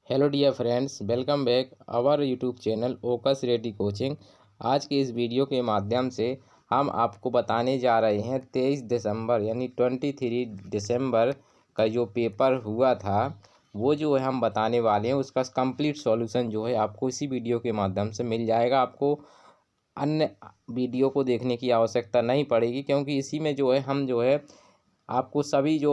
Hello dear friends, welcome back our YouTube channel ओकस ready coaching. आज के इस वीडियो के माध्यम से हम आपको बताने जा रहे हैं 23 दिसंबर यानी 23 दिसंबर का जो पेपर हुआ था वो जो है हम बताने वाले हैं। उसका कंप्लीट सॉल्यूशन जो है आपको इसी वीडियो के माध्यम से मिल जाएगा। आपको अन्य वीडियो को देखने की आवश्यकता नहीं पड़ेगी, क्योंकि इसी में जो है हम जो है आपको सभी जो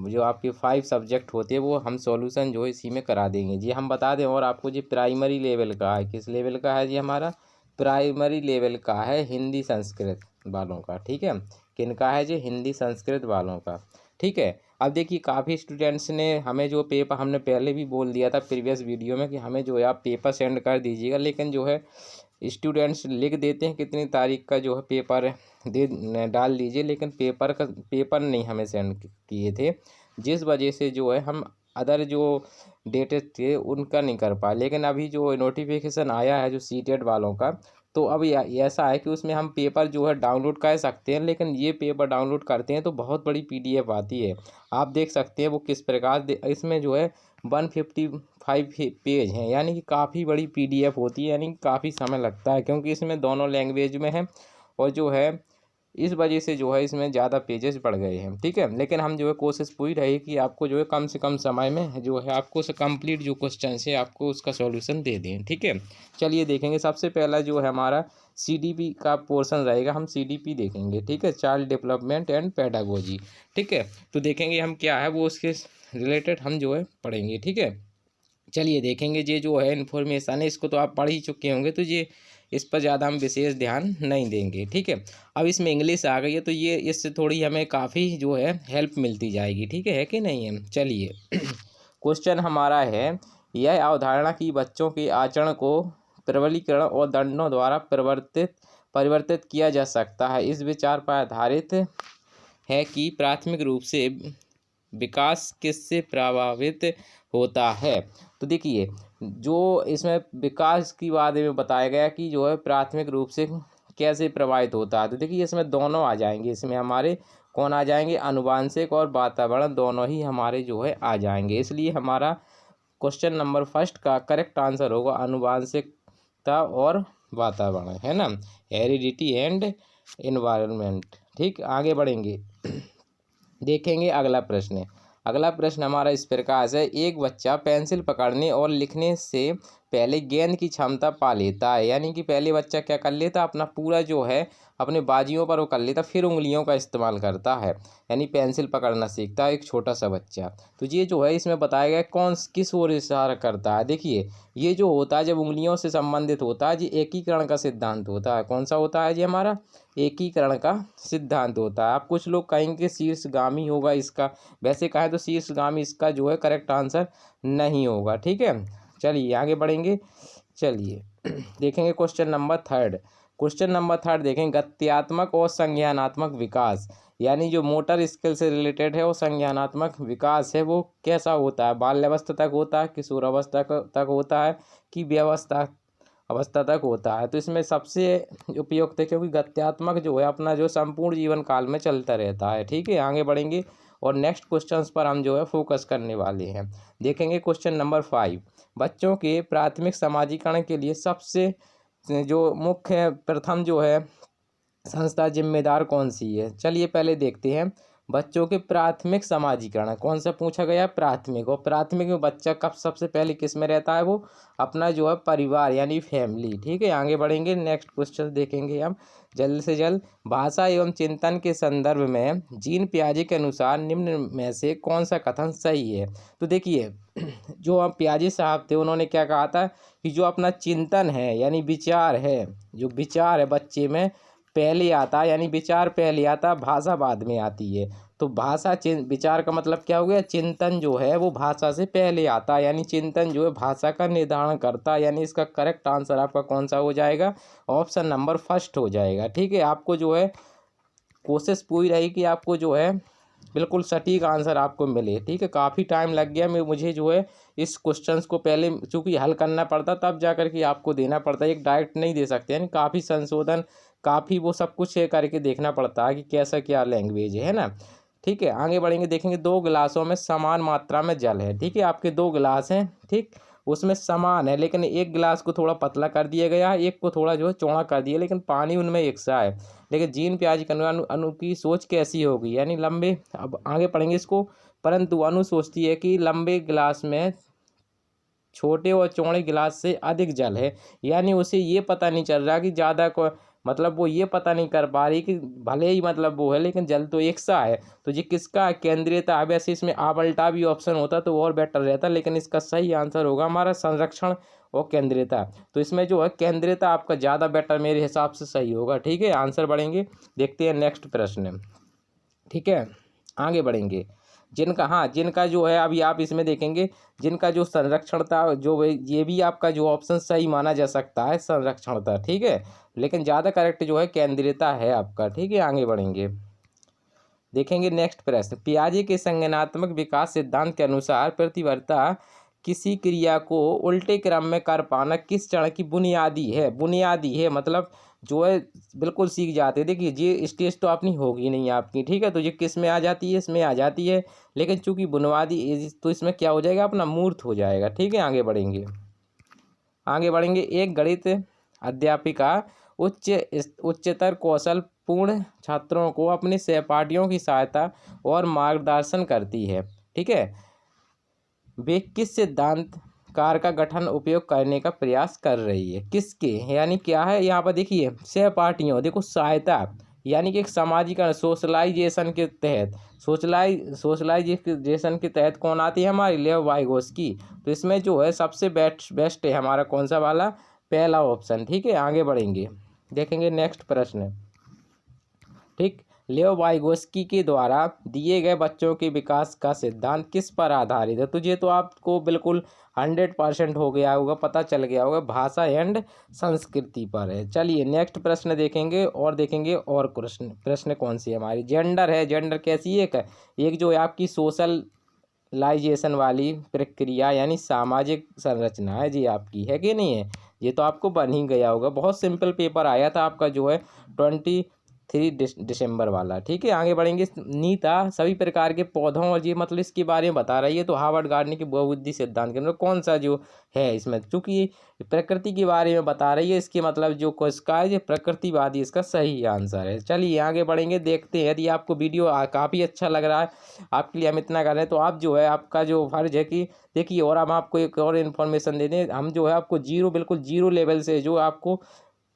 जो आपके 5 सब्जेक्ट होते हैं वो हम सॉल्यूशन जो है इसी में करा देंगे जी। हम बता दें, और आपको जी प्राइमरी लेवल का है, किस लेवल का है जी? हमारा प्राइमरी लेवल का है, हिंदी संस्कृत वालों का। ठीक है, किनका है जी? हिंदी संस्कृत वालों का। ठीक है, अब देखिए काफ़ी स्टूडेंट्स ने हमें जो पेपर, हमने पहले भी बोल दिया था प्रीवियस वीडियो में कि हमें जो है आप पेपर सेंड कर दीजिएगा, लेकिन जो है स्टूडेंट्स लिख देते हैं कितनी तारीख का जो है पेपर दे डाल दीजिए, लेकिन पेपर नहीं हमें सेंड किए थे, जिस वजह से जो है हम अदर जो डेटेड थे उनका नहीं कर पाए। लेकिन अभी जो नोटिफिकेशन आया है जो सीटेट वालों का, तो अब ऐसा है कि उसमें हम पेपर जो है डाउनलोड कर सकते हैं, लेकिन ये पेपर डाउनलोड करते हैं तो बहुत बड़ी पीडीएफ आती है। आप देख सकते हैं वो किस प्रकार इसमें जो है 155 पेज हैं, यानी कि काफ़ी बड़ी पीडीएफ होती है, यानी कि काफ़ी समय लगता है, क्योंकि इसमें दोनों लैंग्वेज में है और जो है इस वजह से जो है इसमें ज़्यादा पेजेस बढ़ गए हैं। ठीक है, लेकिन हम जो है कोशिश पूरी रही कि आपको जो है कम से कम समय में जो है आपको से कंप्लीट जो क्वेश्चन है आपको उसका सॉल्यूशन दे दें। ठीक है, चलिए देखेंगे। सबसे पहला जो है हमारा सीडीपी का पोर्शन रहेगा, हम सीडीपी देखेंगे। ठीक है, चाइल्ड डेवलपमेंट एंड पेडागोजी। ठीक है, तो देखेंगे हम क्या है वो उसके रिलेटेड हम जो है पढ़ेंगे। ठीक है, चलिए देखेंगे। ये जो है इन्फॉर्मेशन है इसको तो आप पढ़ ही चुके होंगे, तो ये इस पर ज़्यादा हम विशेष ध्यान नहीं देंगे। ठीक है, अब इसमें इंग्लिश आ गई है तो ये इससे थोड़ी हमें काफ़ी जो है हेल्प मिलती जाएगी। ठीक है कि नहीं है? चलिए क्वेश्चन हमारा है, यह अवधारणा कि बच्चों के आचरण को प्रबलीकरण और दंडों द्वारा परिवर्तित किया जा सकता है, इस विचार पर आधारित है कि प्राथमिक रूप से विकास किससे प्रभावित होता है। तो देखिए, जो इसमें विकास की बारे में बताया गया कि जो है प्राथमिक रूप से कैसे प्रभावित होता है, तो देखिए इसमें दोनों आ जाएंगे। इसमें हमारे कौन आ जाएंगे? अनुवांशिक और वातावरण दोनों ही हमारे जो है आ जाएंगे। इसलिए हमारा क्वेश्चन नंबर फर्स्ट का करेक्ट आंसर होगा अनुवांशिकता और वातावरण, है ना, हेरिडिटी एंड एनवायरनमेंट। ठीक, आगे बढ़ेंगे। देखेंगे अगला प्रश्न। अगला प्रश्न हमारा इस प्रकार से, एक बच्चा पेंसिल पकड़ने और लिखने से पहले गेंद की क्षमता पा लेता है, यानी कि पहले बच्चा क्या कर लेता, अपना पूरा जो है अपने बाजियों पर वो कर लेता, फिर उंगलियों का इस्तेमाल करता है, यानी पेंसिल पकड़ना सीखता है एक छोटा सा बच्चा। तो ये जो है इसमें बताया गया कौन किस ओर इशारा करता है। देखिए, ये जो होता है जब उंगलियों से संबंधित होता है, ये एकीकरण का सिद्धांत होता है। कौन सा होता है जी? हमारा एकीकरण का सिद्धांत होता है। आप कुछ लोग कहेंगे शीर्षगामी होगा इसका, वैसे कहें तो शीर्षगामी इसका जो है करेक्ट आंसर नहीं होगा। ठीक है, चलिए आगे बढ़ेंगे। चलिए देखेंगे question number third. Question number third देखें, गत्यात्मक और संज्ञानात्मक विकास, यानी जो मोटर स्किल से रिलेटेड है वो संज्ञानात्मक विकास है, वो कैसा होता है? बाल्यावस्था तक होता है, किशोरावस्था तक होता है, कि व्यवस्था अवस्था तक होता है? तो इसमें सबसे उपयुक्त है, क्योंकि गत्यात्मक जो है अपना जो संपूर्ण जीवन काल में चलता रहता है। ठीक है, आगे बढ़ेंगे और नेक्स्ट क्वेश्चंस पर हम जो है फोकस करने वाले हैं। देखेंगे क्वेश्चन नंबर 5, बच्चों के प्राथमिक समाजीकरण के लिए सबसे जो मुख्य प्रथम जो है संस्था जिम्मेदार कौन सी है? चलिए पहले देखते हैं। बच्चों के प्राथमिक समाजीकरण कौन सा पूछा गया? प्राथमिक। और प्राथमिक में बच्चा कब सबसे पहले किस में रहता है? वो अपना जो है परिवार यानी फैमिली। ठीक है, आगे बढ़ेंगे, नेक्स्ट क्वेश्चन देखेंगे हम जल्द से जल्द। भाषा एवं चिंतन के संदर्भ में जीन पियाजे के अनुसार निम्न में से कौन सा कथन सही है? तो देखिए, जो हम पियाजे साहब थे उन्होंने क्या कहा था कि जो अपना चिंतन है यानी विचार है, जो विचार है बच्चे में पहले आता है, यानी विचार पहले आता है, भाषा बाद में आती है। तो विचार का मतलब क्या हो गया? चिंतन जो है वो भाषा से पहले आता है, यानी चिंतन जो है भाषा का निर्धारण करता है, यानी इसका करेक्ट आंसर आपका कौन सा हो जाएगा? ऑप्शन नंबर फर्स्ट हो जाएगा। ठीक है, आपको जो है कोशिश पूरी रही कि आपको जो है बिल्कुल सटीक आंसर आपको मिले। ठीक है, काफ़ी टाइम लग गया मुझे जो है इस क्वेश्चंस को पहले चूँकि हल करना पड़ता तब जा कर के आपको देना पड़ता है, एक डायरेक्ट नहीं दे सकते, यानी काफ़ी संशोधन, काफ़ी वो सब कुछ करके देखना पड़ता है कि कैसा क्या लैंग्वेज है ना। ठीक है। आगे बढ़ेंगे, देखेंगे 2 गिलासों में समान मात्रा में जल है। ठीक है, आपके 2 गिलास हैं, ठीक, उसमें समान है, लेकिन एक गिलास को थोड़ा पतला कर दिया गया है, एक को थोड़ा जो है चौड़ा कर दिया, लेकिन पानी उनमें एक सा है। लेकिन जीन प्याज के अनु अनु की सोच कैसी होगी, यानी लंबे, अब आगे पढ़ेंगे इसको। परंतु अनु सोचती है कि लंबे गिलास में छोटे और चौड़े गिलास से अधिक जल है। यानी उसे ये पता नहीं चल रहा कि ज़्यादा को, मतलब वो ये पता नहीं कर पा रही कि भले ही मतलब वो है, लेकिन जल तो एक सा है। तो ये किसका केंद्रीयता है? वैसे इसमें आ पलटा भी ऑप्शन होता तो और बेटर रहता, लेकिन इसका सही आंसर होगा हमारा संरक्षण और केंद्रीयता। तो इसमें जो है केंद्रीयता आपका ज़्यादा बेटर मेरे हिसाब से सही होगा। ठीक है, आंसर बढ़ेंगे, देखते हैं नेक्स्ट प्रश्न। ठीक है, आगे बढ़ेंगे। जिनका, हाँ, जिनका जो है अभी आप इसमें देखेंगे, जिनका जो संरक्षणता जो ये भी आपका जो ऑप्शन सही माना जा सकता है, संरक्षणता। ठीक है, लेकिन ज़्यादा करेक्ट जो है केंद्रीयता है आपका। ठीक है, आगे बढ़ेंगे, देखेंगे नेक्स्ट प्रश्न। पियाजे के संज्ञानात्मक विकास सिद्धांत के अनुसार प्रतिवर्ता किसी क्रिया को उल्टे क्रम में कर पाना किस चरण की बुनियादी है? बुनियादी है मतलब जो है बिल्कुल सीख जाते हैं। देखिए ये स्टेज तो अपनी होगी नहीं आपकी, ठीक है, तो ये किस में आ जाती है? इसमें आ जाती है, लेकिन चूंकि बुनियादी तो इसमें क्या हो जाएगा अपना मूर्त हो जाएगा। ठीक है, आगे बढ़ेंगे, आगे बढ़ेंगे। एक गणित अध्यापिका उच्चतर कौशल पूर्ण छात्रों को अपने सहपाठियों की सहायता और मार्गदर्शन करती है। ठीक है, वे किस सिद्धांत कार का गठन उपयोग करने का प्रयास कर रही है? किसके, यानी क्या है यहाँ पर देखिए सहपाठियों, देखो सहायता, यानी कि एक सामाजिकरण सोशलाइजेशन के तहत, सोशलाइजेशन के तहत कौन आती है? हमारी लेव वाइगोस्की। तो इसमें जो है सबसे बेस्ट है हमारा कौन सा वाला? पहला ऑप्शन। ठीक है, आगे बढ़ेंगे, देखेंगे नेक्स्ट प्रश्न। ठीक, लेव वाइगोस्की के द्वारा दिए गए बच्चों के विकास का सिद्धांत किस पर आधारित है? तो ये तो आपको बिल्कुल 100% हो गया होगा, पता चल गया होगा, भाषा एंड संस्कृति पर है। चलिए नेक्स्ट प्रश्न देखेंगे, और देखेंगे और प्रश्न कौन सी है हमारी? जेंडर है। जेंडर कैसी? एक जो है आपकी सोशलाइजेशन वाली प्रक्रिया, यानी सामाजिक संरचना है जी आपकी, है कि नहीं है? ये तो आपको बन ही गया होगा, बहुत सिंपल पेपर आया था आपका जो है 23 दिसंबर वाला। ठीक है, आगे बढ़ेंगे। नीता सभी प्रकार के पौधों और ये मतलब इसके बारे में बता रही है, तो हार्वर्ड गार्डनिंग के बहुबुद्धि सिद्धांत के अंदर कौन सा जो है इसमें, चूंकि प्रकृति के बारे में बता रही है, इसके मतलब जो इसका है ये प्रकृतिवादी, इसका सही आंसर है। चलिए आगे बढ़ेंगे, देखते हैं। यदि आपको वीडियो काफ़ी अच्छा लग रहा है, आपके लिए हम इतना कर रहे हैं, तो आप जो है आपका जो फर्ज है कि देखिए, और हम आपको एक और इन्फॉर्मेशन दे दें, हम जो है आपको बिल्कुल जीरो लेवल से जो आपको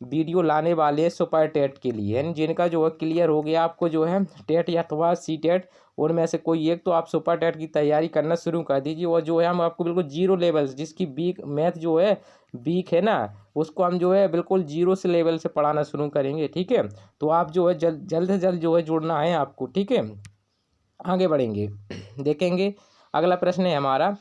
वीडियो लाने वाले हैं सुपर टेट के लिए, यानी जिनका जो है क्लियर हो गया, आपको जो है टेट या अथवा सी टेट उनमें से कोई एक, तो आप सुपर टेट की तैयारी करना शुरू कर दीजिए। और जो है हम आपको बिल्कुल जीरो लेवल, जिसकी वीक मैथ जो है वीक है ना, उसको हम जो है बिल्कुल जीरो से लेवल से पढ़ाना शुरू करेंगे। ठीक है, तो आप जो है जल्द से जल्द जो है जुड़ना है आपको। ठीक है, आगे बढ़ेंगे, देखेंगे अगला प्रश्न है हमारा,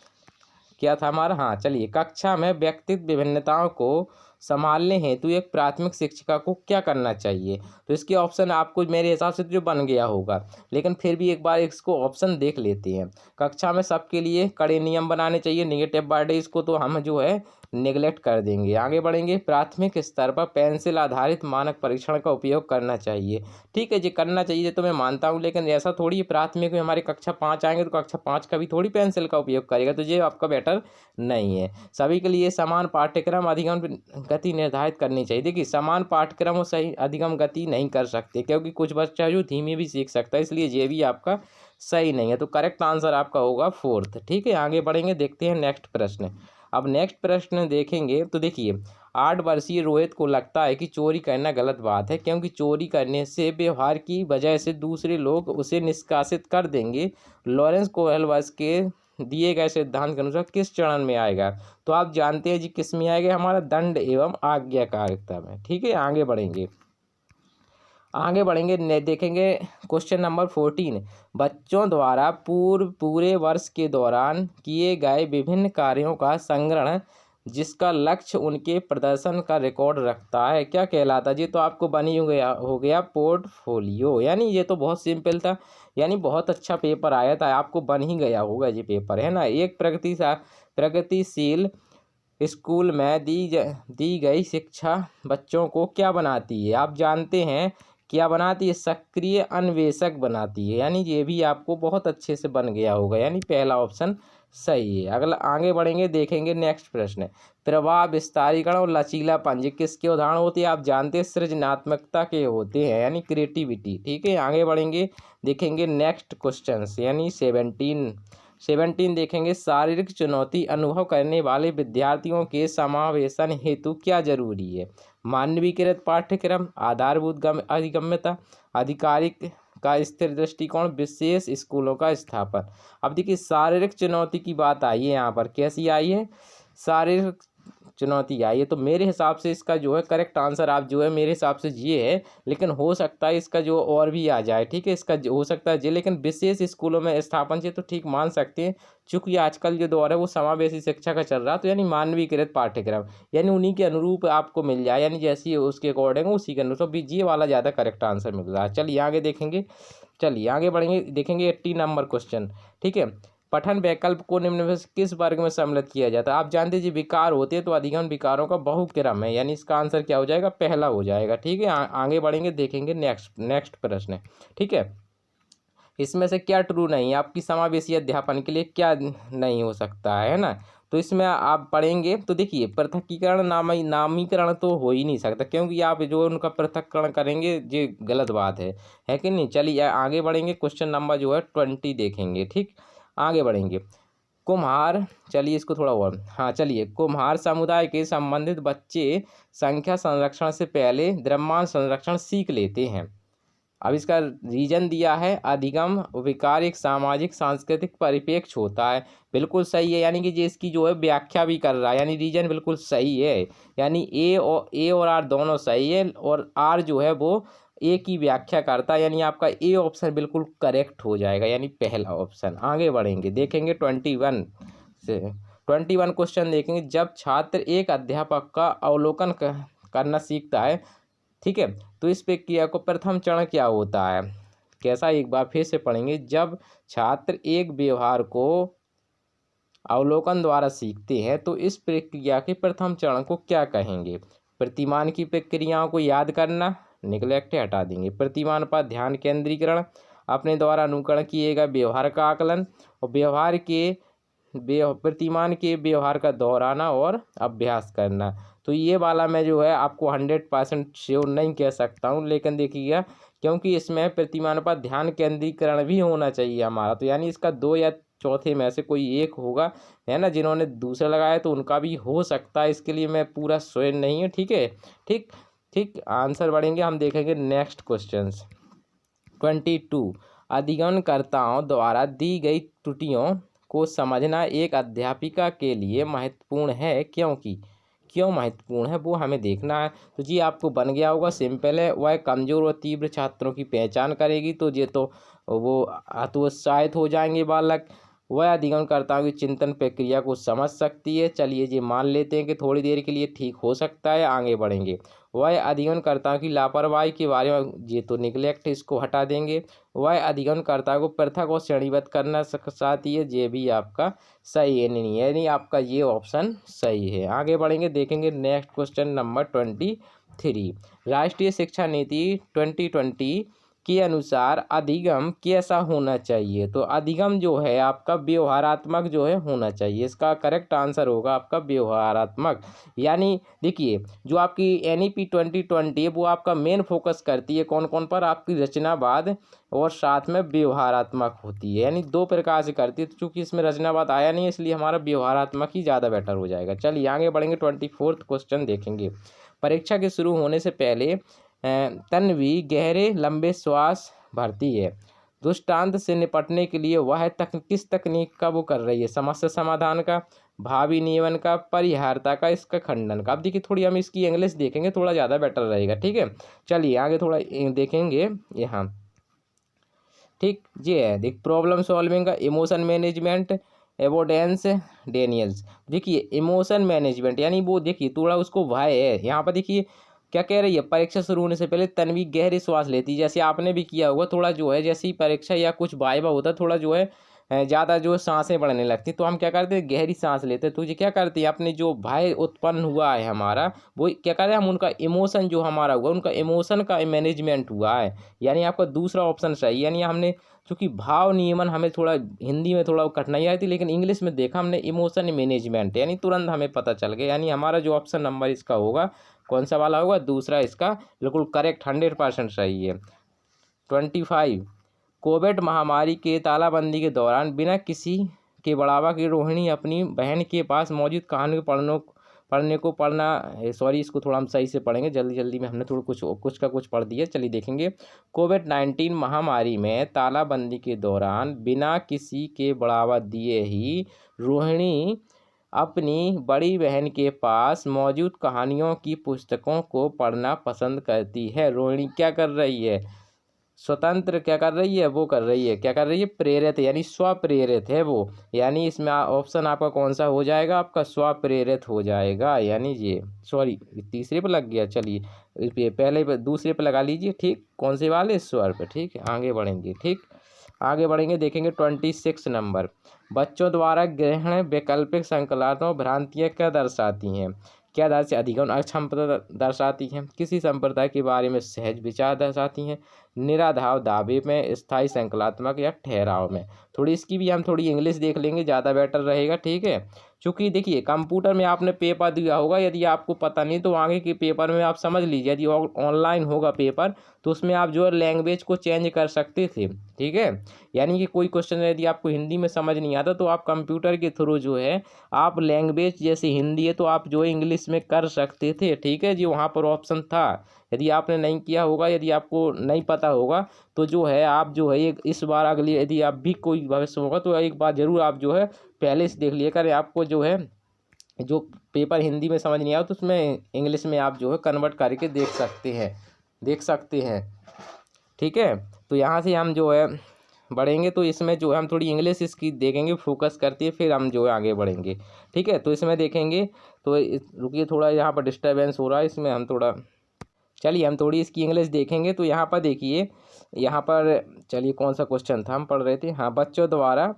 क्या था हमारा? हाँ, चलिए। कक्षा में व्यक्तिगत विभिन्नताओं को संभालने हेतु एक प्राथमिक शिक्षिका को क्या करना चाहिए? तो इसके ऑप्शन आपको मेरे हिसाब से जो बन गया होगा, लेकिन फिर भी एक बार इसको ऑप्शन देख लेते हैं। कक्षा में सबके लिए कड़े नियम बनाने चाहिए, निगेटिव बर्थडे इसको तो हम जो है नेगलेक्ट कर देंगे। आगे बढ़ेंगे, प्राथमिक स्तर पर पेंसिल आधारित मानक परीक्षण का उपयोग करना चाहिए। ठीक है जी, करना चाहिए तो मैं मानता हूँ, लेकिन ऐसा थोड़ी प्राथमिक में हमारी कक्षा 5 आएंगे तो कक्षा 5 का भी थोड़ी पेंसिल का उपयोग करेगा, तो ये आपका बेटर नहीं है। सभी के लिए समान पाठ्यक्रम अधिगम गति निर्धारित करनी चाहिए। देखिए समान पाठ्यक्रम और सही अधिगम गति नहीं कर सकते, क्योंकि कुछ बच्चा जो धीमे भी सीख सकता है, इसलिए ये भी आपका सही नहीं है। तो करेक्ट आंसर आपका होगा 4th। ठीक है, आगे बढ़ेंगे, देखते हैं नेक्स्ट प्रश्न। अब नेक्स्ट प्रश्न देखेंगे, तो देखिए 8 वर्षीय रोहित को लगता है कि चोरी करना गलत बात है, क्योंकि चोरी करने से व्यवहार की वजह से दूसरे लोग उसे निष्कासित कर देंगे। लॉरेंस कोहलबर्ग के दिए गए सिद्धांत के अनुसार किस चरण में आएगा? तो आप जानते हैं जी किस में आएगा? हमारा दंड एवं आज्ञाकारिता में। ठीक है, आगे बढ़ेंगे, देखेंगे क्वेश्चन नंबर 14। बच्चों द्वारा पूरे वर्ष के दौरान किए गए विभिन्न कार्यों का संग्रहण, जिसका लक्ष्य उनके प्रदर्शन का रिकॉर्ड रखता है, क्या कहलाता है? ये तो आपको बनी हो गया पोर्टफोलियो। यानी ये तो बहुत सिंपल था, यानी बहुत अच्छा पेपर आया था, आपको बन ही गया होगा ये पेपर, है ना। एक प्रगतिशील स्कूल में दी गई शिक्षा बच्चों को क्या बनाती है? आप जानते हैं क्या बनाती है, सक्रिय अन्वेषक बनाती है। यानी ये भी आपको बहुत अच्छे से बन गया होगा, यानी पहला ऑप्शन सही है। अगला आगे बढ़ेंगे, देखेंगे नेक्स्ट प्रश्न है, प्रवाह विस्तारीकरण और लचीलापन ये किसके उदाहरण होते हैं, आप जानते हैं सृजनात्मकता के होते हैं, यानी क्रिएटिविटी। ठीक है, आगे बढ़ेंगे, देखेंगे नेक्स्ट क्वेश्चन यानी 17 देखेंगे, शारीरिक चुनौती अनुभव करने वाले विद्यार्थियों के समावेशन हेतु क्या जरूरी है, मानवीकृत पाठ्यक्रम, आधारभूत अधिगम्यता, आधिकारिक का स्थिर दृष्टिकोण, विशेष स्कूलों का स्थापन। अब देखिए शारीरिक चुनौती की बात आई है, यहाँ पर कैसी आई है, शारीरिक चुनौती आई है, तो मेरे हिसाब से इसका जो है करेक्ट आंसर आप जो है मेरे हिसाब से ये है, लेकिन हो सकता है इसका जो और भी आ जाए। ठीक है, इसका हो सकता है जी, लेकिन विशेष स्कूलों में स्थापन से तो ठीक मान सकते हैं, चूँकि आजकल जो दौर है वो समावेशी शिक्षा का चल रहा है, तो यानी मानवीकृत पाठ्यक्रम, यानी उन्हीं के अनुरूप आपको मिल जाए, यानी जैसी उसके अकॉर्डिंग उसी के अनुरूप, तो ये वाला ज़्यादा करेक्ट आंसर मिल रहा है। चलिए आगे देखेंगे, चलिए आगे बढ़ेंगे, देखेंगे 80 नंबर क्वेश्चन। ठीक है, पठन वैकल्प को निम्न में से किस वर्ग में सम्मिलित किया जाता है, आप जानते हैं जी विकार होते हैं, तो अधिगम विकारों का बहुक्रम है, यानी इसका आंसर क्या हो जाएगा, पहला हो जाएगा। ठीक है, आगे बढ़ेंगे, देखेंगे नेक्स्ट प्रश्न है। ठीक है, इसमें से क्या ट्रू नहीं है, आपकी समावेशी अध्यापन के लिए क्या नहीं हो सकता है ना, तो इसमें आप पढ़ेंगे तो देखिए पृथकीकरण नामीकरण तो हो ही नहीं सकता, क्योंकि आप जो उनका पृथक्करण करेंगे ये गलत बात है कि नहीं। चलिए आगे बढ़ेंगे, क्वेश्चन नंबर जो है 20 देखेंगे। ठीक, आगे बढ़ेंगे, कुम्हार, चलिए इसको थोड़ा और, हाँ चलिए, कुम्हार समुदाय के संबंधित बच्चे संख्या संरक्षण से पहले द्रव्यमान संरक्षण सीख लेते हैं। अब इसका रीजन दिया है, अधिगम विकार एक सामाजिक सांस्कृतिक परिप्रेक्ष्य होता है, बिल्कुल सही है, यानी कि ये इसकी जो है व्याख्या भी कर रहा है, यानी रीजन बिल्कुल सही है, यानी ए और आर दोनों सही है, और आर जो है वो ए की व्याख्या करता है, यानी आपका ए ऑप्शन बिल्कुल करेक्ट हो जाएगा, यानी पहला ऑप्शन। आगे बढ़ेंगे, देखेंगे 21 से 21 क्वेश्चन देखेंगे, जब छात्र एक अध्यापक का अवलोकन करना सीखता है, ठीक है, तो इस प्रक्रिया को प्रथम चरण क्या होता है, कैसा, एक बार फिर से पढ़ेंगे, जब छात्र एक व्यवहार को अवलोकन द्वारा सीखते हैं तो इस प्रक्रिया के प्रथम चरण को क्या कहेंगे, प्रतिमान की प्रक्रियाओं को याद करना, निग्लेक्ट हटा देंगे, प्रतिमान पर ध्यान केंद्रीकरण, अपने द्वारा अनुकरण किए गए व्यवहार का आकलन, और प्रतिमान के व्यवहार का दोहराना और अभ्यास करना। तो ये वाला मैं जो है आपको 100% श्योर नहीं कह सकता हूँ, लेकिन देखिएगा क्योंकि इसमें प्रतिमान पर ध्यान केंद्रीकरण भी होना चाहिए हमारा, तो यानी इसका 2 या चौथे में से कोई एक होगा, है ना, जिन्होंने दूसरा लगाया तो उनका भी हो सकता है, इसके लिए मैं पूरा श्योर नहीं हूँ। ठीक है, ठीक ठीक, आंसर बढ़ेंगे, हम देखेंगे नेक्स्ट क्वेश्चन 22, अधिगमनकर्ताओं द्वारा दी गई त्रुटियों को समझना एक अध्यापिका के लिए महत्वपूर्ण है, क्यों महत्वपूर्ण है वो हमें देखना है। तो जी आपको बन गया होगा, सिंपल है, वह कमज़ोर और तीव्र छात्रों की पहचान करेगी, तो ये तो वो हतोत्साहित हो जाएंगे बालक, वह अधिगमनकर्ताओं की चिंतन प्रक्रिया को समझ सकती है, चलिए जी मान लेते हैं कि थोड़ी देर के लिए ठीक हो सकता है। आगे बढ़ेंगे, वह अधिगमनकर्ताओं की लापरवाही के बारे में, ये तो निगलेक्ट, इसको हटा देंगे, वह अधिगमनकर्ता को पृथक और श्रेणीबद्ध करना चाहती है, ये भी आपका सही है, नहीं है, यानी आपका ये ऑप्शन सही है। आगे बढ़ेंगे, देखेंगे नेक्स्ट क्वेश्चन नंबर 23, राष्ट्रीय शिक्षा नीति 2020 के अनुसार अधिगम कैसा होना चाहिए, तो अधिगम जो है आपका व्यवहारात्मक जो है होना चाहिए, इसका करेक्ट आंसर होगा आपका व्यवहारात्मक। यानी देखिए जो आपकी NEP 2020 है वो आपका मेन फोकस करती है कौन कौन पर, आपकी रचनावाद और साथ में व्यवहारात्मक होती है, यानी 2 प्रकार से करती है, तो चूँकि इसमें रचनावाद आया नहीं है इसलिए हमारा व्यवहारात्मक ही ज़्यादा बेटर हो जाएगा। चलिए आगे बढ़ेंगे, 24 क्वेश्चन देखेंगे, परीक्षा के शुरू होने से पहले तन्वी गहरे लंबे श्वास भरती है, दृष्टांत से निपटने के लिए वह किस तकनीक का वो कर रही है, समस्या समाधान का, भावी नियमन का, परिहारता का, इसका खंडन का। अब देखिए थोड़ी हम इसकी इंग्लिश देखेंगे, थोड़ा ज़्यादा बेटर रहेगा। ठीक है, चलिए आगे थोड़ा देखेंगे यहाँ। ठीक, ये है देख, प्रॉब्लम सॉल्विंग का, इमोशन मैनेजमेंट, एवोडेंस, डेनियल्स। देखिए इमोशन मैनेजमेंट यानी वो देखिए थोड़ा उसको भय है, यहाँ पर देखिए क्या कह रही है, परीक्षा शुरू होने से पहले तन्वी गहरी श्वास लेती है, जैसे आपने भी किया होगा, थोड़ा जो है जैसे ही परीक्षा या कुछ वाइवा होता है थोड़ा जो है ज़्यादा जो सांसें बढ़ने लगती, तो हम क्या करते हैं, गहरी सांस लेते हैं। तो ये क्या करती है, अपने जो भय उत्पन्न हुआ है हमारा, वो क्या करें हम, उनका इमोशन जो हमारा हुआ, उनका इमोशन का मैनेजमेंट हुआ है। यानी आपका दूसरा ऑप्शन सही, यानी हमने चूँकि भाव नियमन हमें थोड़ा हिंदी में थोड़ा कठिनाई आई थी, लेकिन इंग्लिश में देखा हमने इमोशन मैनेजमेंट, यानी तुरंत हमें पता चल गया। यानी हमारा जो ऑप्शन नंबर इसका होगा, कौन सा वाला होगा, दूसरा इसका बिल्कुल करेक्ट 100% सही है। 25, कोविड महामारी के तालाबंदी के दौरान बिना किसी के बढ़ावा के रोहिणी अपनी बहन के पास मौजूद कहानी को इसको थोड़ा हम सही से पढ़ेंगे, जल्दी जल्दी में हमने थोड़ा कुछ का कुछ पढ़ दिया। चलिए देखेंगे। कोविड-19 महामारी में तालाबंदी के दौरान बिना किसी के बढ़ावा दिए ही रोहिणी अपनी बड़ी बहन के पास मौजूद कहानियों की पुस्तकों को पढ़ना पसंद करती है। रोहिणी क्या कर रही है, स्वतंत्र क्या कर रही है, वो कर रही है, क्या कर रही है, प्रेरित, यानी स्वप्रेरित है वो। यानी इसमें ऑप्शन आपका कौन सा हो जाएगा, आपका स्वप्रेरित हो जाएगा। यानी ये सॉरी तीसरे पे लग गया, चलिए पहले पे दूसरे पे लगा लीजिए, ठीक, कौन से वाले, स्वर पे, ठीक है। आगे बढ़ेंगे, ठीक, आगे बढ़ेंगे, देखेंगे 26 नंबर। बच्चों द्वारा ग्रहण वैकल्पिक संकल्पनाओं भ्रांतियाँ क्या दर्शाती हैं, क्या दर्श अधिगम अक्षमता दर्शाती हैं, किसी संप्रदाय के बारे में सहज विचार दर्शाती हैं, निराधार दावे में, स्थायी संकल्पात्मक या ठहराव में। थोड़ी इसकी भी हम थोड़ी इंग्लिश देख लेंगे, ज़्यादा बेटर रहेगा, ठीक है। चूँकि देखिए कंप्यूटर में आपने पेपर दिया होगा, यदि आपको पता नहीं तो आगे के पेपर में आप समझ लीजिए, यदि ऑनलाइन होगा पेपर तो उसमें आप जो है लैंग्वेज को चेंज कर सकते थे, ठीक है। यानी कि कोई क्वेश्चन यदि आपको हिंदी में समझ नहीं आता तो आप कंप्यूटर के थ्रू जो है आप लैंग्वेज, जैसे हिंदी है तो आप जो है इंग्लिश में कर सकते थे, ठीक है जी। वहाँ पर ऑप्शन था, यदि आपने नहीं किया होगा, यदि आपको नहीं पता होगा तो जो है आप जो है इस बार अगली यदि आप भी कोई भविष्य होगा तो एक बार ज़रूर आप जो है पहले से देख लिया करें। आपको जो है जो पेपर हिंदी में समझ नहीं आया तो उसमें इंग्लिश में आप जो है कन्वर्ट करके देख सकते हैं, ठीक है। तो यहाँ से हम जो है बढ़ेंगे, तो इसमें जो है हम थोड़ी इंग्लिश इसकी देखेंगे, फोकस करती है, फिर हम जो है आगे बढ़ेंगे, ठीक है। तो इसमें देखेंगे, तो रुकिए थोड़ा, यहाँ पर डिस्टर्बेंस हो रहा है, इसमें हम थोड़ा, चलिए हम थोड़ी इसकी इंग्लिश देखेंगे। तो यहाँ पर देखिए, यहाँ पर चलिए कौन सा क्वेश्चन था हम पढ़ रहे थे, हाँ, बच्चों द्वारा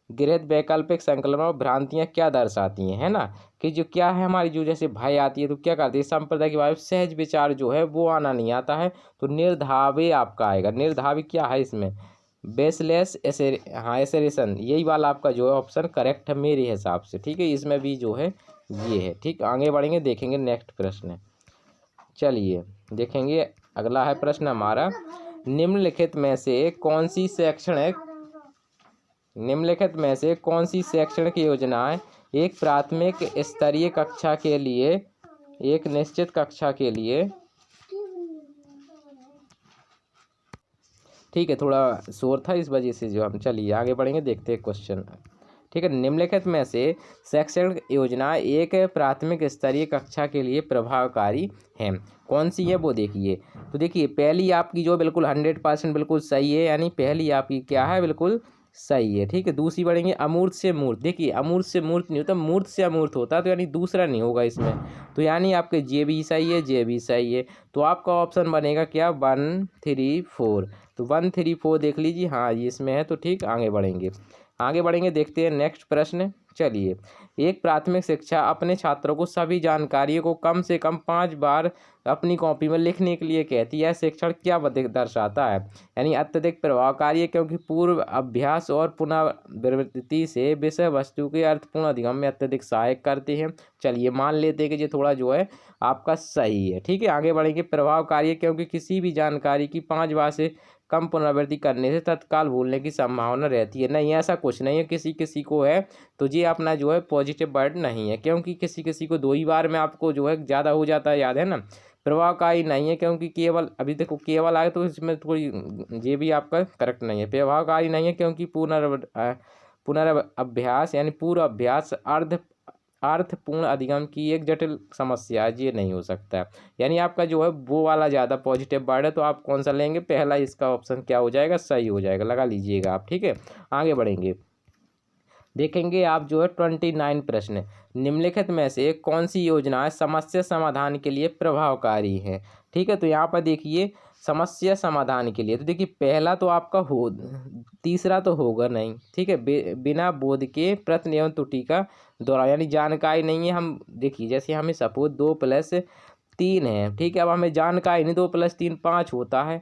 गृहीत वैकल्पिक संकल्पना और भ्रांतियाँ क्या दर्शाती हैं, है ना, कि जो क्या है हमारी जो जैसे भय आती है तो क्या करती है, संप्रदाय के बारे में सहज विचार जो है वो आना नहीं आता है, तो निर्धावे आपका आएगा। निर्धावे क्या है इसमें, बेसलेस एसेरेशन, यही वाला आपका जो है ऑप्शन करेक्ट है मेरे हिसाब से, ठीक है। इसमें भी जो है ये है, ठीक। आगे बढ़ेंगे, देखेंगे नेक्स्ट प्रश्न। चलिए देखेंगे, अगला है प्रश्न हमारा, निम्नलिखित में से कौन सी शैक्षणिक योजनाएं एक प्राथमिक स्तरीय कक्षा के लिए, एक निश्चित कक्षा के लिए, ठीक है, थोड़ा शोर था इस वजह से जो हम, चलिए आगे बढ़ेंगे, देखते हैं क्वेश्चन, ठीक है। निम्नलिखित में से शैक्षणिक योजना एक प्राथमिक स्तरीय कक्षा के लिए प्रभावकारी है, कौन सी है वो देखिए। तो देखिए पहली आपकी जो बिल्कुल 100% बिल्कुल सही है, यानी पहली आपकी क्या है, बिल्कुल सही है, ठीक है। दूसरी बढ़ेंगे, अमूर्त से मूर्त, देखिए अमूर्त से मूर्त नहीं होता, मूर्त से अमूर्त होता है, तो यानी दूसरा नहीं होगा इसमें, तो यानी आपके जे भी सही है, जे भी सही है। तो आपका ऑप्शन बनेगा क्या, 1 3 4, तो 1 3 4 देख लीजिए, हाँ ये इसमें है, तो ठीक। आगे बढ़ेंगे, देखते हैं नेक्स्ट प्रश्न। चलिए, एक प्राथमिक शिक्षा अपने छात्रों को सभी जानकारियों को कम से कम 5 बार अपनी कॉपी में लिखने के लिए कहती है, शिक्षण क्या दर्शाता है, यानी अत्यधिक प्रभावकारी है क्योंकि पूर्व अभ्यास और पुनरावृत्ति से विषय वस्तु के अर्थपूर्ण अधिगम में अत्यधिक सहायक करते हैं। चलिए मान लेते हैं कि ये थोड़ा जो है आपका सही है, ठीक है। आगे बढ़ेंगे, प्रभावकारी है क्योंकि किसी भी जानकारी की 5 बार से कम पुनरावृत्ति करने से तत्काल भूलने की संभावना रहती है। नहीं, ऐसा कुछ नहीं है, किसी किसी को है, तो ये अपना जो है पॉजिटिव वर्ड नहीं है, क्योंकि किसी किसी को 2 ही बार में आपको जो है ज़्यादा हो जाता है, याद है ना। प्रभावकारी नहीं है क्योंकि केवल, अभी देखो केवल आए तो इसमें थोड़ी, ये भी आपका करेक्ट नहीं है। प्रभावकारी नहीं है क्योंकि पुनर्अभ्यास यानी पूर्व अभ्यास अर्थपूर्ण अधिगम की एक जटिल समस्या है, ये नहीं हो सकता है। यानी आपका जो है वो वाला ज़्यादा पॉजिटिव वर्ड है, तो आप कौन सा लेंगे, पहला इसका ऑप्शन क्या हो जाएगा, सही हो जाएगा, लगा लीजिएगा आप, ठीक है। आगे बढ़ेंगे, देखेंगे आप जो है 29 प्रश्न, निम्नलिखित में से कौन सी योजनाएं समस्या समाधान के लिए प्रभावकारी हैं, ठीक है। तो यहाँ पर देखिए समस्या समाधान के लिए। तो देखिए पहला तो आपका हो, तीसरा तो होगा नहीं, ठीक है। बिना बोध के प्रश्न एवं त्रुटि का दोहराव, यानी जानकारी नहीं है। हम देखिए जैसे हमें सपोज 2+3 है, ठीक है। अब हमें जानकारी नहीं, 2+3 5 होता है,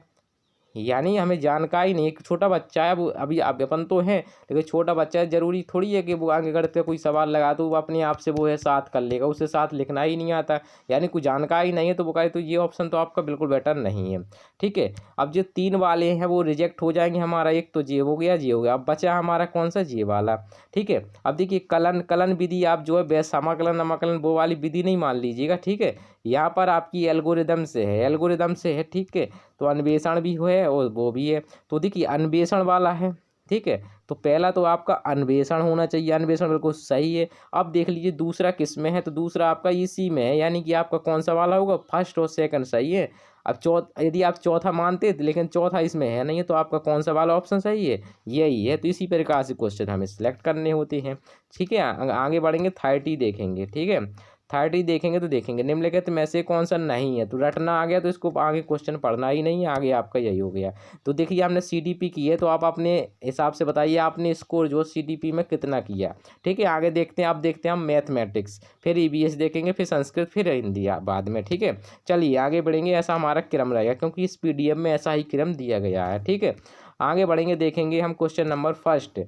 यानी हमें जानकारी नहीं। एक छोटा बच्चा है, वो अभी अपन तो हैं, लेकिन छोटा बच्चा है, जरूरी थोड़ी है कि वो आगे गणित पे कोई सवाल लगा तो वो अपने आप से वो है 7 कर लेगा, उसे 7 लिखना ही नहीं आता, यानी कुछ जानकारी नहीं है। तो वो कहे तो ये ऑप्शन तो आपका बिल्कुल बेटर नहीं है, ठीक है। अब जो 3 वाले हैं वो रिजेक्ट हो जाएंगे हमारा, एक तो जे हो गया, जे हो गया। अब बचा हमारा कौन सा, जे वाला, ठीक है। अब देखिए कलन विधि, आप जो है समाकलन समाकलन वो वाली विधि नहीं मान लीजिएगा, ठीक है। यहाँ पर आपकी एल्गोरिदम से है, एल्गोरिदम से है, ठीक है। तो अन्वेषण भी है और वो भी है। तो देखिए अन्वेषण वाला है, ठीक है। तो पहला तो आपका अन्वेषण होना चाहिए, अन्वेषण बिल्कुल सही है। अब देख लीजिए दूसरा किस में है, तो दूसरा आपका इसी में है, यानी कि आपका कौन सा वाला होगा, फर्स्ट और सेकंड सही है। अब यदि आप चौथा मानते लेकिन चौथा इसमें है नहीं है, तो आपका कौन सा वाला ऑप्शन सही है, यही है। तो इसी प्रकार से क्वेश्चन हमें सिलेक्ट करने होते हैं, ठीक है। आगे बढ़ेंगे, 30 देखेंगे, ठीक है। 30 देखेंगे तो देखेंगे निम्नलिखित में से कौन सा नहीं है। तो रटना आ गया तो इसको आगे क्वेश्चन पढ़ना ही नहीं है, आगे आपका यही हो गया। तो देखिए हमने सीडीपी की है, तो आप अपने हिसाब से बताइए आपने स्कोर जो सीडीपी में कितना किया, ठीक है। आगे देखते हैं, आप देखते हैं हम मैथमेटिक्स, फिर ईवीएस देखेंगे, फिर संस्कृत, फिर हिंदी बाद में, ठीक है। चलिए आगे बढ़ेंगे, ऐसा हमारा क्रम रहेगा क्योंकि इस पीडीएफ में ऐसा ही क्रम दिया गया है, ठीक है। आगे बढ़ेंगे, देखेंगे हम क्वेश्चन नंबर फर्स्ट,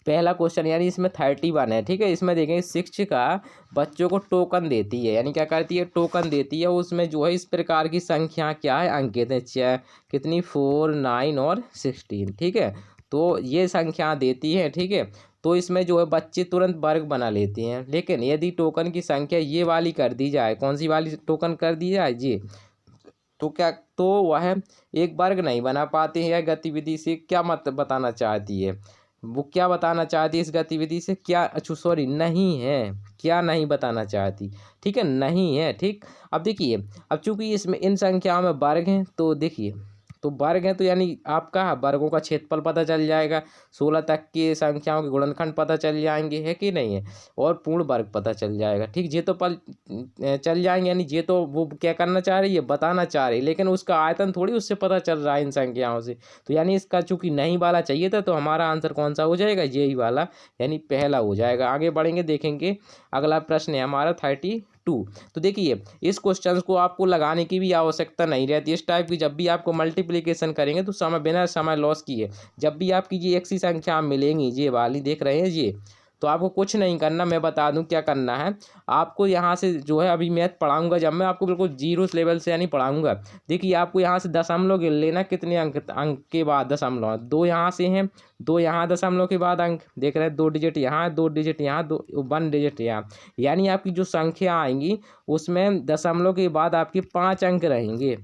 पहला क्वेश्चन, यानी इसमें 31 है, ठीक है। इसमें देखेंगे शिक्षिका बच्चों को टोकन देती है, यानी क्या करती है, टोकन देती है। उसमें जो है इस प्रकार की संख्या क्या है, अंकित है, कितनी, 4, 9 और 16, ठीक है। तो ये संख्या देती है, ठीक है। तो इसमें जो है बच्चे तुरंत वर्ग बना लेते हैं, लेकिन यदि टोकन की संख्या ये वाली कर दी जाए, कौन सी वाली टोकन कर दी जाए, जी, तो क्या, तो वह एक वर्ग नहीं बना पाते हैं। यह गतिविधि से क्या मत बताना चाहती है, वो क्या बताना चाहती है इस गतिविधि से, क्या, अच्छा सॉरी, नहीं है, क्या नहीं बताना चाहती, ठीक है, नहीं है, ठीक। अब देखिए, अब चूंकि इसमें इन संख्याओं में वर्ग हैं, तो देखिए, तो वर्ग है तो यानी आपका वर्गों का क्षेत्रफल पता चल जाएगा, 16 तक की संख्याओं के गुणनखंड पता चल जाएंगे, है कि नहीं है, और पूर्ण वर्ग पता चल जाएगा, ठीक। ये तो पल चल जाएंगे, यानी ये तो वो क्या करना चाह रही है, बताना चाह रही है, लेकिन उसका आयतन थोड़ी उससे पता चल रहा है इन संख्याओं से। तो यानी इसका चूंकि नहीं वाला चाहिए था, तो हमारा आंसर कौन सा हो जाएगा, यही वाला, यानी पहला हो जाएगा। आगे बढ़ेंगे, देखेंगे अगला प्रश्न है हमारा 32। तो देखिए इस क्वेश्चन को आपको लगाने की भी आवश्यकता नहीं रहती। इस टाइप की जब भी आपको मल्टीप्लिकेशन करेंगे तो बिना समय लॉस किए जब भी आपकी ये एक सी संख्या मिलेंगी, ये वाली देख रहे हैं ये, तो आपको कुछ नहीं करना, मैं बता दूं क्या करना है आपको। यहाँ से जो है अभी मैथ पढ़ाऊंगा जब मैं आपको बिल्कुल जीरो लेवल से यानी पढ़ाऊंगा, देखिए आपको यहाँ से दशमलव गिन लेना, कितने अंक, अंक के बाद दशमलव, 2 यहाँ से हैं, 2 यहाँ, दशमलव के बाद अंक देख रहे हैं, 2 डिजिट यहाँ, 2 डिजिट यहाँ, 1 डिजिट यहाँ, यानी आपकी जो संख्या आएंगी उसमें दशमलव के बाद आपके 5 अंक रहेंगे,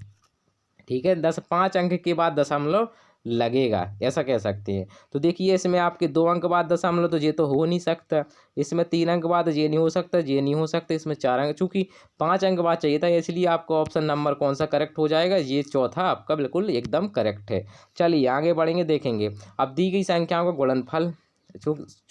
ठीक है। 5 अंक के बाद दशमलव लगेगा, ऐसा कह सकते हैं। तो देखिए इसमें आपके 2 अंक बाद दशमलव, तो ये तो हो नहीं सकता। इसमें 3 अंक बाद ये नहीं हो सकता, ये नहीं हो सकता। इसमें 4 अंक, चूंकि 5 अंक बाद चाहिए था, इसलिए आपका ऑप्शन नंबर कौन सा करेक्ट हो जाएगा, ये चौथा आपका बिल्कुल एकदम करेक्ट है। चलिए आगे बढ़ेंगे, देखेंगे अब दी गई संख्याओं का गुणनफल,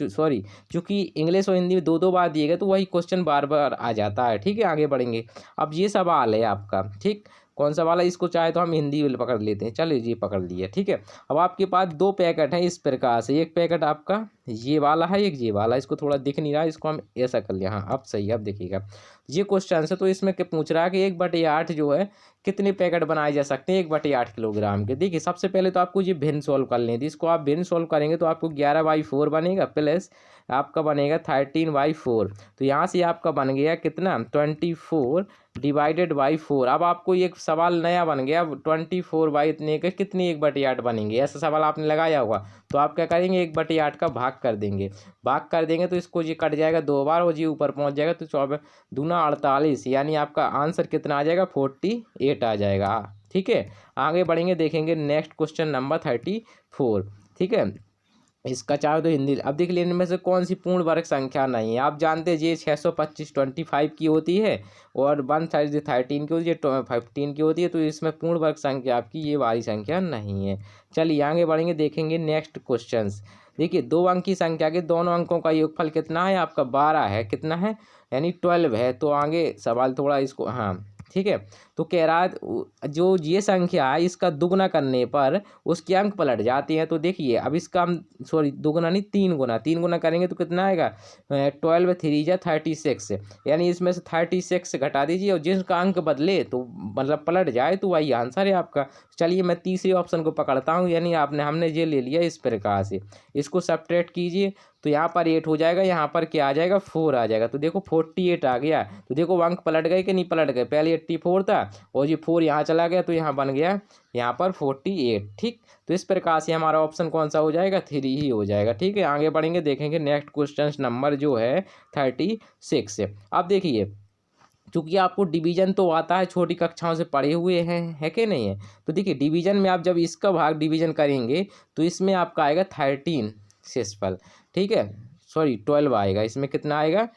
सॉरी, चूंकि इंग्लिश और हिंदी में 2 बार दिए गए तो वही क्वेश्चन बार बार आ जाता है, ठीक है। आगे बढ़ेंगे, अब ये सवाल है आपका, ठीक, कौन सा वाला, इसको चाहे तो हम हिंदी में पकड़ लेते हैं, चलिए जी पकड़ लिया, ठीक है। अब आपके पास 2 पैकेट हैं इस प्रकार से, एक पैकेट आपका ये वाला है, एक ये वाला, इसको थोड़ा दिख नहीं रहा, इसको हम ऐसा कर लिया, हाँ अब सही है। अब देखिएगा ये क्वेश्चन है, तो इसमें क्या पूछ रहा है कि 1/8 जो है कितने पैकेट बनाए जा सकते हैं 1/8 किलोग्राम के। देखिए सबसे पहले तो आपको ये भिन्न सॉल्व कर लें, इसको आप भिन्न सॉल्व करेंगे तो आपको 11/4 बनेगा, प्लस आपका बनेगा 13/4, तो यहाँ से आपका बन गया कितना, 24 डिवाइडेड बाई 4। अब आपको एक सवाल नया बन गया, 24 बाई इतने के कितनी 1/8 बनेंगे, ऐसा सवाल आपने लगाया होगा। तो आप क्या करेंगे, 1/8 का भाग कर देंगे, भाग कर देंगे तो इसको ये कट जाएगा 2 बार और ये ऊपर पहुंच जाएगा, तो 24 दूना 48, यानी आपका आंसर कितना आ जाएगा, 48 आ जाएगा, ठीक है। आगे बढ़ेंगे, देखेंगे नेक्स्ट क्वेश्चन नंबर 34, ठीक है। इसका चाहे तो हिंदी, अब देख लेने में से कौन सी पूर्ण वर्ग संख्या नहीं है। आप जानते हैं ये 625 25 की होती है और 113 की होती है, 15 की होती है, तो इसमें पूर्ण वर्ग संख्या आपकी ये वाली संख्या नहीं है। चलिए आगे बढ़ेंगे, देखेंगे नेक्स्ट क्वेश्चंस। देखिए 2 अंक की संख्या के दोनों अंकों का योगफल कितना है, आपका 12 है, कितना है, यानी 12 है। तो आगे सवाल थोड़ा इसको, हाँ ठीक है। तो कह रहा है जो ये संख्या है इसका दुगुना करने पर उसके अंक पलट जाते हैं। तो देखिए अब इसका हम सॉरी दुगुना नहीं, 3 गुना, 3 गुना करेंगे तो कितना आएगा, 12 3 जा 36, यानी इसमें से 36 घटा दीजिए और जिसका अंक बदले तो मतलब पलट जाए तो वही आंसर है आपका। चलिए मैं तीसरे ऑप्शन को पकड़ता हूँ, यानी हमने ये ले लिया इस प्रकार से। इसको सब्ट्रैक्ट कीजिए तो यहाँ पर 8 हो जाएगा, यहाँ पर क्या आ जाएगा 4 आ जाएगा। तो देखो 48 आ गया। तो देखो अंक पलट गए कि नहीं पलट गए, पहले 84 था और ये 4 यहाँ चला गया तो यहाँ बन गया यहाँ पर 48। ठीक, तो इस प्रकार से हमारा ऑप्शन कौन सा हो जाएगा, 3 ही हो जाएगा। ठीक है, आगे बढ़ेंगे, देखेंगे नेक्स्ट क्वेश्चन नंबर जो है 36 है। अब देखिए चूंकि आपको डिवीजन तो आता है, छोटी कक्षाओं से पढ़े हुए हैं, है कि नहीं है। तो देखिए डिवीजन में आप जब इसका भाग डिवीजन करेंगे तो इसमें आपका आएगा 13 शेषफल। ठीक है, सॉरी 12 आएगा, इसमें कितना आएगा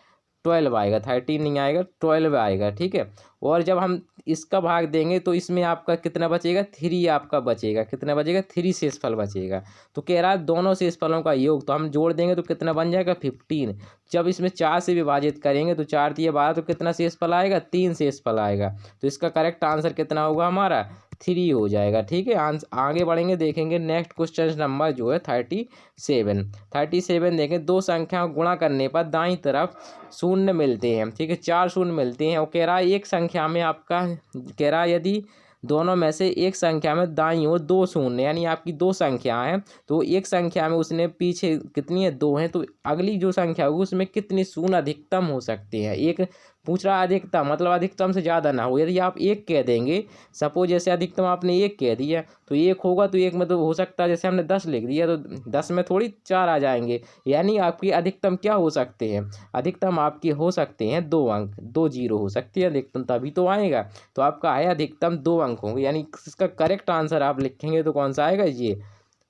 12 आएगा, 13 नहीं आएगा, 12 आएगा। ठीक है, और जब हम इसका भाग देंगे तो इसमें आपका कितना बचेगा, 3 आपका बचेगा। कितना बचेगा, 3 शेषफल बचेगा। तो कह रहा है दोनों शेषफलों का योग, तो हम जोड़ देंगे तो कितना बन जाएगा 15। जब इसमें 4 से विभाजित करेंगे तो 4 तिया 12, तो कितना शेषफल आएगा, 3 शेषफल आएगा। तो इसका करेक्ट आंसर कितना होगा हमारा, 3 हो जाएगा। ठीक है, आगे बढ़ेंगे, देखेंगे नेक्स्ट क्वेश्चन नंबर जो है 37 देखें। दो संख्याओं को गुणा करने पर दाईं तरफ शून्य मिलते हैं। ठीक है, 4 शून्य मिलते हैं और कह रहा है एक संख्या में आपका, कह रहा है यदि दोनों में से एक संख्या में दाईं ओर 2 शून्य, यानी आपकी 2 संख्या हैं तो एक संख्या में उसने पीछे कितनी है, 2 हैं, तो अगली जो संख्या होगी उसमें कितने शून्य अधिकतम हो सकते हैं। एक पूछ रहा अधिकतम, मतलब अधिकतम से ज़्यादा ना हो। यदि आप 1 कह देंगे, सपोज जैसे अधिकतम आपने 1 कह दिया तो 1 होगा, तो 1 में तो हो सकता है जैसे हमने 10 लिख दिया तो 10 में थोड़ी 4 आ जाएंगे। यानी आपकी अधिकतम क्या हो सकते हैं, अधिकतम आपके हो सकते हैं 2 अंक, 2 जीरो हो सकती है अधिकतम, तभी तो आएगा। तो आपका है अधिकतम 2 अंक होंगे, यानी इसका करेक्ट आंसर आप लिखेंगे तो कौन सा आएगा, ये।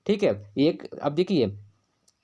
ठीक है, एक अब देखिए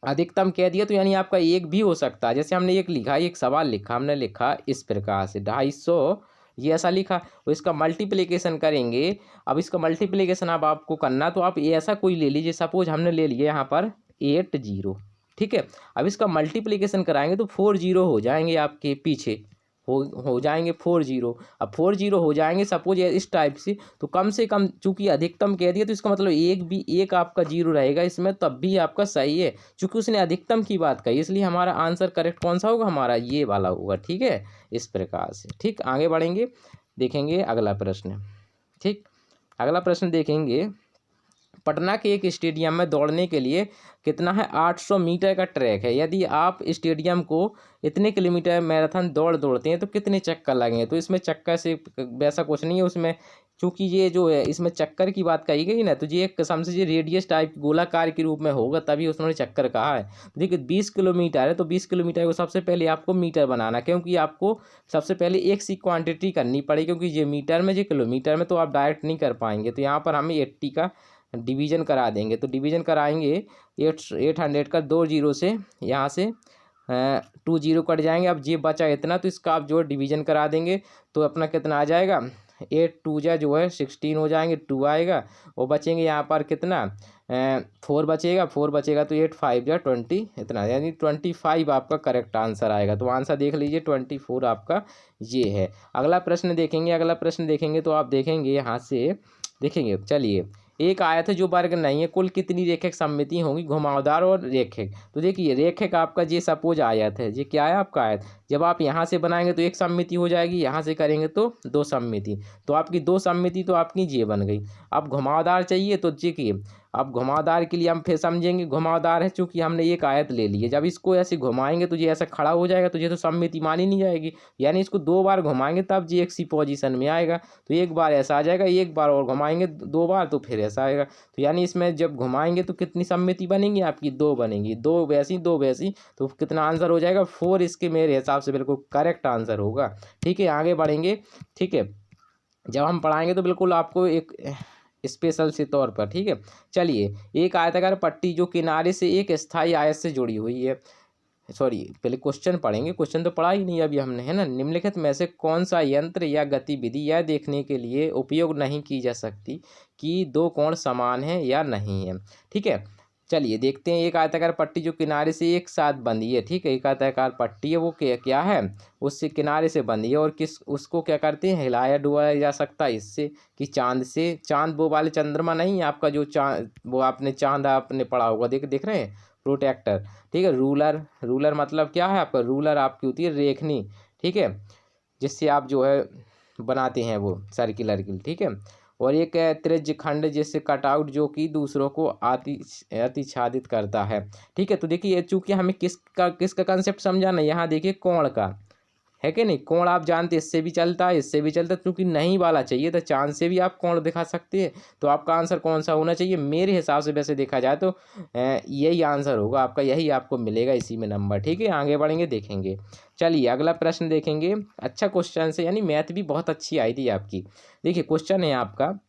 अधिकतम कह दिया तो यानी आपका 1 भी हो सकता है। जैसे हमने एक लिखा, एक सवाल लिखा, हमने लिखा इस प्रकार से 250, ये ऐसा लिखा, तो इसका मल्टीप्लिकेशन करेंगे। अब इसका मल्टीप्लिकेशन अब आपको करना, तो आप ये ऐसा कोई ले लीजिए, सपोज हमने ले लिया यहाँ पर 80। ठीक है, अब इसका मल्टीप्लिकेशन कराएंगे तो 40 हो जाएंगे आपके पीछे, हो जाएंगे 40। अब 40 हो जाएंगे सपोज इस टाइप से कम चूंकि अधिकतम कह दिया तो इसका मतलब एक आपका जीरो रहेगा इसमें, तब भी आपका सही है। चूंकि उसने अधिकतम की बात कही इसलिए हमारा आंसर करेक्ट कौन सा होगा, हमारा ये वाला होगा। ठीक है, इस प्रकार से। ठीक, आगे बढ़ेंगे, देखेंगे अगला प्रश्न। ठीक, अगला प्रश्न देखेंगे, पटना के एक स्टेडियम में दौड़ने के लिए कितना है, 800 मीटर का ट्रैक है। यदि आप स्टेडियम को इतने किलोमीटर मैराथन दौड़ते हैं तो कितने चक्कर लगेंगे। तो इसमें चक्कर से वैसा कुछ नहीं है उसमें, चूंकि ये जो है इसमें चक्कर की बात कही गई ना, तो ये एक किस्म से ये रेडियस टाइप गोलाकार के रूप में होगा, तभी उन्होंने चक्कर कहा है। तो देखिए 20 किलोमीटर है, तो 20 किलोमीटर को सबसे पहले आपको मीटर बनाना, क्योंकि आपको सबसे पहले एक सी क्वांटिटी करनी पड़ेगी, क्योंकि ये मीटर में, ये किलोमीटर में तो आप डायरेक्ट नहीं कर पाएंगे। तो यहाँ पर हमें 80 का डिवीजन करा देंगे। तो डिवीजन कराएंगे 800 का 2 जीरो से, यहाँ से 2 जीरो कट जाएंगे। अब ये बचा इतना, तो इसका आप जो डिवीजन करा देंगे तो अपना कितना आ जाएगा, 8 2 जा जो है 16 हो जाएंगे, 2 आएगा और बचेंगे यहाँ पर कितना, 4 बचेगा तो 8 5 जा 20 इतना, यानी 25 आपका करेक्ट आंसर आएगा। तो आंसर देख लीजिए 24 आपका ये है। अगला प्रश्न देखेंगे तो आप देखेंगे यहाँ से, देखेंगे चलिए, एक आयत है जो वर्ग नहीं है, कुल कितनी रेखिक सममिति होंगी, घुमावदार और रेखिक। तो देखिए रेखिक आपका ये सपोज आयत है, ये क्या है आपका आयत, जब आप यहाँ से बनाएंगे तो एक सममिति हो जाएगी, यहाँ से करेंगे तो 2 सममिति, तो आपकी 2 सममिति तो आपकी ये बन गई। अब घुमावदार चाहिए तो देखिए, अब घुमावदार के लिए हम फिर समझेंगे, घुमावदार है चूंकि हमने एक आयत ले ली है, जब इसको ऐसे घुमाएंगे तो ये ऐसा खड़ा हो जाएगा, तो ये तो सममिति मानी नहीं जाएगी, यानी इसको 2 बार घुमाएंगे तब ये एक सी पोजीशन में आएगा। तो एक बार ऐसा आ जाएगा, एक बार और घुमाएंगे 2 बार तो फिर ऐसा आएगा। तो यानी इसमें जब घुमाएंगे तो कितनी सममिति बनेंगी आपकी, 2 बनेंगी, 2 वैसी, तो कितना आंसर हो जाएगा 4, इसके मेरे हिसाब से बिल्कुल करेक्ट आंसर होगा। ठीक है, आगे बढ़ेंगे। ठीक है, जब हम पढ़ाएंगे तो बिल्कुल आपको एक स्पेशल से तौर पर। ठीक है, चलिए, एक आयताकार पट्टी जो किनारे से एक स्थायी आयत से जुड़ी हुई है, सॉरी पहले क्वेश्चन पढ़ेंगे, क्वेश्चन तो पढ़ा ही नहीं अभी हमने, है ना। निम्नलिखित में से कौन सा यंत्र या गतिविधि यह देखने के लिए उपयोग नहीं की जा सकती कि 2 कोण समान हैं या नहीं है। ठीक है, चलिए देखते हैं, एक आयताकार पट्टी जो किनारे से एक साथ बंधी है, ठीक है, एक आयताकार पट्टी है, वो क्या है, उससे किनारे से बंधी है, और किस उसको क्या करते हैं, हिलाया डुलाया जा सकता है इससे कि चांद से, चांद वो वाले चंद्रमा नहीं है आपका, जो चांद वो आपने चांद आपने पढ़ा होगा, देख रहे हैं, प्रोटेक्टर, ठीक है। रूलर, रूलर मतलब क्या है आपका, रूलर आपकी होती है रेखनी, ठीक है, जिससे आप जो है बनाते हैं वो सर्किलर की, ठीक है। और एक है त्रिज्य खंड, जिससे कटआउट जो कि दूसरों को अतिछादित करता है, ठीक है। तो देखिए चूंकि हमें किसका कंसेप्ट समझाना है, यहाँ देखिए कोण का है कि नहीं, कोण आप जानते हैं, इससे भी चलता है, इससे भी चलता है, क्योंकि नहीं वाला चाहिए तो चांद से भी आप कोण दिखा सकते हैं। तो आपका आंसर कौन सा होना चाहिए मेरे हिसाब से, वैसे देखा जाए तो यही आंसर होगा आपका, यही आपको मिलेगा इसी में नंबर, ठीक है। आगे बढ़ेंगे देखेंगे। चलिए अगला प्रश्न देखेंगे, अच्छा क्वेश्चन से, यानी मैथ भी बहुत अच्छी आई थी आपकी। देखिए क्वेश्चन है आपका,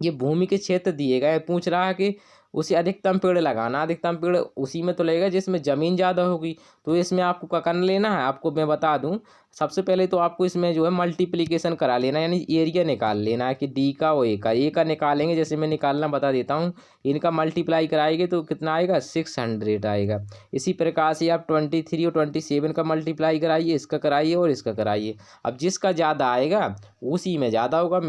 ये भूमि के क्षेत्र दिए गए, पूछ रहा है कि उसे अधिकतम पेड़ लगाना, अधिकतम पेड़ उसी में तो लगेगा जिसमें ज़मीन ज़्यादा होगी। तो इसमें आपको क्या करना लेना है, आपको मैं बता दूं, सबसे पहले तो आपको इसमें जो है मल्टीप्लिकेशन करा लेना, यानी एरिया निकाल लेना है कि डी का और ए का निकालेंगे, जैसे मैं निकालना बता देता हूँ। इनका मल्टीप्लाई कराएंगे तो कितना आएगा, 600 आएगा। इसी प्रकार से आप 23 और 27 का मल्टीप्लाई कराइए, इसका कराइए और इसका कराइए। अब जिसका ज़्यादा आएगा उसी में ज़्यादा होगा।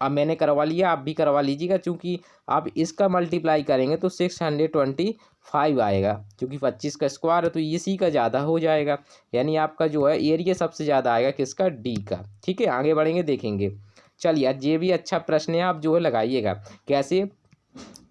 मैंने करवा लिया, आप भी करवा लीजिएगा, क्योंकि आप इसका मल्टीप्लाई करेंगे तो 625 आएगा, क्योंकि 25 का स्क्वायर है तो इसी का ज़्यादा हो जाएगा, यानी आपका जो है एरिया सबसे ज़्यादा आएगा किसका, डी का, ठीक है। आगे बढ़ेंगे देखेंगे। चलिए आज ये भी अच्छा प्रश्न है, आप जो है लगाइएगा। कैसे,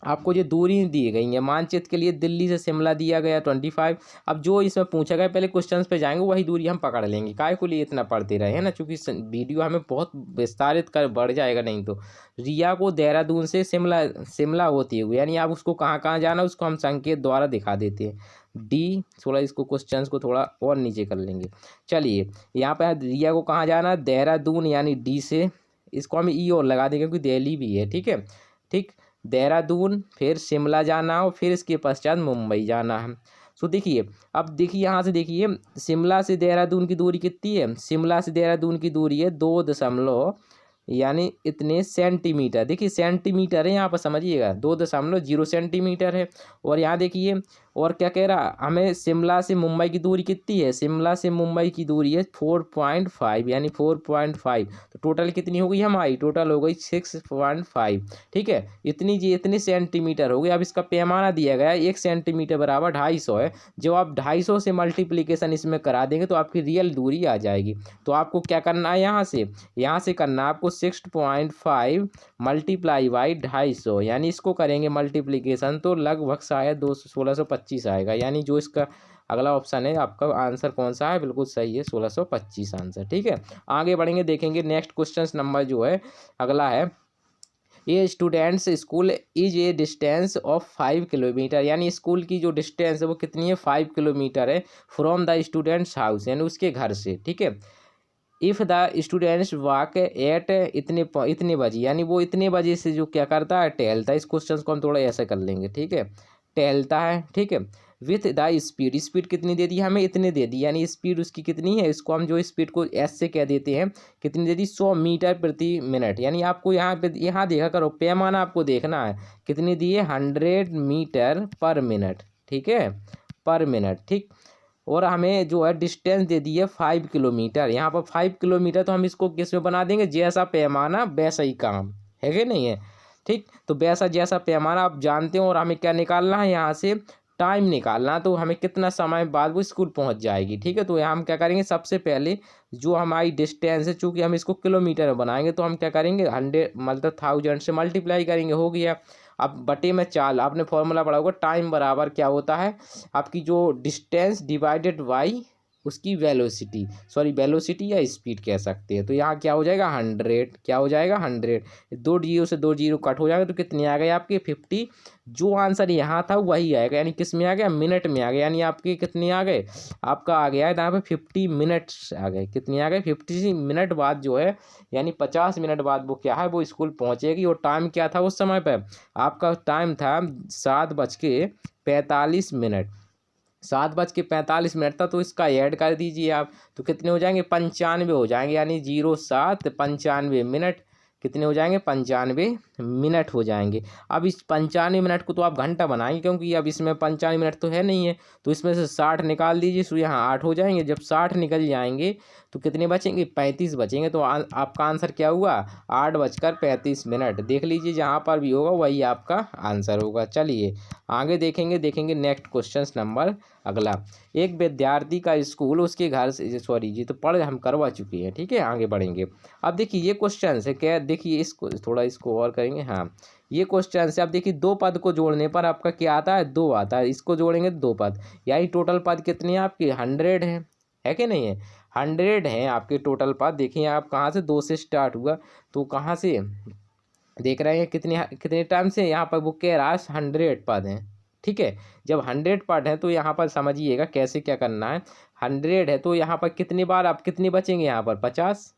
आपको जो दूरी दी गई है मानचित्र के लिए, दिल्ली से शिमला दिया गया 25। अब जो इसमें पूछा गया, पहले क्वेश्चंस पे जाएंगे, वही दूरी हम पकड़ लेंगे, काय को लिए इतना पढ़ते रहे है ना, क्योंकि वीडियो हमें बहुत विस्तारित कर बढ़ जाएगा नहीं तो। रिया को देहरादून से शिमला शिमला होती हुई, यानी आप उसको कहाँ कहाँ जाना उसको हम संकेत द्वारा दिखा देते हैं। डी, थोड़ा इसको क्वेश्चंस को थोड़ा और नीचे कर लेंगे। चलिए यहाँ पे रिया को कहाँ जाना, देहरादून, यानी डी से, इसको हम ई और लगा देंगे क्योंकि दिल्ली भी है, ठीक है, ठीक। देहरादून, फिर शिमला जाना और फिर इसके पश्चात मुंबई जाना है। सो देखिए, अब देखिए यहाँ से देखिए, शिमला से देहरादून की दूरी कितनी है, शिमला से देहरादून की दूरी है 2 यानी इतने सेंटीमीटर, देखिए सेंटीमीटर है यहाँ पर, समझिएगा 2.0 सेंटीमीटर है। और यहाँ देखिए, और क्या कह रहा, हमें शिमला से मुंबई की दूरी कितनी है, शिमला से मुंबई की दूरी है 4.5, यानी 4.5, तो टोटल कितनी हो गई हमारी, टोटल हो गई 6.5, ठीक है। इतनी जी इतनी सेंटीमीटर हो गई। अब इसका पैमाना दिया गया है 1 सेंटीमीटर बराबर 250 है। जब आप 250 से मल्टीप्लिकेशन इसमें करा देंगे तो आपकी रियल दूरी आ जाएगी। तो आपको क्या करना है, यहाँ से करना है आपको 6.5 मल्टीप्लाई बाई 250, यानी इसको करेंगे मल्टीप्लिकेशन तो लगभग शायद 1625 आएगा, यानी जो इसका अगला ऑप्शन है आपका आंसर कौन सा है, बिल्कुल सही है 1625 आंसर, ठीक है। आगे बढ़ेंगे देखेंगे, नेक्स्ट क्वेश्चन नंबर जो है अगला है, ये students school is a distance of 5 kilometre, यानी स्कूल की जो डिस्टेंस है वो कितनी है, 5 किलोमीटर है, फ्रॉम द स्टूडेंट्स हाउस, यानी उसके घर से, ठीक है। If the students walk at इतने बजे, यानी वो इतने बजे से जो क्या करता है, टहलता है। इस क्वेश्चन को हम थोड़ा ऐसे कर लेंगे, ठीक है, टहलता है, ठीक है। विथ द स्पीड, स्पीड कितनी दे दी हमें, इतने दे दी, यानी स्पीड उसकी कितनी है, इसको हम जो स्पीड को एस से कह देते हैं, कितनी दे दी, 100 मीटर प्रति मिनट। यानी आपको यहाँ पे यहाँ देखा करो, पैमाना आपको देखना है, कितनी दी है, 100 मीटर पर मिनट, ठीक है, पर मिनट, ठीक। और हमें जो है डिस्टेंस दे दी है 5 किलोमीटर, यहाँ पर 5 किलोमीटर, तो हम इसको किस में बना देंगे, जैसा पैमाना वैसा ही काम, है कि नहीं है, ठीक। तो वैसा जैसा पैमाना आप जानते हो, और हमें क्या निकालना है, यहाँ से टाइम निकालना, तो हमें कितना समय बाद वो स्कूल पहुँच जाएगी, ठीक है। तो यहाँ हम क्या करेंगे, सबसे पहले जो हमारी डिस्टेंस है, चूँकि हम इसको किलोमीटर में बनाएंगे, तो हम क्या करेंगे 100 मतलब 1000 से मल्टीप्लाई करेंगे, हो गया। अब बटे में 4, आपने फॉर्मूला पढ़ा होगा, टाइम बराबर क्या होता है, आपकी जो डिस्टेंस डिवाइडेड बाई उसकी वेलोसिटी, सॉरी वेलोसिटी या स्पीड कह सकते हैं। तो यहाँ क्या हो जाएगा, 100, क्या हो जाएगा 100, 2 जीरो से 2 जीरो कट हो जाएगा, तो कितनी आ गई आपकी 50। जो आंसर यहाँ था वही आएगा, यानी किस में आ गया, मिनट में आ गया, यानी आपके कितने आ गए, आपका आ गया है यहाँ पे 50 मिनट्स आ गए, कितनी आ गए 50 मिनट बाद जो है, यानी 50 मिनट बाद वो क्या है, वो स्कूल पहुँचेगी। और टाइम क्या था उस समय पर, आपका टाइम था 7:45, 7:45 था, तो इसका ऐड कर दीजिए आप, तो कितने हो जाएंगे, 95 हो जाएंगे, यानी 07 95 मिनट, कितने हो जाएंगे, 95 मिनट हो जाएंगे। अब इस 95 मिनट को तो आप घंटा बनाएंगे, क्योंकि अब इसमें 95 मिनट तो है नहीं है, तो इसमें से 60 निकाल दीजिए, तो यहाँ 8 हो जाएंगे। जब 60 निकल जाएंगे तो कितने बचेंगे, 35 बचेंगे। तो आपका आंसर क्या हुआ, 8:35 देख लीजिए, जहाँ पर भी होगा वही आपका आंसर होगा। चलिए आगे देखेंगे नेक्स्ट क्वेश्चन नंबर अगला। एक विद्यार्थी का स्कूल उसके घर से, सॉरी जी तो पढ़ हम करवा चुके हैं, ठीक है। आगे बढ़ेंगे। अब देखिए ये क्वेश्चन है क्या, देखिए इसको थोड़ा इसको और करेंगे। हाँ ये क्वेश्चन से अब देखिए दो पद को जोड़ने पर आपका क्या आता है, 2 आता है। इसको जोड़ेंगे 2 पद, यानी टोटल पद कितने हैं आपके, 100 है कि नहीं है, 100 हैं आपके टोटल पद। देखिए आप कहाँ से 2 से स्टार्ट हुआ, तो कहाँ से देख रहे हैं कितने कितने टाइम से, यहाँ पर वो कह रहा है 100 पद हैं, ठीक है। जब 100 पद है तो यहाँ पर समझिएगा कैसे क्या करना है। 100 है तो यहाँ पर कितनी बार आप कितने बचेंगे, यहाँ पर 50,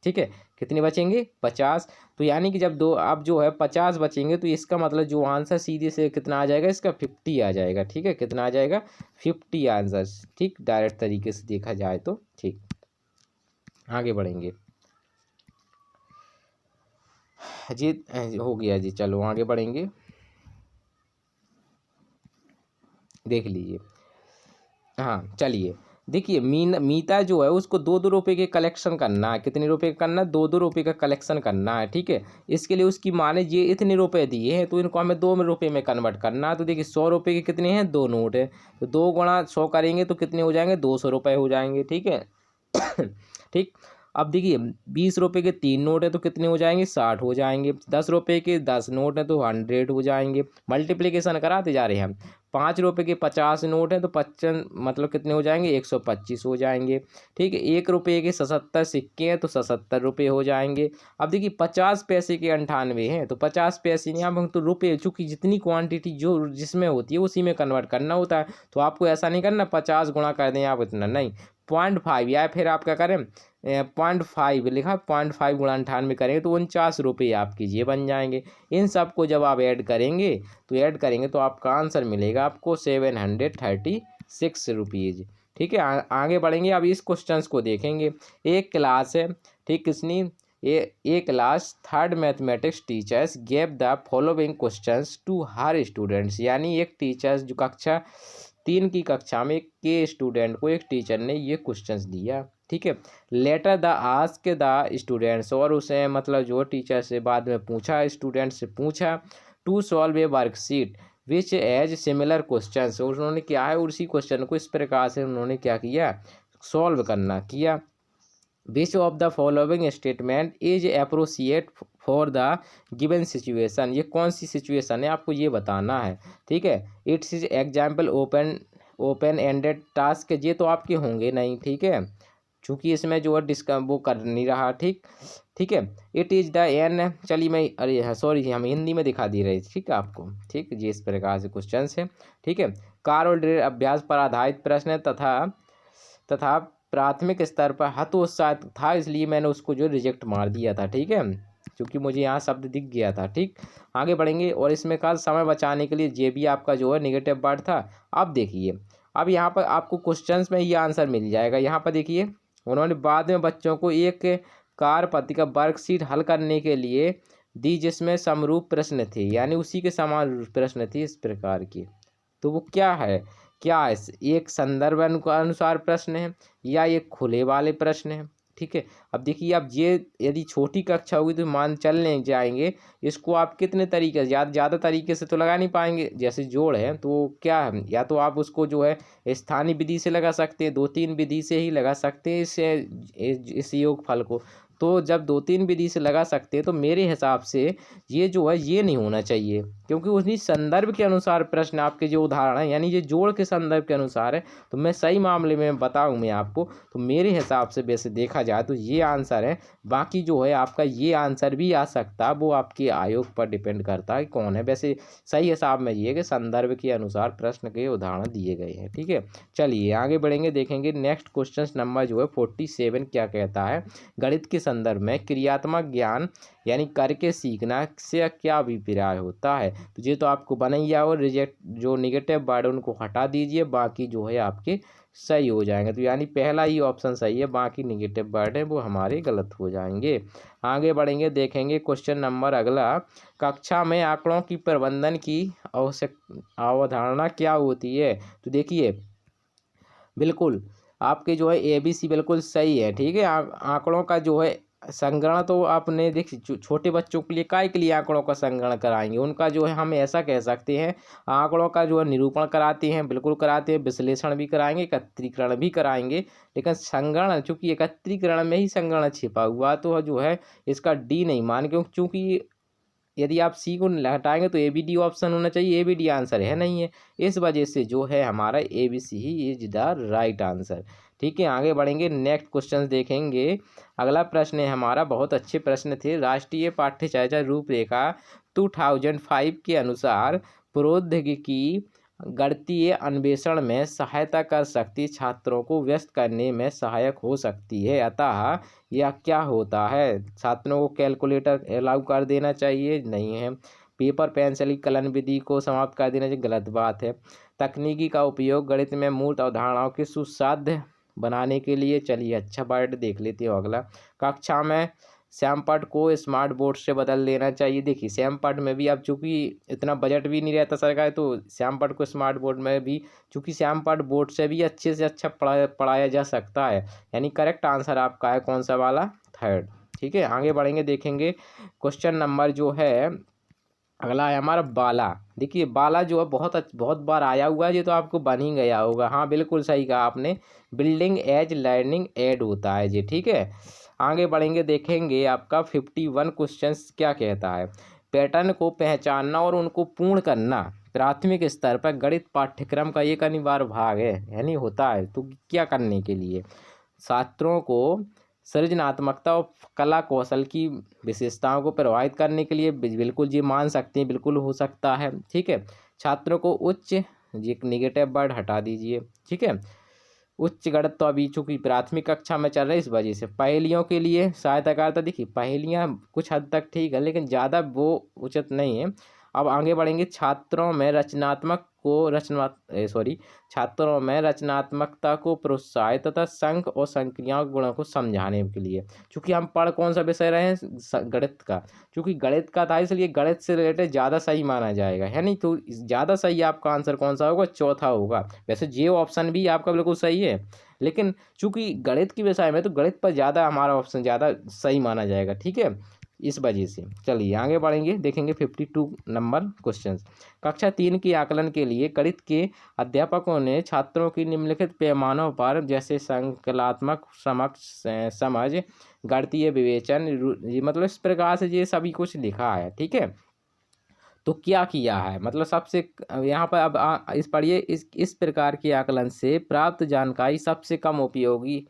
ठीक है। कितने बचेंगे, 50। तो यानी कि जब दो अब जो है 50 बचेंगे, तो इसका मतलब जो आंसर सीधे से कितना आ जाएगा, इसका 50 आ जाएगा, ठीक है। कितना आ जाएगा, 50 आंसर, ठीक। डायरेक्ट तरीके से देखा जाए तो, ठीक। आगे बढ़ेंगे जी, हो गया जी। चलो आगे बढ़ेंगे, देख लीजिए। हाँ चलिए देखिए, मीता जो है उसको 2-2 रुपये के कलेक्शन करना है। कितने रुपये का करना है, 2-2 रुपये का कलेक्शन करना है, ठीक है। इसके लिए उसकी माँ ने ये इतने रुपए दिए हैं, तो इनको हमें 2 रुपये में कन्वर्ट करना है। तो देखिए 100 रुपये के कितने हैं, 2 नोट है, तो 2 गुणा 100 करेंगे तो कितने हो जाएंगे, 200 रुपये हो जाएंगे, ठीक है। ठीक। अब देखिए 20 रुपये के 3 नोट है तो कितने हो जाएंगे, 60 हो जाएंगे। 10 रुपये के 10 नोट है तो 100 हो जाएंगे। मल्टीप्लिकेशन कराते जा रहे हैं हम। 5 रुपये के 50 नोट है तो 55 मतलब कितने हो जाएंगे, 125 हो जाएंगे, ठीक है। 1 रुपये के 77 सिक्के हैं तो 77 रुपये हो जाएंगे। अब देखिए 50 पैसे के 98 हैं, तो 50 पैसे नहीं, हम तो रुपये, चूँकि जितनी क्वांटिटी जो जिसमें होती है उसी में कन्वर्ट करना होता है। तो आपको ऐसा नहीं करना 50 गुणा कर दें आप इतना, नहीं, 0.5, या फिर आप क्या करें 0.5 लिखा, 0.5 गुणा 98 करेंगे तो 49 रुपये आपके ये बन जाएंगे। इन सब को जब आप ऐड करेंगे तो आपका आंसर मिलेगा आपको 736 रुपीज़, ठीक है। आगे बढ़ेंगे। अब इस क्वेश्चन को देखेंगे। एक क्लास है, ठीक, किसने, a class third mathematics teachers gave the following questions to her students, यानी एक टीचर्स जो कक्षा 3 की कक्षा में के स्टूडेंट को एक टीचर ने ये क्वेश्चंस दिया, ठीक है। Later the ask the students, और उसे मतलब जो टीचर से बाद में पूछा, स्टूडेंट से पूछा, to solve a worksheet which as similar questions, उन्होंने क्या है, उसी क्वेश्चन को इस प्रकार से उन्होंने क्या किया, सॉल्व करना किया। Which of the following statement is appropriate for the given situation, ये कौन सी सिचुएशन है आपको ये बताना है, ठीक है। It's is example open ended task, ये तो आपके होंगे नहीं, ठीक है, चूँकि इसमें जो है वो कर नहीं रहा, ठीक है। इट इज़ द एन, चलिए मैं, अरे हाँ सॉरी हम हिंदी में दिखा दे रहे थे, ठीक है आपको, ठीक जी, इस प्रकार से क्वेश्चन है, ठीक है। कार और ड्रिल अभ्यास पर आधारित प्रश्न है तथा प्राथमिक स्तर पर हतोत्साहित था, इसलिए मैंने उसको जो रिजेक्ट मार दिया था, ठीक है, क्योंकि मुझे यहाँ शब्द दिख गया था, ठीक। आगे बढ़ेंगे। और इसमें कहा समय बचाने के लिए ये भी आपका जो है निगेटिव वर्ड था। अब देखिए, अब यहाँ पर आपको क्वेश्चंस में ये आंसर मिल जाएगा। यहाँ पर देखिए उन्होंने बाद में बच्चों को एक कार पत्रिका वर्कशीट हल करने के लिए दी, जिसमें समरूप प्रश्न थे, यानी उसी के समान प्रश्न थे इस प्रकार के। तो वो क्या है, एक संदर्भ अनुसार प्रश्न है या ये खुले वाले प्रश्न है, ठीक है। अब देखिए, अब ये यदि छोटी कक्षा होगी तो मान चलने जाएंगे, इसको आप कितने तरीके से, ज़्यादा तरीके से तो लगा नहीं पाएंगे। जैसे जोड़ है तो क्या है, या तो आप उसको जो है स्थानीय विधि से लगा सकते हैं, 2-3 विधि से ही लगा सकते हैं इस योगफल को। तो जब 2-3 विधि से लगा सकते हैं तो मेरे हिसाब से ये जो है ये नहीं होना चाहिए, क्योंकि उसी संदर्भ के अनुसार प्रश्न आपके जो उदाहरण है, यानी ये जोड़ के संदर्भ के अनुसार है। तो मैं सही मामले में बताऊं मैं आपको, तो मेरे हिसाब से वैसे देखा जाए तो ये आंसर है। बाकी जो है आपका ये आंसर भी आ सकता है, वो आपके आयोग पर डिपेंड करता है कौन है। वैसे सही हिसाब में ये है कि संदर्भ के अनुसार प्रश्न के उदाहरण दिए गए हैं, ठीक है। चलिए आगे बढ़ेंगे, देखेंगे नेक्स्ट क्वेश्चन नंबर जो है 47 क्या कहता है। गणित के संदर्भ में क्रियात्मक ज्ञान यानी करके सीखना से क्या अभिप्राय होता है। तो ये तो आपको बना ही और रिजेक्ट जो निगेटिव वर्ड उनको हटा दीजिए, बाकी जो है आपके सही हो जाएंगे। तो यानी पहला ही ऑप्शन सही है, बाकी निगेटिव वर्ड है वो हमारे गलत हो जाएंगे। आगे बढ़ेंगे, देखेंगे क्वेश्चन नंबर अगला, कक्षा में आंकड़ों की प्रबंधन की अवधारणा क्या होती है। तो देखिए बिल्कुल आपके जो है ABC बिल्कुल सही है, ठीक है। आंकड़ों का जो है संग्रहण तो आपने देखिए छोटे बच्चों के लिए काय के लिए आंकड़ों का संग्रहण कराएंगे, उनका जो है हम ऐसा कह सकते हैं आंकड़ों का जो है निरूपण कराते हैं, बिल्कुल कराते हैं, विश्लेषण भी कराएंगे, एकत्रीकरण भी कराएंगे। लेकिन संग्रहण चूंकि एकत्रीकरण में ही संग्रहण छिपा हुआ तो जो है इसका डी नहीं मान, क्योंकि यदि आप सी को हटाएंगे तो ABD ऑप्शन होना चाहिए, ABD आंसर है नहीं है, इस वजह से जो है हमारा ABC he is the right answer. ठीक है, आगे बढ़ेंगे, नेक्स्ट क्वेश्चन देखेंगे। अगला प्रश्न है हमारा, बहुत अच्छे प्रश्न थे। राष्ट्रीय पाठ्यचर्या रूपरेखा 2005 के अनुसार प्रौद्योगिकी गणितीय अन्वेषण में सहायता कर सकती, छात्रों को व्यस्त करने में सहायक हो सकती है, अतः यह क्या होता है। छात्रों को कैलकुलेटर अलाउ कर देना चाहिए, नहीं है। पेपर पेंसिल कलन विधि को समाप्त कर देना चाहिए, गलत बात है। तकनीकी का उपयोग गणित में मूल अवधारणाओं के सुसाध्य बनाने के लिए, चलिए अच्छा वर्ड देख लेते हो अगला। कक्षा में श्यामपट को स्मार्ट बोर्ड से बदल देना चाहिए। देखिए श्यामपट में भी अब चूँकि इतना बजट भी नहीं रहता सरकार, तो श्यामपट को स्मार्ट बोर्ड में भी, चूँकि श्यामपट बोर्ड से भी अच्छे से अच्छा पढ़ाया जा सकता है, यानी करेक्ट आंसर आपका है कौन सा वाला, थर्ड। ठीक है, आगे बढ़ेंगे, देखेंगे क्वेश्चन नंबर जो है अगला है हमारा बाला। देखिए बाला जो है बहुत बार आया हुआ है, ये तो आपको बन ही गया होगा। हाँ बिल्कुल सही कहा आपने, बिल्डिंग एज लर्निंग एड होता है जी। ठीक है, आगे बढ़ेंगे, देखेंगे आपका 51 क्वेश्चंस क्या कहता है। पैटर्न को पहचानना और उनको पूर्ण करना प्राथमिक स्तर पर गणित पाठ्यक्रम का एक अनिवार्य भाग है, यानी होता है। तो क्या करने के लिए, छात्रों को सृजनात्मकता और कला कौशल की विशेषताओं को प्रभावित करने के लिए, बिल्कुल जी मान सकते हैं, बिल्कुल हो सकता है। ठीक है, छात्रों को उच्च, ये निगेटिव वर्ड हटा दीजिए। ठीक है, उच्च गणित तो अभी चूंकि प्राथमिक कक्षा में चल रहा है, इस वजह से पहेलियों के लिए सहायता करता। देखिए पहेलियाँ कुछ हद तक ठीक है, लेकिन ज़्यादा वो उचित नहीं है। अब आगे बढ़ेंगे, छात्रों में रचनात्मकता को प्रोत्साहित तथा संख और संक्रियाओं गुणों को समझाने के लिए, चूँकि हम पढ़ कौन सा विषय रहे हैं, गणित का, चूँकि गणित का था इसलिए गणित से रिलेटेड ज़्यादा सही माना जाएगा, है नहीं। तो ज़्यादा सही आपका आंसर कौन सा होगा, चौथा होगा। वैसे जे ऑप्शन भी आपका बिल्कुल सही है, लेकिन चूँकि गणित की विषय में तो गणित पर ज़्यादा हमारा ऑप्शन ज़्यादा सही माना जाएगा। ठीक है, इस वजह से चलिए आगे बढ़ेंगे, देखेंगे 52 नंबर क्वेश्चन। कक्षा 3 के आकलन के लिए गणित के अध्यापकों ने छात्रों की निम्नलिखित पैमानों पर, जैसे संकलात्मक समझ, गणितीय विवेचन, मतलब इस प्रकार से ये सभी कुछ लिखा है। ठीक है, तो क्या किया है, मतलब सबसे यहाँ पर अब इस पढ़िए, इस प्रकार के आकलन से प्राप्त जानकारी सबसे कम उपयोगी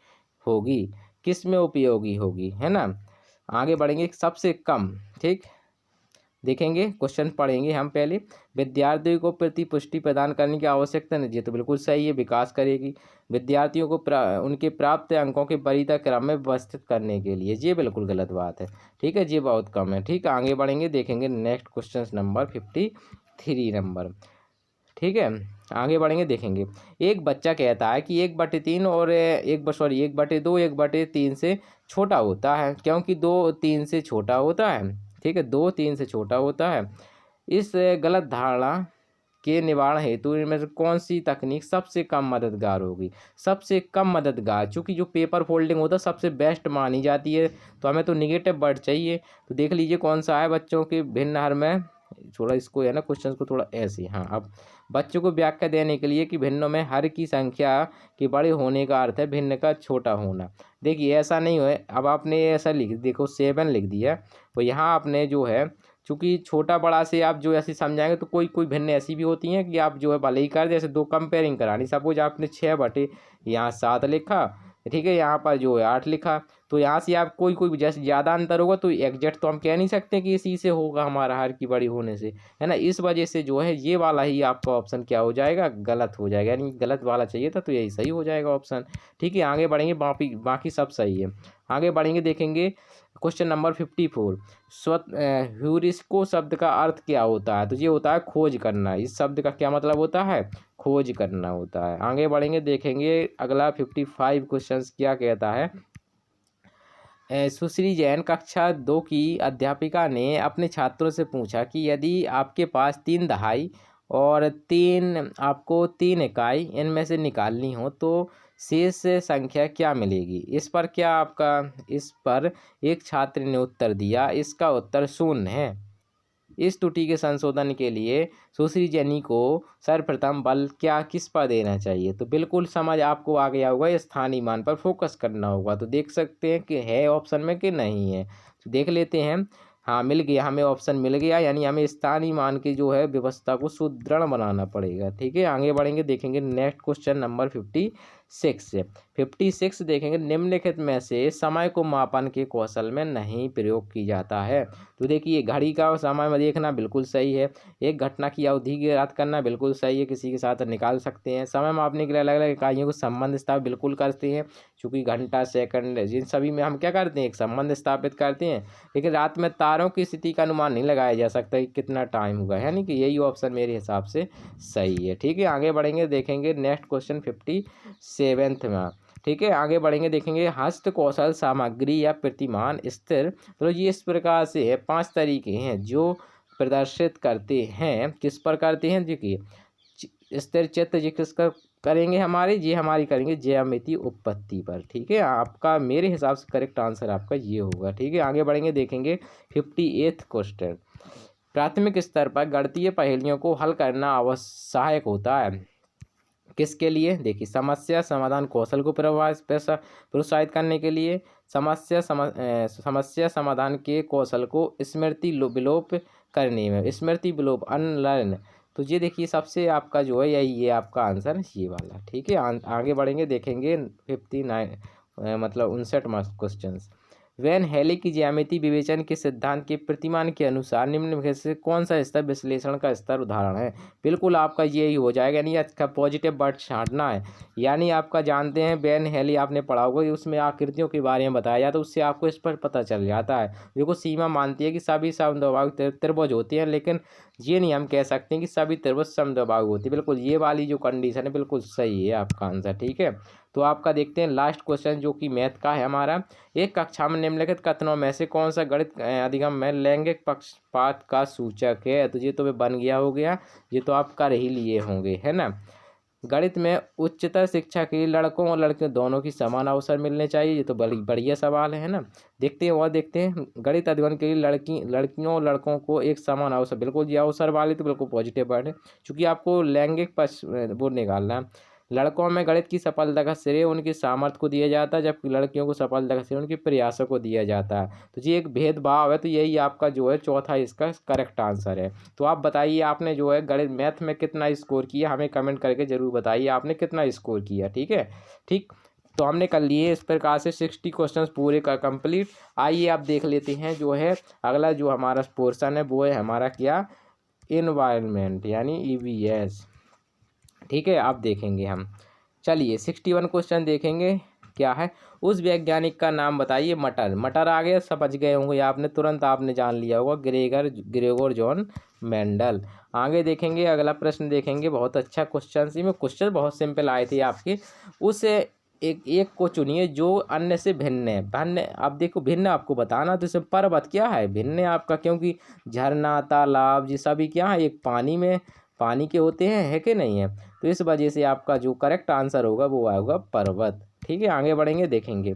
होगी, किस में उपयोगी होगी, है ना। आगे बढ़ेंगे, सबसे कम। ठीक, देखेंगे क्वेश्चन पढ़ेंगे हम पहले। विद्यार्थियों को प्रतिपुष्टि प्रदान करने की आवश्यकता नहीं, ये तो बिल्कुल सही है, विकास करेगी। विद्यार्थियों को उनके प्राप्त अंकों के वरीयता क्रम में व्यवस्थित करने के लिए, ये बिल्कुल गलत बात है। ठीक है, ये बहुत कम है। ठीक है, आगे बढ़ेंगे, देखेंगे नेक्स्ट क्वेश्चन नंबर 53 नंबर। ठीक है, आगे बढ़ेंगे, देखेंगे। एक बच्चा कहता है कि 1/3 और 1/2 1/3 से छोटा होता है, क्योंकि 2 3 से छोटा होता है। ठीक है, 2 3 से छोटा होता है। इस गलत धारणा के निवारण हेतु इनमें से कौन सी तकनीक सबसे कम मददगार होगी। सबसे कम मददगार, चूँकि जो पेपर फोल्डिंग होता है सबसे बेस्ट मानी जाती है, तो हमें तो निगेटिव वर्ड चाहिए। तो देख लीजिए कौन सा है, बच्चों के भिन्न हर में, थोड़ा इसको है ना क्वेश्चन को थोड़ा ऐसे, हाँ। अब बच्चों को व्याख्या देने के लिए कि भिन्नों में हर की संख्या के बड़े होने का अर्थ है भिन्न का छोटा होना। देखिए ऐसा नहीं है, अब आपने ऐसा लिख, देखो 7 लिख दिया, तो यहाँ आपने जो है, चूँकि छोटा बड़ा से आप जो ऐसे समझाएंगे, तो कोई भिन्न ऐसी भी होती हैं कि आप जो है भले ही कर, जैसे 2 कंपेयरिंग करानी, सपोज आपने 6 यहाँ 7 लिखा, ठीक है, यहाँ पर जो है 8 लिखा, तो यहाँ से आप कोई जैसे ज़्यादा अंतर होगा तो एग्जैक्ट तो हम कह नहीं सकते कि इसी से होगा हमारा हर की बड़ी होने से, है ना। इस वजह से जो है ये वाला ही आपका ऑप्शन क्या हो जाएगा, गलत हो जाएगा, यानी गलत वाला चाहिए था, तो यही सही हो जाएगा ऑप्शन। ठीक है, आगे बढ़ेंगे, बाकी सब सही है। आगे बढ़ेंगे देखेंगे क्वेश्चन नंबर 54। ह्यूरिस्को शब्द का अर्थ क्या होता है? तो ये होता है खोज करना। इस शब्द का क्या मतलब होता है? खोज करना होता है। आगे बढ़ेंगे देखेंगे अगला 55 क्वेश्चन क्या कहता है। सुश्री जैन कक्षा 2 की अध्यापिका ने अपने छात्रों से पूछा कि यदि आपके पास 3 दहाई और 3 आपको 3 इकाई इनमें से निकालनी हो तो शेष संख्या क्या मिलेगी? इस पर एक छात्र ने उत्तर दिया, इसका उत्तर 0 है। इस त्रुटि के संशोधन के लिए सुश्री जैनी को सर्वप्रथम बल किस पर देना चाहिए? तो बिल्कुल समझ आपको आ गया होगा, स्थानीय मान पर फोकस करना होगा। तो देख सकते हैं कि है ऑप्शन में कि नहीं है, तो देख लेते हैं। हाँ, मिल गया, हमें ऑप्शन मिल गया, यानी हमें स्थानीय मान की जो है व्यवस्था को सुदृढ़ बनाना पड़ेगा। ठीक है, आगे बढ़ेंगे देखेंगे नेक्स्ट क्वेश्चन नंबर 56 देखेंगे। निम्नलिखित में से समय को मापन के कौशल में नहीं प्रयोग की जाता है। तो देखिए घड़ी का समय में देखना बिल्कुल सही है। एक घटना की अवधि की याद करना बिल्कुल सही है, किसी के साथ निकाल सकते हैं। समय मापने के लिए अलग अलग इकाइयों को संबंध स्थापित बिल्कुल करते हैं, चूँकि घंटा सेकंड जिन सभी में हम क्या करते हैं, एक संबंध स्थापित करते हैं। लेकिन रात में तारों की स्थिति का अनुमान नहीं लगाया जा सकता कि कितना टाइम होगा, यानी कि यही ऑप्शन मेरे हिसाब से सही है। ठीक है, आगे बढ़ेंगे देखेंगे नेक्स्ट क्वेश्चन 57 में। ठीक है, आगे बढ़ेंगे देखेंगे हस्त कौशल सामग्री या प्रतिमान स्थिर। तो ये इस प्रकार से है, 5 तरीके हैं जो प्रदर्शित करते हैं, किस पर करते हैं? देखिए स्थिर चित्त जिसका करेंगे हमारी करेंगे ज्यामिति उत्पत्ति पर। ठीक है, आपका मेरे हिसाब से करेक्ट आंसर आपका ये होगा। ठीक है, आगे बढ़ेंगे देखेंगे 58 क्वेश्चन। प्राथमिक स्तर पर गणितीय पहेलियों को हल करना आवश्यक होता है किसके लिए? देखिए समस्या समाधान कौशल को प्रोत्साहित करने के लिए, समस्या समाधान के कौशल को स्मृति विलोप करने में, स्मृति विलोप अनलर्न। तो ये देखिए सबसे आपका जो है यही है आपका आंसर ये वाला। ठीक है, आगे बढ़ेंगे देखेंगे 59 मतलब 59 क्वेश्चन। वैन हेली की ज्यामिति विवेचन के सिद्धांत के प्रतिमान के अनुसार निम्न में से कौन सा स्तर विश्लेषण का स्तर उदाहरण है? बिल्कुल आपका यही हो जाएगा, यानी अच्छा पॉजिटिव वर्ड छांटना है। यानी आपका जानते हैं वैन हेली आपने पढ़ा होगा, उसमें आकृतियों के बारे में बताया जाता है, उससे आपको इस पर पता चल जाता है। देखो सीमा मानती है कि सभी समद्विबाहु त्रिभुज होते हैं, लेकिन ये नहीं हम कह सकते हैं कि सभी त्रिभुज समद्विबाहु होती है। बिल्कुल ये वाली जो कंडीशन है बिल्कुल सही है आपका आंसर। ठीक है, तो आपका देखते हैं लास्ट क्वेश्चन जो कि मैथ का है हमारा। एक कक्षा में निम्नलिखित कथनों में से कौन सा गणित अधिगम में लैंगिक पक्षपात का सूचक है? तो ये तो बन गया हो गया, ये तो आप कर ही लिए होंगे, है ना। गणित में उच्चतर शिक्षा के लिए लड़कों और लड़कियों दोनों की समान अवसर मिलने चाहिए, ये तो बड़ी बढ़िया सवाल है ना। देखते हैं और देखते हैं गणित अध्ययन के लिए लड़कियों और लड़कों को एक समान अवसर, बिल्कुल ये अवसर वाले तो बिल्कुल पॉजिटिव वर्ड है, क्योंकि आपको लैंगिक पक्ष वो निकालना है। लड़कों में गणित की सफलता का श्रेय उनके सामर्थ्य को दिया जाता है, जबकि लड़कियों को सफलता का श्रेय उनके प्रयासों को दिया जाता है। तो ये एक भेदभाव है, तो यही आपका जो है चौथा इसका करेक्ट आंसर है। तो आप बताइए आपने जो है गणित मैथ में कितना स्कोर किया, हमें कमेंट करके ज़रूर बताइए आपने कितना स्कोर किया। ठीक है, ठीक, तो हमने कर लिए इस प्रकार से 60 क्वेश्चन पूरे का कंप्लीट। आइए आप देख लेते हैं जो है अगला जो हमारा पोर्शन है वो है हमारा क्या, इन्वायरमेंट यानी EVS। ठीक है, आप देखेंगे हम, चलिए 61 क्वेश्चन देखेंगे क्या है। उस वैज्ञानिक का नाम बताइए। मटर आ गया, समझ गए होंगे आपने, तुरंत आपने जान लिया होगा, ग्रेगोर जॉन मेंडल। आगे देखेंगे अगला प्रश्न देखेंगे, बहुत अच्छा क्वेश्चन, इसमें क्वेश्चन बहुत सिंपल आए थे आपके। उस एक को चुनिए जो अन्य से भिन्न है। आप देखो भिन्न आपको बताना, तो इसमें पर्वत क्या है, भिन्न है आपका, क्योंकि झरना तालाब ये सभी क्या है, एक पानी के होते हैं, है कि नहीं है। तो इस वजह से आपका जो करेक्ट आंसर होगा वो आएगा पर्वत। ठीक है, आगे बढ़ेंगे देखेंगे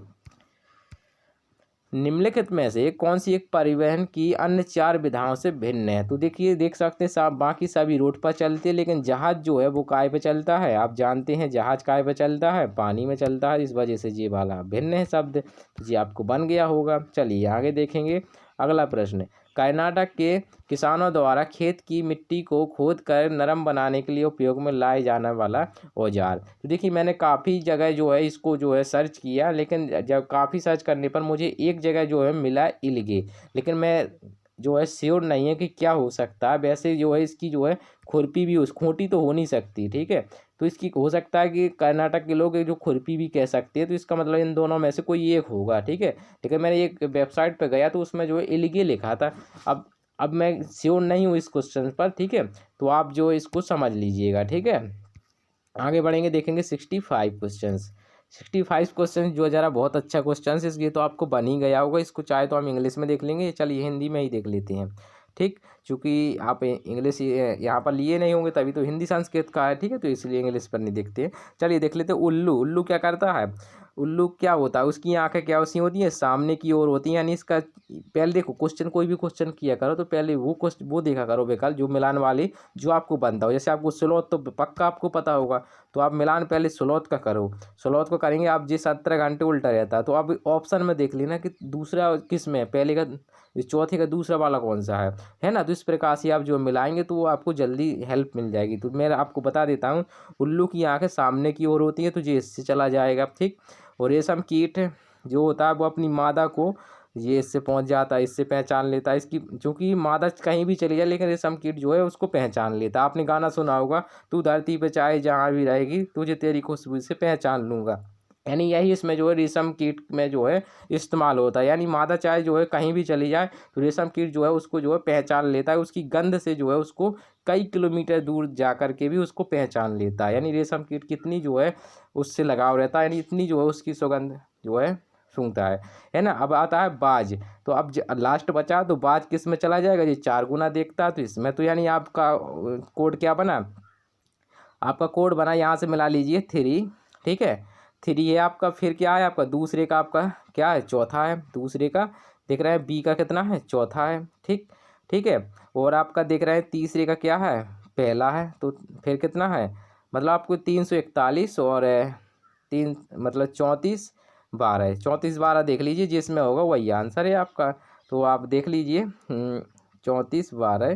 निम्नलिखित में से कौन सी एक परिवहन की अन्य 4 विधाओं से भिन्न है? तो देखिए देख सकते हैं सब बाकी सभी रोड पर चलते हैं, लेकिन जहाज जो है वो काय पे चलता है? आप जानते हैं जहाज काय पे चलता है, पानी में चलता है, इस वजह से ये वाला भिन्न है शब्द, तो ये आपको बन गया होगा। चलिए आगे देखेंगे अगला प्रश्न। कर्नाटक के किसानों द्वारा खेत की मिट्टी को खोद कर नरम बनाने के लिए उपयोग में लाए जाने वाला औजार। तो देखिए मैंने काफ़ी जगह जो है इसको जो है सर्च किया, लेकिन जब काफ़ी सर्च करने पर मुझे एक जगह जो है मिला इल्गे, लेकिन मैं जो है श्योर नहीं है कि क्या हो सकता है। वैसे जो है इसकी जो है खुरपी भी खोटी तो हो नहीं सकती, ठीक है, तो इसकी हो सकता है कि कर्नाटक के लोग जो खुरपी भी कह सकते हैं, तो इसका मतलब इन दोनों में से कोई एक होगा, ठीक है। लेकिन मैंने एक वेबसाइट पर गया तो उसमें जो है इलिगे लिखा था। अब मैं श्योर नहीं हूँ इस क्वेश्चन पर, ठीक है। तो आप जो इसको समझ लीजिएगा, ठीक है। आगे बढ़ेंगे, देखेंगे 65 क्वेश्चन जो ज़रा बहुत अच्छा क्वेश्चन है, इसलिए तो आपको बन ही गया होगा। इसको चाहे तो हम इंग्लिश में देख लेंगे, चलिए हिंदी में ही देख लेते हैं, ठीक। चूँकि आप इंग्लिश यहाँ पर लिए नहीं होंगे, तभी तो हिंदी संस्कृत का है, ठीक है, तो इसलिए इंग्लिश पर नहीं देखते हैं। चलिए देख लेते हैं। उल्लू, उल्लू क्या करता है? उल्लू क्या होता है? उसकी आंखें क्या सी होती हैं? सामने की ओर होती हैं। यानी इसका पहले देखो, क्वेश्चन कोई भी क्वेश्चन किया करो तो पहले वो देखा करो विकल्प जो मिलान वाली जो आपको बनता हो। जैसे आपको स्लोथ तो पक्का आपको पता होगा, तो आप मिलान पहले स्लोथ का करो। स्लोथ को करेंगे आप जी 17 घंटे उल्टा रहता है, तो अब ऑप्शन में देख लेना कि दूसरा किस में है, पहले का चौथे का दूसरा वाला कौन सा है ना। तो इस प्रकार से आप जो मिलाएंगे तो वो आपको जल्दी हेल्प मिल जाएगी। तो मैं आपको बता देता हूँ, उल्लू की आंखें सामने की ओर होती है, तो ये इससे चला जाएगा, ठीक। और रेशम कीट जो होता है वो अपनी मादा को ये इससे पहुंच जाता है, इससे पहचान लेता है। इसकी चूँकि मादा कहीं भी चली जाए, लेकिन रेशम कीट जो है उसको पहचान लेता है। आपने गाना सुना होगा, तू धरती पे चाहे जहाँ भी रहेगी, तुझे तेरी खुशबू से पहचान लूँगा। यानी यही इसमें जो है रेशम कीट में जो है इस्तेमाल होता है। यानी मादा चाहे जो है कहीं भी चली जाए, तो रेशम कीट जो है उसको जो है पहचान लेता है। उसकी गंध से जो है उसको कई किलोमीटर दूर जा कर के भी उसको पहचान लेता है। यानी रेशम कीट कितनी जो है उससे लगाव रहता है, यानी इतनी जो है उसकी सुगंध जो है सूंघता है ना। अब आता है बाज। तो अब लास्ट बचा, तो बाज किस में चला जाएगा? ये 4 गुना देखता है, तो इसमें तो यानी आपका कोड क्या बना? आपका कोड बना, यहाँ से मिला लीजिए 3, ठीक है। 3 है आपका, फिर क्या है आपका दूसरे का, आपका क्या है? चौथा है दूसरे का। देख रहे हैं बी का कितना है? चौथा है, ठीक। ठीक है। और आपका देख रहे हैं तीसरे का क्या है? पहला है। तो फिर कितना है? मतलब आपको 341 और 3 मतलब 34 12, 34 12 देख लीजिए, जिसमें होगा वही आंसर है आपका। तो आप देख लीजिए 34 12,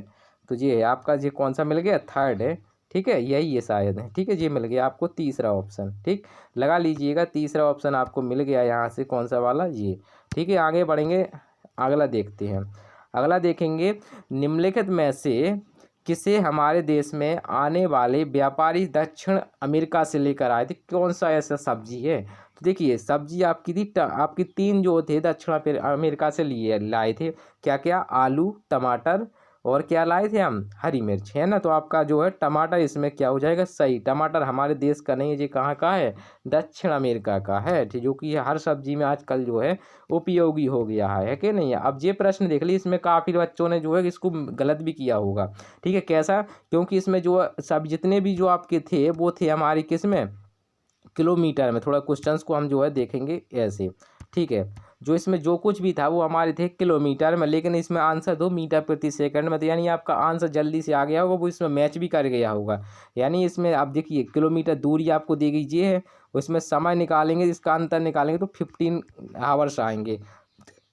तो ये है आपका, ये कौन सा मिल गया? थर्ड है, ठीक है, यही है शायद है, ठीक है। ये मिल गया आपको तीसरा ऑप्शन, ठीक। लगा लीजिएगा, तीसरा ऑप्शन आपको मिल गया यहाँ से, कौन सा वाला? ये, ठीक है। आगे बढ़ेंगे, अगला देखते हैं। अगला देखेंगे, निम्नलिखित में से किसे हमारे देश में आने वाले व्यापारी दक्षिण अमेरिका से लेकर आए थे? कौन सा ऐसा सब्जी है? तो देखिए, सब्जी आपकी थी आपकी 3 जो थे दक्षिण अमेरिका से लिए लाए थे। क्या क्या? आलू, टमाटर, और क्या लाए थे हम? हरी मिर्च, है ना। तो आपका जो है टमाटर इसमें क्या हो जाएगा? सही। टमाटर हमारे देश का नहीं है, ये कहाँ का है? दक्षिण अमेरिका का है, जो कि हर सब्जी में आजकल जो है उपयोगी हो गया है कि नहीं है। अब ये प्रश्न देख लीजिए, इसमें काफ़ी बच्चों ने जो है इसको गलत भी किया होगा, ठीक है। कैसा? क्योंकि इसमें जो सब जितने भी जो आपके थे वो थे हमारी किस में? किलोमीटर में। थोड़ा क्वेश्चंस को हम जो है देखेंगे ऐसे, ठीक है। जो इसमें जो कुछ भी था वो हमारे थे किलोमीटर में, लेकिन इसमें आंसर दो मीटर प्रति सेकंड में। तो यानी आपका आंसर जल्दी से आ गया होगा, वो इसमें मैच भी कर गया होगा। यानी इसमें आप देखिए, किलोमीटर दूरी आपको दी गई ये है, उसमें समय निकालेंगे, इसका अंतर निकालेंगे तो 15 आवर्स आएंगे,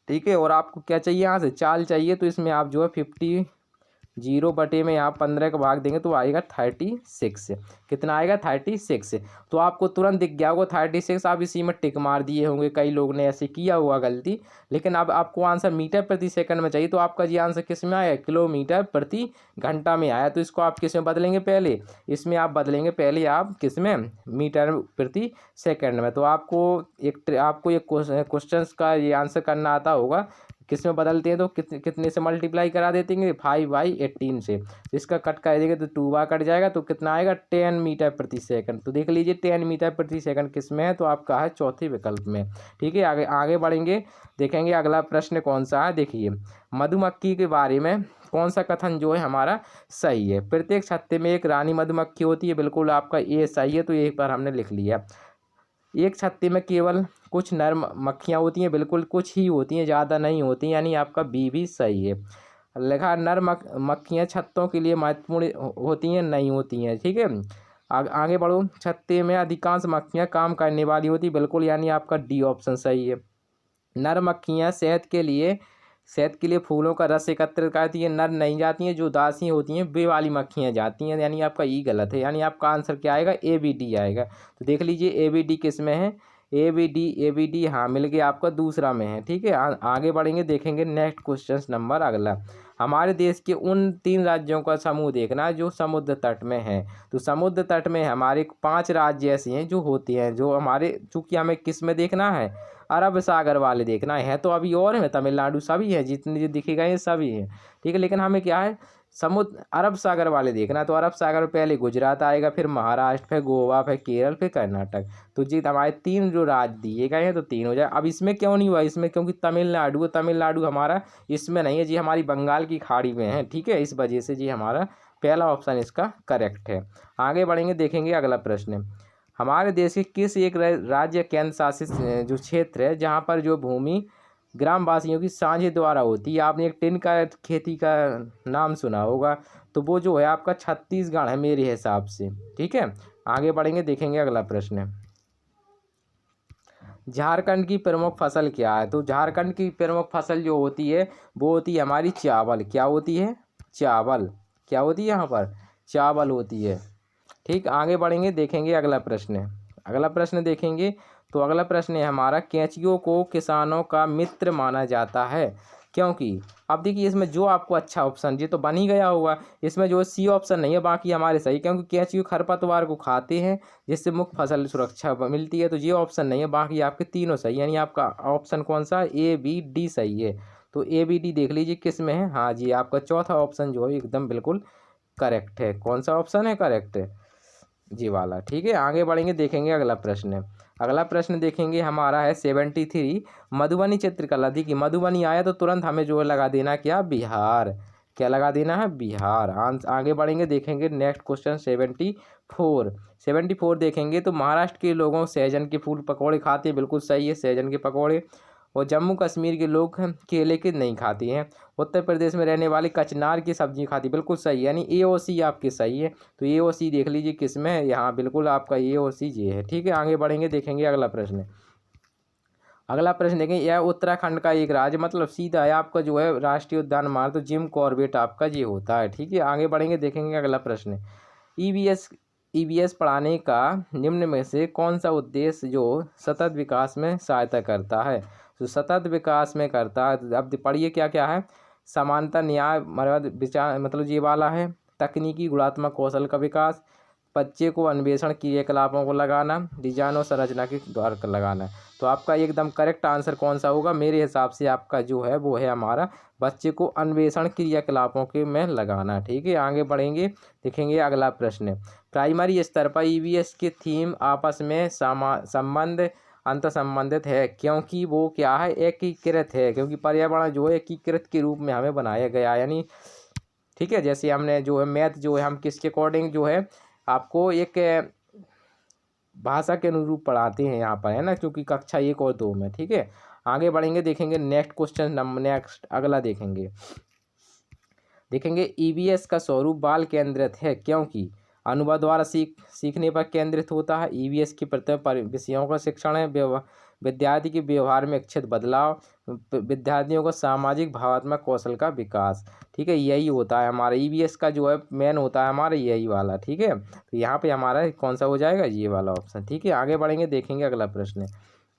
ठीक है। और आपको क्या चाहिए? यहाँ से चाल चाहिए, तो इसमें आप जो है 50 जीरो बटे में यहाँ 15 का भाग देंगे तो आएगा 36। कितना आएगा? 36। तो आपको तुरंत दिख गया होगा 36। आप इसी में टिक मार दिए होंगे, कई लोग ने ऐसे किया हुआ गलती। लेकिन अब आपको आंसर मीटर प्रति सेकंड में चाहिए, तो आपका जी आंसर किस में आया? किलोमीटर प्रति घंटा में आया। तो इसको आप किस में बदलेंगे? पहले इसमें आप बदलेंगे, पहले आप किस में? मीटर प्रति सेकंड में। तो आपको एक क्वेश्चन का ये आंसर करना आता होगा। किस में बदलते हैं? तो कितने से मल्टीप्लाई करा देते हैं? 5/18 से। इसका कट कर देंगे तो 2 बार कट जाएगा, तो कितना आएगा? 10 मीटर प्रति सेकंड। तो देख लीजिए 10 मीटर प्रति सेकंड किस में है? तो आपका है चौथे विकल्प में, ठीक है। आगे आगे बढ़ेंगे, देखेंगे अगला प्रश्न कौन सा है। देखिए, मधुमक्खी के बारे में कौन सा कथन जो है हमारा सही है? प्रत्येक छत्ते में एक रानी मधुमक्खी होती है, बिल्कुल आपका ये सही है, तो एक बार हमने लिख लिया। एक छत्ते में केवल कुछ नर मक्खियाँ होती हैं, बिल्कुल कुछ ही होती हैं, ज़्यादा नहीं होती, यानी आपका बी भी सही है। लिखा, नर मक्खियाँ छत्तों के लिए महत्वपूर्ण होती हैं, नहीं होती हैं, ठीक है। आगे बढ़ो, छत्ते में अधिकांश मक्खियाँ काम करने वाली होती, बिल्कुल, यानी आपका डी ऑप्शन सही है। नर मक्खियाँ शहद के लिए फूलों का रस एकत्रित करती हैं, नर नहीं जाती हैं, जो दासी होती हैं वे वाली मक्खियाँ जाती हैं, यानी आपका ई गलत है। यानी आपका आंसर क्या आएगा? ए बी डी आएगा। तो देख लीजिए ए बी डी किस में है? ए बी डी हाँ मिल गया, आपका दूसरा में है, ठीक है। आगे बढ़ेंगे, देखेंगे नेक्स्ट क्वेश्चन नंबर अगला। हमारे देश के उन 3 राज्यों का समूह देखना है जो समुद्र तट में है। तो समुद्र तट में हमारे 5 राज्य ऐसे हैं जो होते हैं, जो हमारे, चूँकि हमें किस में देखना है, अरब सागर वाले देखना है तो अभी और है, तमिलनाडु सभी है, जितने जो दिखेगा ये सभी हैं, ठीक है। लेकिन हमें क्या है, समुद्र अरब सागर वाले देखना। तो अरब सागर में पहले गुजरात आएगा, फिर महाराष्ट्र, फिर गोवा, फिर केरल, फिर कर्नाटक। तो जी हमारे 3 जो राज्य दिए गए हैं तो 3 हो जाए। अब इसमें क्यों नहीं हुआ, इसमें क्योंकि तमिलनाडु, तमिलनाडु हमारा इसमें नहीं है जी, हमारी बंगाल की खाड़ी में है, ठीक है। इस वजह से जी हमारा पहला ऑप्शन इसका करेक्ट है। आगे बढ़ेंगे, देखेंगे अगला प्रश्न। हमारे देश के किस एक राज्य केंद्र शासित जो क्षेत्र है जहाँ पर जो भूमि ग्रामवासियों की साझे द्वारा होती है, आपने एक टिन का खेती का नाम सुना होगा, तो वो जो है आपका छत्तीसगढ़ है मेरे हिसाब से, ठीक है। आगे बढ़ेंगे, देखेंगे अगला प्रश्न। झारखंड की प्रमुख फसल क्या है? तो झारखंड की प्रमुख फसल जो होती है वो होती है हमारी चावल। क्या होती है? चावल। क्या होती है यहाँ पर? चावल होती है, ठीक। आगे बढ़ेंगे, देखेंगे अगला प्रश्न। अगला प्रश्न देखेंगे तो अगला प्रश्न है हमारा, कैंचियों को किसानों का मित्र माना जाता है क्योंकि, अब देखिए इसमें जो आपको अच्छा ऑप्शन, ये तो बन ही गया होगा, इसमें जो सी ऑप्शन नहीं है, बाकी हमारे सही, क्योंकि कैंचियों खरपतवार को खाते हैं जिससे मुख्य फसल सुरक्षा मिलती है, तो ये ऑप्शन नहीं है, बाकी आपके तीनों सही, यानी आपका ऑप्शन कौन सा, ए बी डी सही है। तो ए बी डी देख लीजिए किस में है। हाँ जी, आपका चौथा ऑप्शन जो है एकदम बिल्कुल करेक्ट है। कौन सा ऑप्शन है करेक्ट है? जी वाला, ठीक है। आगे बढ़ेंगे, देखेंगे अगला प्रश्न। अगला प्रश्न देखेंगे हमारा है 73, मधुबनी चित्रकला। देखिए मधुबनी आया तो तुरंत हमें जो है लगा देना क्या, बिहार। क्या लगा देना है? बिहार। आगे बढ़ेंगे, देखेंगे नेक्स्ट क्वेश्चन 74। 74 देखेंगे तो महाराष्ट्र के लोगों सहजन के फूल पकौड़े खाते हैं, बिल्कुल सही है, सहजन के पकौड़े। और जम्मू कश्मीर के लोग केले के नहीं खाते हैं। उत्तर प्रदेश में रहने वाले कचनार की सब्जी खाती, बिल्कुल सही, यानी ए और सी आपके सही है। तो ए और सी देख लीजिए किस में है, यहाँ बिल्कुल आपका ए और सी ये है, ठीक है। आगे बढ़ेंगे, देखेंगे अगला प्रश्न। अगला प्रश्न देखें, यह उत्तराखंड का एक राज्य, मतलब सीधा है आपका जो है राष्ट्रीय उद्यान मार्ग, तो जिम कॉर्बेट आपका ये होता है, ठीक है। आगे बढ़ेंगे, देखेंगे अगला प्रश्न। ईवीएस पढ़ाने का निम्न में से कौन सा उद्देश्य जो सतत विकास में सहायता करता है? तो सतत विकास में करता है, तो अब पढ़िए क्या क्या है। समानता, न्याय, मर्यादा विचार, मतलब ये वाला है। तकनीकी गुणात्मक कौशल का विकास, बच्चे को अन्वेषण क्रियाकलापों को लगाना, डिजाइन और संरचना के द्वार कर लगाना। तो आपका एकदम करेक्ट आंसर कौन सा होगा? मेरे हिसाब से आपका जो है वो है हमारा बच्चे को अन्वेषण क्रियाकलापों के में लगाना, ठीक है। आगे बढ़ेंगे, देखेंगे अगला प्रश्न। प्राइमरी स्तर पर ईवीएस के थीम आपस में संबंध अंतर संबंधित है क्योंकि वो क्या है, एकीकृत है, क्योंकि पर्यावरण जो है एकीकृत के रूप में हमें बनाया गया, यानी ठीक है। जैसे हमने जो है मैथ जो है हम किसके अकॉर्डिंग जो है आपको एक भाषा के अनुरूप पढ़ाते हैं यहाँ पर, है ना, क्योंकि कक्षा 1 और 2 में, ठीक है। आगे बढ़ेंगे, देखेंगे नेक्स्ट क्वेश्चन नेक्स्ट अगला देखेंगे ईवीएस का स्वरूप बाल केंद्रित है क्योंकि अनुभव द्वारा सीखने पर केंद्रित होता है। ईवीएस की प्रत्येक विषयों का शिक्षण है, विद्यार्थी के व्यवहार में इच्छित बदलाव, विद्यार्थियों को सामाजिक भावात्मक कौशल का विकास, ठीक है। यही होता है हमारा ईवीएस का जो है मेन होता है हमारा यही वाला, ठीक है। तो यहाँ पे हमारा कौन सा हो जाएगा, ये वाला ऑप्शन, ठीक है। आगे बढ़ेंगे, देखेंगे अगला प्रश्न।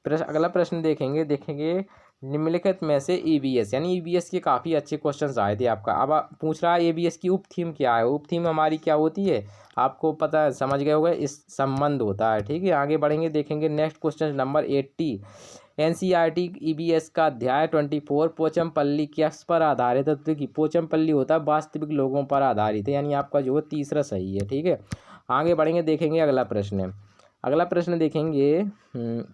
अगला प्रश्न देखेंगे निम्नलिखित में से ईवीएस, यानी ईवीएस के काफ़ी अच्छे क्वेश्चंस आए थे आपका। अब पूछ रहा है ईवीएस की उप थीम क्या है। उप थीम हमारी क्या होती है, आपको पता है, समझ गए होगा, इस संबंध होता है, ठीक है। आगे बढ़ेंगे, देखेंगे next question number 80। NCERT EVS का अध्याय 24 पोचमपल्ली किस पर आधारित है? तो पोचमपल्ली होता है वास्तविक लोगों पर आधारित है, यानी आपका जो है तीसरा सही है, ठीक है। आगे बढ़ेंगे, देखेंगे अगला प्रश्न देखेंगे।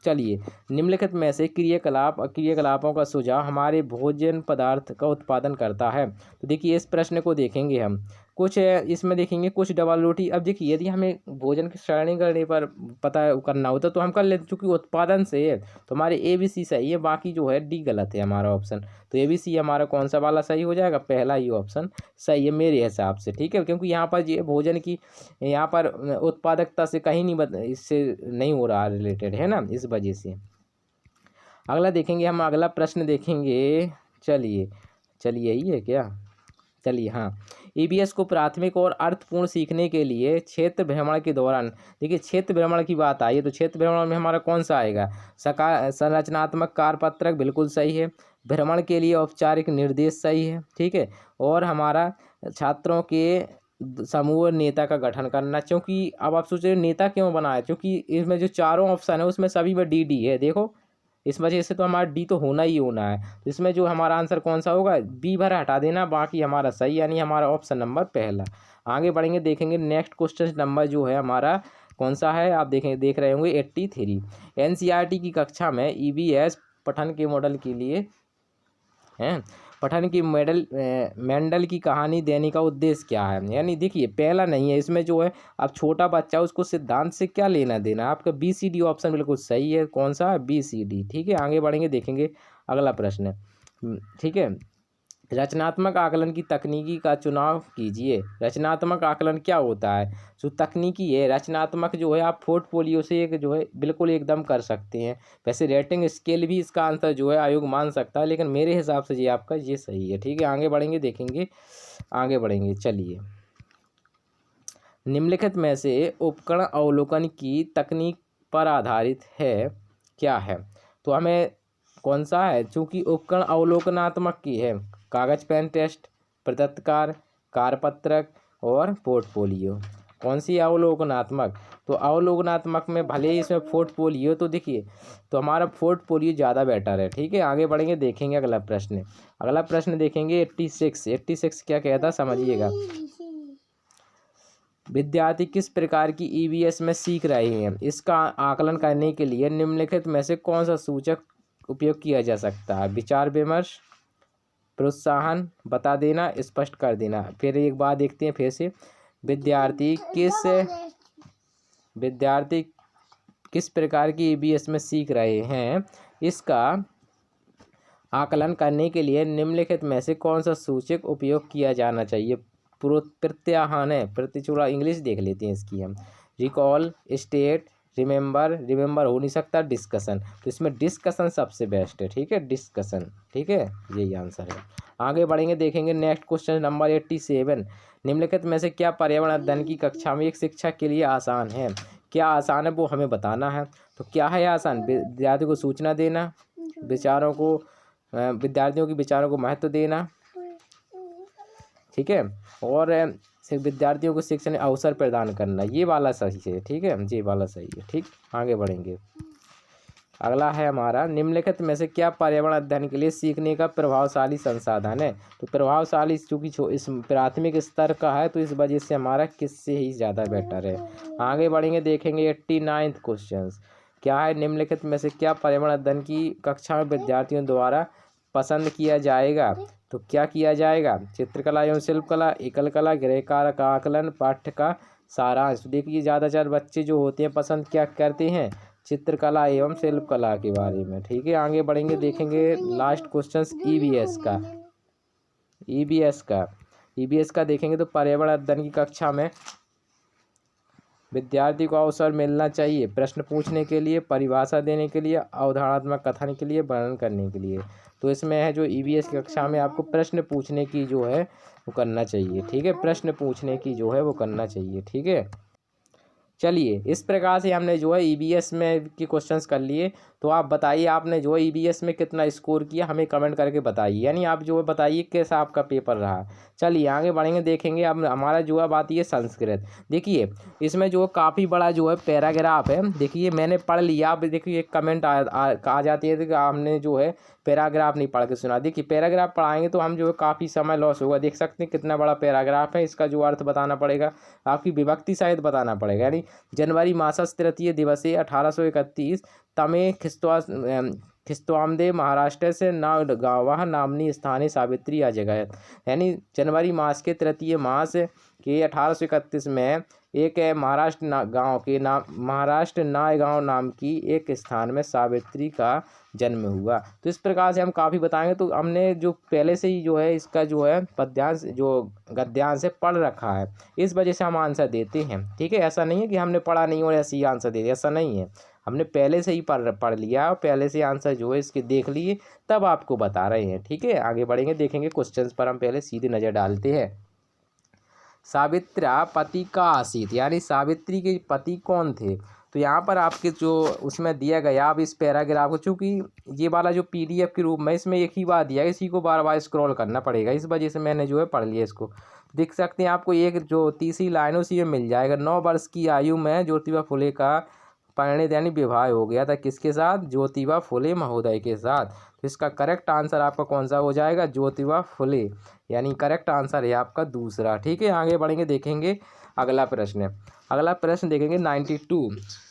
चलिए, निम्नलिखित में से क्रियाकलापों का सुझाव हमारे भोजन पदार्थ का उत्पादन करता है। तो देखिए इस प्रश्न को देखेंगे हम, कुछ इसमें देखेंगे कुछ डबल रोटी। अब देखिए यदि हमें भोजन की श्रेणी करने पर पता करना होता तो हम कर लेते, चूँकि उत्पादन से है तो हमारे ए बी सी सही है, बाकी जो है डी गलत है हमारा ऑप्शन। तो ए बी सी हमारा कौन सा वाला सही हो जाएगा, पहला ही ऑप्शन सही है मेरे हिसाब से, ठीक है। क्योंकि यहाँ पर ये भोजन की यहाँ पर उत्पादकता से कहीं नहीं इससे नहीं हो रहा रिलेटेड, है ना, इस वजह से। अगला देखेंगे हम, अगला प्रश्न देखेंगे। चलिए यही है क्या, चलिए हाँ। ईवीएस को प्राथमिक और अर्थपूर्ण सीखने के लिए क्षेत्र भ्रमण के दौरान, देखिए क्षेत्र भ्रमण की बात आई है तो क्षेत्र भ्रमण में हमारा कौन सा आएगा, संरचनात्मक कार्यपत्रक बिल्कुल सही है, भ्रमण के लिए औपचारिक निर्देश सही है, ठीक है, और हमारा छात्रों के समूह नेता का गठन करना, क्योंकि अब आप सोच रहे हो नेता क्यों बनाया, क्योंकि इसमें जो चारों ऑप्शन है उसमें सभी में डी डी है, देखो इस वजह से तो हमारा डी तो होना ही होना है। तो इसमें जो हमारा आंसर कौन सा होगा, बी भर हटा देना, बाकी हमारा सही, यानी हमारा ऑप्शन नंबर पहला। आगे बढ़ेंगे, देखेंगे नेक्स्ट क्वेश्चन नंबर जो है हमारा कौन सा है, आप देख रहे होंगे 83। एनसीईआरटी की कक्षा में ईवीएस पठन के मॉडल के लिए हैं, पठन की मेंडल की कहानी देने का उद्देश्य क्या है, यानी देखिए पहला नहीं है इसमें जो है, अब छोटा बच्चा उसको सिद्धांत से क्या लेना देना, आपका बी सी डी ऑप्शन बिल्कुल सही है, कौन सा, बी सी डी, ठीक है। आगे बढ़ेंगे, देखेंगे अगला प्रश्न, ठीक है। रचनात्मक आकलन की तकनीकी का चुनाव कीजिए। रचनात्मक आकलन क्या होता है, जो तकनीकी है, रचनात्मक जो है आप पोर्टफोलियो से एक जो है बिल्कुल एकदम कर सकते हैं। वैसे रेटिंग स्केल भी इसका आंसर जो है आयोग मान सकता है, लेकिन मेरे हिसाब से ये आपका ये सही है, ठीक है। आगे बढ़ेंगे, देखेंगे आगे बढ़ेंगे, चलिए। निम्नलिखित में से उपकरण अवलोकन की तकनीक पर आधारित है, क्या है, तो हमें कौन सा है, चूँकि उपकरण अवलोकनात्मक की है, कागज पेन टेस्ट, प्रदत्त कारपत्रक और पोर्टफोलियो, कौन सी अवलोकनात्मक, तो अवलोकनात्मक में भले ही इसमें पोर्टफोलियो, तो देखिए तो हमारा पोर्टफोलियो ज़्यादा बेटर है, ठीक है। आगे बढ़ेंगे, देखेंगे अगला प्रश्न, अगला प्रश्न देखेंगे 86 क्या कहता समझिएगा। विद्यार्थी किस प्रकार की ईवीएस में सीख रहे हैं, इसका आकलन करने के लिए निम्नलिखित में से कौन सा सूचक उपयोग किया जा सकता है, विचार विमर्श, प्रोत्साहन, बता देना, स्पष्ट कर देना। फिर एक बात देखते हैं फिर से, विद्यार्थी किस प्रकार की ईवीएस में सीख रहे हैं, इसका आकलन करने के लिए निम्नलिखित में से कौन सा सूचक उपयोग किया जाना चाहिए। प्रत्याहान है, प्रतिचूड़ा इंग्लिश देख लेते हैं इसकी हम, रिकॉल, स्टेट, रिमेंबर हो नहीं सकता, डिस्कशन, तो इसमें डिस्कशन सबसे बेस्ट है, ठीक है, डिस्कशन, ठीक है, यही आंसर है। आगे बढ़ेंगे, देखेंगे नेक्स्ट क्वेश्चन नंबर 87। निम्नलिखित में से क्या पर्यावरण अध्ययन की कक्षा में एक शिक्षक के लिए आसान है, क्या आसान है वो हमें बताना है। तो क्या है आसान, विद्यार्थियों को सूचना देना, विद्यार्थियों के विचारों को महत्व देना, ठीक है, और विद्यार्थियों को शिक्षण अवसर प्रदान करना, ये वाला सही है, ठीक है, ये वाला सही है, ठीक। आगे बढ़ेंगे, अगला है हमारा, निम्नलिखित में से क्या पर्यावरण अध्ययन के लिए सीखने का प्रभावशाली संसाधन है। तो प्रभावशाली चूँकि इस प्राथमिक स्तर का है तो इस वजह से हमारा किससे ही ज़्यादा बेटर है। आगे बढ़ेंगे, देखेंगे 89 क्वेश्चन, क्या है, निम्नलिखित में से क्या पर्यावरण अध्ययन की कक्षा में विद्यार्थियों द्वारा पसंद किया जाएगा। तो क्या किया जाएगा, चित्रकला एवं शिल्पकला, एकल कला, गृहकार्य का आकलन, पाठ्य का सारांश। देखिए ज़्यादातर बच्चे जो होते हैं पसंद क्या करते हैं, चित्रकला एवं शिल्पकला के बारे में, ठीक है। आगे बढ़ेंगे, देखेंगे लास्ट क्वेश्चन ईवीएस का देखेंगे, तो पर्यावरण अध्ययन की कक्षा में विद्यार्थी को अवसर मिलना चाहिए प्रश्न पूछने के लिए, परिभाषा देने के लिए, अवधारणात्मक कथन के लिए, वर्णन करने के लिए। तो इसमें है जो ईवीएस की कक्षा में आपको प्रश्न पूछने की जो है वो करना चाहिए, ठीक है, प्रश्न पूछने की जो है वो करना चाहिए, ठीक है। चलिए इस प्रकार से हमने जो है ईवीएस में के क्वेश्चंस कर लिए। तो आप बताइए आपने जो है ईवीएस में कितना स्कोर किया, हमें कमेंट करके बताइए, यानी आप जो है बताइए कैसा आपका पेपर रहा। चलिए आगे बढ़ेंगे, देखेंगे अब हमारा जो है बात ये संस्कृत। देखिए इसमें जो काफ़ी बड़ा जो है पैराग्राफ है, देखिए मैंने पढ़ लिया, अब देखिए एक कमेंट आ जाती है कि हमने जो है पैराग्राफ नहीं पढ़ के सुना। देखिए पैराग्राफ पढ़ाएंगे तो हम जो है काफ़ी समय लॉस होगा, देख सकते हैं कितना बड़ा पैराग्राफ है, इसका जो अर्थ बताना पड़ेगा, आपकी विभक्ति शायद बताना पड़ेगा, यानी जनवरी मासस्य तृतीय दिवसे 1831 तमे खिस्त्वामदे महाराष्ट्र से गाँव नामनी स्थानीय सावित्री आ जगह, यानी जनवरी मास के तृतीय मास के 1831 में एक महाराष्ट्र नायगांव नाम की एक स्थान में सावित्री का जन्म हुआ। तो इस प्रकार से हम काफ़ी बताएंगे। तो हमने जो पहले से ही जो है इसका जो है पद्यांश जो गद्यांश से पढ़ रखा है, इस वजह से हम आंसर देते हैं, ठीक है। ऐसा नहीं है कि हमने पढ़ा नहीं और ऐसे ही आंसर दे दिया, ऐसा नहीं है, हमने पहले से ही पढ़ लिया और पहले से आंसर जो है इसके देख लिए, तब आपको बता रहे हैं, ठीक है। आगे बढ़ेंगे, देखेंगे क्वेश्चंस पर हम पहले सीधे नज़र डालते हैं। सावित्रा पति का आसीत, यानी सावित्री के पति कौन थे। तो यहाँ पर आपके जो उसमें दिया गया, आप इस पैराग्राफ को, चूँकि ये वाला जो PDF के रूप में इसमें एक ही बार दिया है, इसी को बार बार स्क्रॉल करना पड़ेगा, इस वजह से मैंने जो है पढ़ लिया इसको। देख सकते हैं आपको एक जो तीसरी लाइन उसी में मिल जाएगा। 9 वर्ष की आयु में ज्योतिबा फुले का परिणित यानी विवाह हो गया था किसके साथ, ज्योतिबा फुले महोदय के साथ। तो इसका करेक्ट आंसर आपका कौन सा हो जाएगा, ज्योतिबा फुले, यानी करेक्ट आंसर है आपका दूसरा। ठीक है, आगे बढ़ेंगे, देखेंगे अगला प्रश्न। अगला प्रश्न देखेंगे 92।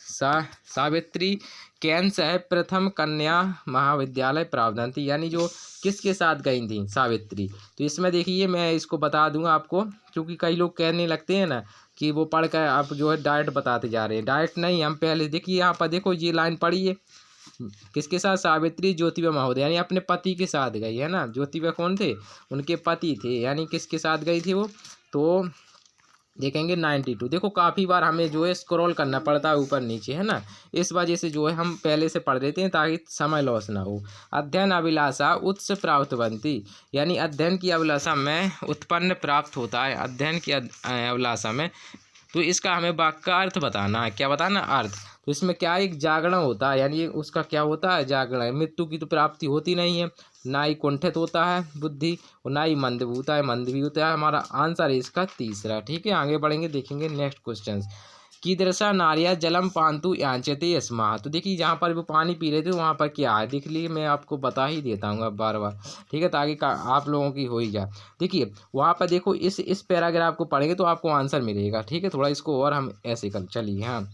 सावित्री कैन से प्रथम कन्या महाविद्यालय प्रावधान थी, यानी जो किसके साथ गई थी सावित्री। तो इसमें देखिए मैं इसको बता दूंगा आपको, क्योंकि कई लोग कहने लगते हैं ना कि वो पढ़ कर आप जो है डायरेक्ट बताते जा रहे हैं। डायरेक्ट नहीं, हम पहले देखिए यहाँ पर देखो ये लाइन पढ़िए, किसके साथ, सावित्री ज्योतिबा महोदय, यानी अपने पति के साथ गई है ना। ज्योतिबा कौन थे, उनके पति थे, यानी किसके साथ गई थी वो। तो देखेंगे 92। देखो काफ़ी बार हमें जो है स्क्रॉल करना पड़ता है ऊपर नीचे, है ना, इस वजह से जो है हम पहले से पढ़ लेते हैं ताकि समय लॉस ना हो। अध्ययन अभिलाषा उत्स प्राप्त बनती, यानी अध्ययन की अभिलाषा में उत्पन्न प्राप्त होता है, अध्ययन की अभिलाषा में। तो इसका हमें वाक्य का अर्थ बताना है, क्या बताना, अर्थ। तो इसमें क्या एक जागरण होता है, यानी उसका क्या होता है, जागरण। मृत्यु की तो प्राप्ति होती नहीं है, ना ही कुंठित होता है बुद्धि, और ना ही मंद होता है, मंद भी होता है। हमारा आंसर है इसका तीसरा। ठीक है, आगे बढ़ेंगे, देखेंगे नेक्स्ट क्वेश्चन। कीदृशा नार्या जलम पान्तु याचते स्मः। तो देखिए जहाँ पर वो पानी पी रहे थे वहाँ पर क्या है, देख लीजिए मैं आपको बता ही देता हूँ अब बार बार, ठीक है, ताकि आप लोगों की हो ही जाए। देखिए वहाँ पर देखो इस पैराग्राफ को पढ़ेंगे तो आपको आंसर मिलेगा। ठीक है, थोड़ा इसको और हम ऐसे कर चलिए। हाँ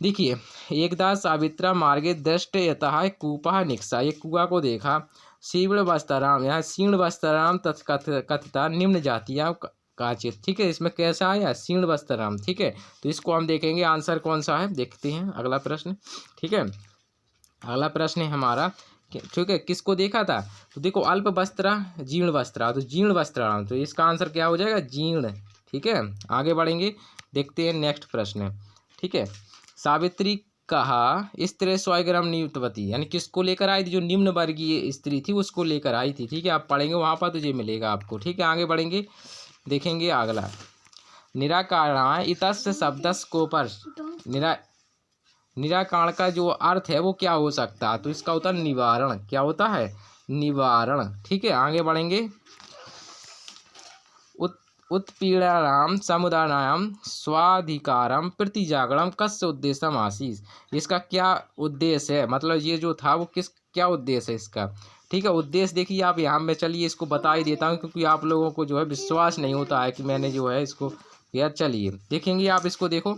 देखिए, एकदा सावित्रा मार्गे दृष्ट यतः कूपः निक्षा, ये कुआ को देखा। शीर्ण वस्त्राम, यहाँ शीर्ण वस्त्राम कथिता निम्न जातियाँ काचित। ठीक है, इसमें कैसा आया, शीर्ण वस्त्राम। ठीक है, तो इसको हम देखेंगे आंसर कौन सा है, देखते हैं अगला प्रश्न। ठीक है, अगला प्रश्न है हमारा, ठीक है, किसको देखा था। तो देखो अल्प वस्त्रा जीर्ण वस्त्रा, तो जीर्ण वस्त्राम, तो इसका आंसर क्या हो जाएगा, जीर्ण। ठीक है, आगे बढ़ेंगे, देखते हैं नेक्स्ट प्रश्न। ठीक है, सावित्री कहा स्त्री स्वयं नियुक्तवती, यानी किसको लेकर आई थी, जो निम्न वर्गीय स्त्री थी उसको लेकर आई थी। ठीक है, आप पढ़ेंगे वहाँ पर तो ये मिलेगा आपको। ठीक है, आगे बढ़ेंगे, देखेंगे अगला। निराकरण इतस्य शब्दस कोपर, निराकरण का जो अर्थ है वो क्या हो सकता है, तो इसका होता है निवारण। क्या होता है, निवारण। ठीक है, आगे बढ़ेंगे। उत्पीड़नाम समुदायाम स्वाधिकारम प्रतिजागरणम कस्य उद्देश्यम आसीस, इसका क्या उद्देश्य है, मतलब ये जो था वो क्या उद्देश्य है इसका। ठीक है, उद्देश्य देखिए आप यहाँ में, चलिए इसको बता ही देता हूँ क्योंकि आप लोगों को जो है विश्वास नहीं होता है कि मैंने जो है इसको यार। चलिए देखेंगे, आप इसको देखो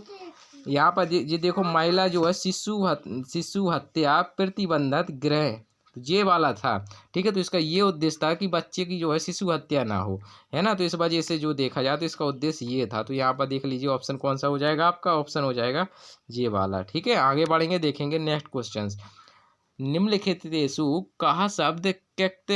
यहाँ पर ये देखो, महिला जो है शिशु हत्या प्रतिबंधित गृह, तो ये वाला था। ठीक है, तो इसका ये उद्देश्य था कि बच्चे की जो है शिशु हत्या ना हो, है ना। तो इस वजह से जो देखा जाए तो इसका उद्देश्य ये था। तो यहाँ पर देख लीजिए ऑप्शन कौन सा हो जाएगा आपका, ऑप्शन हो जाएगा ये वाला। ठीक है, आगे बढ़ेंगे, देखेंगे नेक्स्ट क्वेश्चन। निम्नलिखितेषु कहा शब्द क्यक्त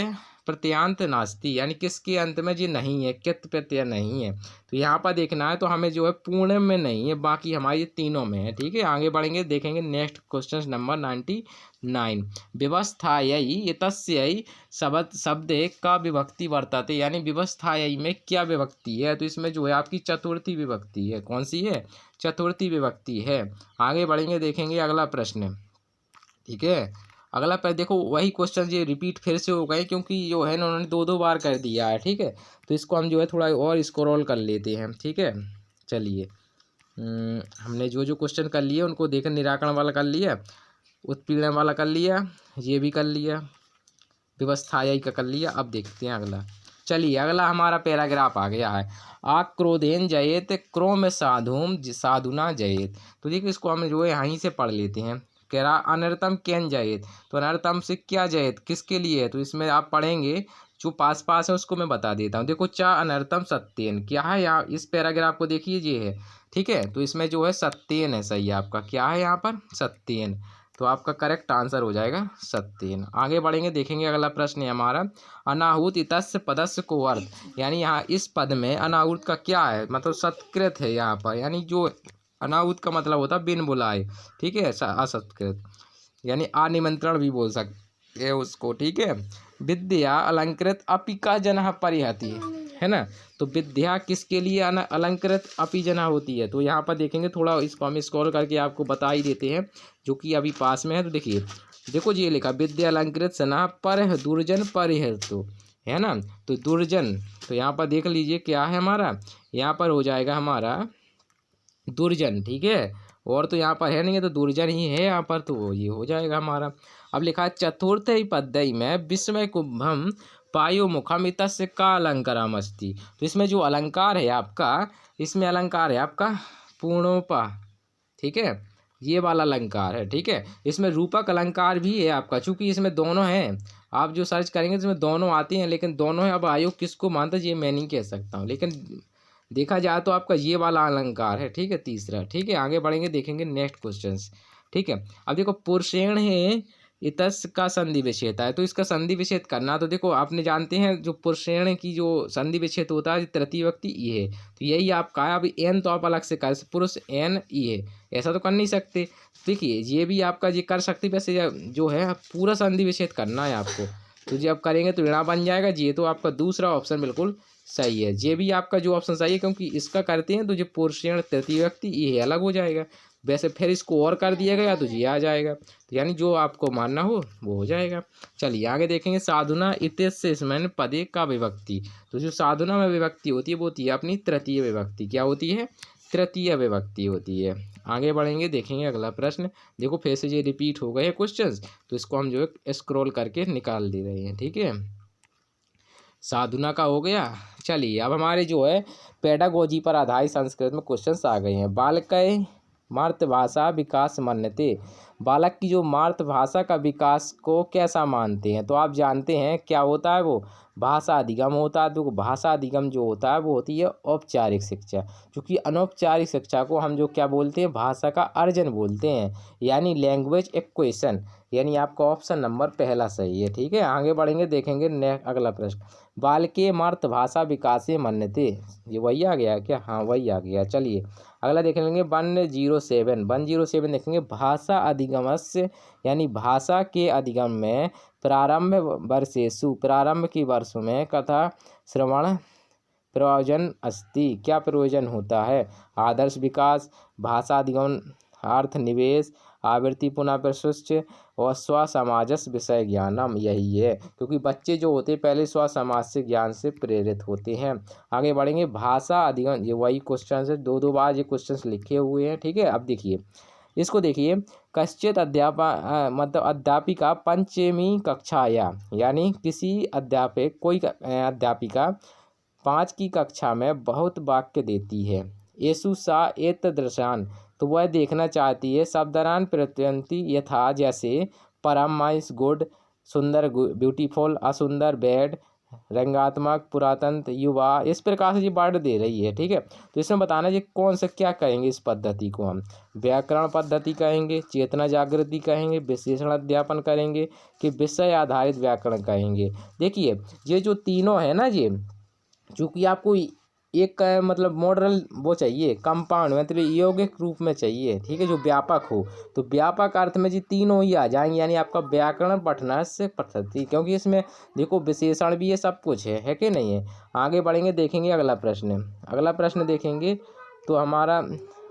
प्रत्यांत नास्ति, यानी किसके अंत में ये नहीं है, क्यक्त प्रत्यय नहीं है। तो यहाँ पर देखना है, तो हमें जो है पूर्ण में नहीं है, बाकी हमारे तीनों में है। ठीक है, आगे बढ़ेंगे, देखेंगे नेक्स्ट क्वेश्चन नंबर 99। व्यवस्थायै तस्यै शब्द का विभक्ति वर्तते, यानी व्यवस्थायै में क्या विभक्ति है, तो इसमें जो है आपकी चतुर्थी विभक्ति है। कौन सी है, चतुर्थी विभक्ति है। आगे बढ़ेंगे, देखेंगे अगला प्रश्न। ठीक है, अगला पर देखो वही क्वेश्चन ये रिपीट फिर से हो गए, क्योंकि जो है ना उन्होंने दो बार कर दिया है। ठीक है, तो इसको हम जो है थोड़ा और स्क्रॉल कर लेते हैं। ठीक है, चलिए हमने जो क्वेश्चन कर लिए उनको देखकर निराकरण वाला कर लिया, उत्पीड़न वाला कर लिया, ये भी कर लिया, व्यवस्थाई का कर लिया। अब देखते हैं अगला। चलिए अगला हमारा पैराग्राफ आ गया है, आक्रोधेन जयेत क्रोम साधुम साधुना जयेत। तो देखिए इसको हम जो है यहीं से पढ़ लेते हैं। कह रहा अनर्थम कैन जयेत, तो अनर्थम से क्या जयेत, किसके लिए है, तो इसमें आप पढ़ेंगे जो पास है उसको मैं बता देता हूँ। देखो चा अनर्थम सत्येन क्या है, यहाँ इस पैराग्राफ को देखिए ये है। ठीक है, तो इसमें जो है सत्येन है, सही आपका क्या है यहाँ पर, सत्येन। तो आपका करेक्ट आंसर हो जाएगा सत्येन। आगे बढ़ेंगे, देखेंगे अगला प्रश्न है हमारा, अनाहुत इतस्य पदस्य को अर्थ, यानी यहाँ इस पद में अनाहुत का क्या है, मतलब सत्कृत है यहाँ पर, यानी जो अनाहुत का मतलब होता है बिन बुलाए। ठीक है, असत्कृत, यानी अनिमंत्रण भी बोल सकते हैं उसको। ठीक है, विद्या अलंकृत अपिका जनः परिहति, है ना। तो विद्या किसके लिए अलंकृत अपी जना होती है, तो यहाँ पर देखेंगे, थोड़ा इसको हम स्क्रॉल करके आपको बता ही देते हैं जो कि अभी पास में है। तो देखिए, देखो ये लिखा विद्या अलंकृत सना पर दुर्जन परिहर्तु, है ना। तो दुर्जन, तो यहाँ पर देख लीजिए क्या है हमारा, यहाँ पर हो जाएगा हमारा दुर्जन, ठीक है। और तो यहाँ पर है नहीं है, तो दुर्जन ही है यहाँ पर, तो ये हो जाएगा हमारा। अब लिखा है चतुर्थ पद्य में विस्मय कुंभम पायो मुखम इतस्य का अलंकारम अस्ति। तो इसमें जो अलंकार है आपका, इसमें अलंकार है आपका पूर्णोपा, ठीक है, ये वाला अलंकार है, ठीक है। इसमें रूपक अलंकार भी है आपका, चूंकि इसमें दोनों हैं, आप जो सर्च करेंगे इसमें दोनों आती हैं, लेकिन दोनों है। अब आयोग किसको मानता है ये मैं नहीं कह सकता हूँ, लेकिन देखा जाए तो आपका ये वाला अलंकार है, ठीक है, तीसरा, ठीक है। आगे बढ़ेंगे, देखेंगे नेक्स्ट क्वेश्चंस, ठीक है। अब देखो पुरुषेण है इतस का संधि विच्छेद है, तो इसका संधि विच्छेद करना, तो देखो आपने जानते हैं जो पुरुषेण की जो संधि विच्छेद होता है तृतीय व्यक्ति ई है, तो यही आपका है। अभी एन तो आप अलग से कर, पुरुष एन ई है, ऐसा तो कर नहीं सकते। देखिए ये भी आपका ये कर सकते, वैसे जो है पूरा संधि विच्छेद करना है आपको, तो जब करेंगे तो ऋणा बन जाएगा। ये तो आपका दूसरा ऑप्शन बिल्कुल सही है, ये भी आपका जो ऑप्शन सही है, क्योंकि इसका करते हैं तो जो पुरुषेण तृतीय व्यक्ति ये अलग हो जाएगा, वैसे फिर इसको और कर दिया गया तो ये आ जाएगा, तो यानी जो आपको मानना हो वो हो जाएगा। चलिए आगे देखेंगे, साधुना इत्यस्य इसमें पदे का विभक्ति। तो जो साधुना में विभक्ति होती है वो होती है अपनी तृतीय विभक्ति, क्या होती है, तृतीय विभक्ति होती है। आगे बढ़ेंगे, देखेंगे अगला प्रश्न। देखो फिर से ये रिपीट हो गए हैं क्वेश्चंस, तो इसको हम जो है स्क्रॉल करके निकाल दे रहे हैं, ठीक है। साधुना का हो गया। चलिए अब हमारे जो है पेडागोजी पर आधारित संस्कृत में क्वेश्चंस आ गए हैं। बालकय मातृभाषा विकास मान्यते, बालक की जो मातृभाषा का विकास को कैसा मानते हैं, तो आप जानते हैं क्या होता है, वो भाषा अधिगम होता है। तो भाषा अधिगम जो होता है वो होती है औपचारिक शिक्षा, क्योंकि अनौपचारिक शिक्षा को हम जो क्या बोलते हैं, भाषा का अर्जन बोलते हैं, यानी लैंग्वेज एक्वेशन, यानी आपका ऑप्शन नंबर पहला सही है, ठीक है। आगे बढ़ेंगे, देखेंगे अगला प्रश्न। बालके मातृभाषा विकासे मन्यते, ये वही आ गया क्या, हाँ वही आ गया। चलिए अगला देख लेंगे 107 देखेंगे, भाषा अधिगमस्य, यानी भाषा के अधिगम में प्रारंभ वर्षेषु, प्रारंभ के वर्षों में कथा श्रवण प्रयोजन अस्ति, क्या प्रयोजन होता है, आदर्श विकास, भाषा अधिगम, अर्थ निवेश, आवृत्ति पुनः प्रसुष्ट और स्वसमाजस विषय ज्ञानम, यही है, क्योंकि बच्चे जो होते हैं पहले स्वसमाज से ज्ञान से प्रेरित होते हैं। आगे बढ़ेंगे, भाषा अधिगम, ये वही क्वेश्चन है, दो बार ये क्वेश्चन लिखे हुए हैं, ठीक है। अब देखिए इसको, देखिए कश्चित मतलब अध्यापिका पंचमी कक्षाया, यानी किसी अध्यापक, कोई अध्यापिका 5 की कक्षा में बहुत वाक्य देती है, येषु सा एतदृशान, तो वह देखना चाहती है, शब्दान प्रत्यंती यथा, जैसे परम माइस गुड, सुंदर ब्यूटीफुल, असुंदर बैड, रंगात्मक पुरातन युवा, इस प्रकार से ये वर्ड दे रही है, ठीक है। तो इसमें बताना ये कौन सा क्या कहेंगे, इस पद्धति को हम व्याकरण पद्धति कहेंगे, चेतना जागृति कहेंगे, विशेषण अध्यापन करेंगे, कि विषय आधारित व्याकरण कहेंगे। देखिए ये जो तीनों है ना, ये चूँकि आपको एक मतलब मॉडल वो चाहिए, कंपाउंड मतलब यौगिक रूप में चाहिए, ठीक है, जो व्यापक हो, तो व्यापक अर्थ में जी तीनों ही आ जाएंगे, यानी आपका व्याकरण पठना से पद्धति, क्योंकि इसमें देखो विशेषण भी है, सब कुछ है कि नहीं है। आगे बढ़ेंगे, देखेंगे अगला प्रश्न देखेंगे तो हमारा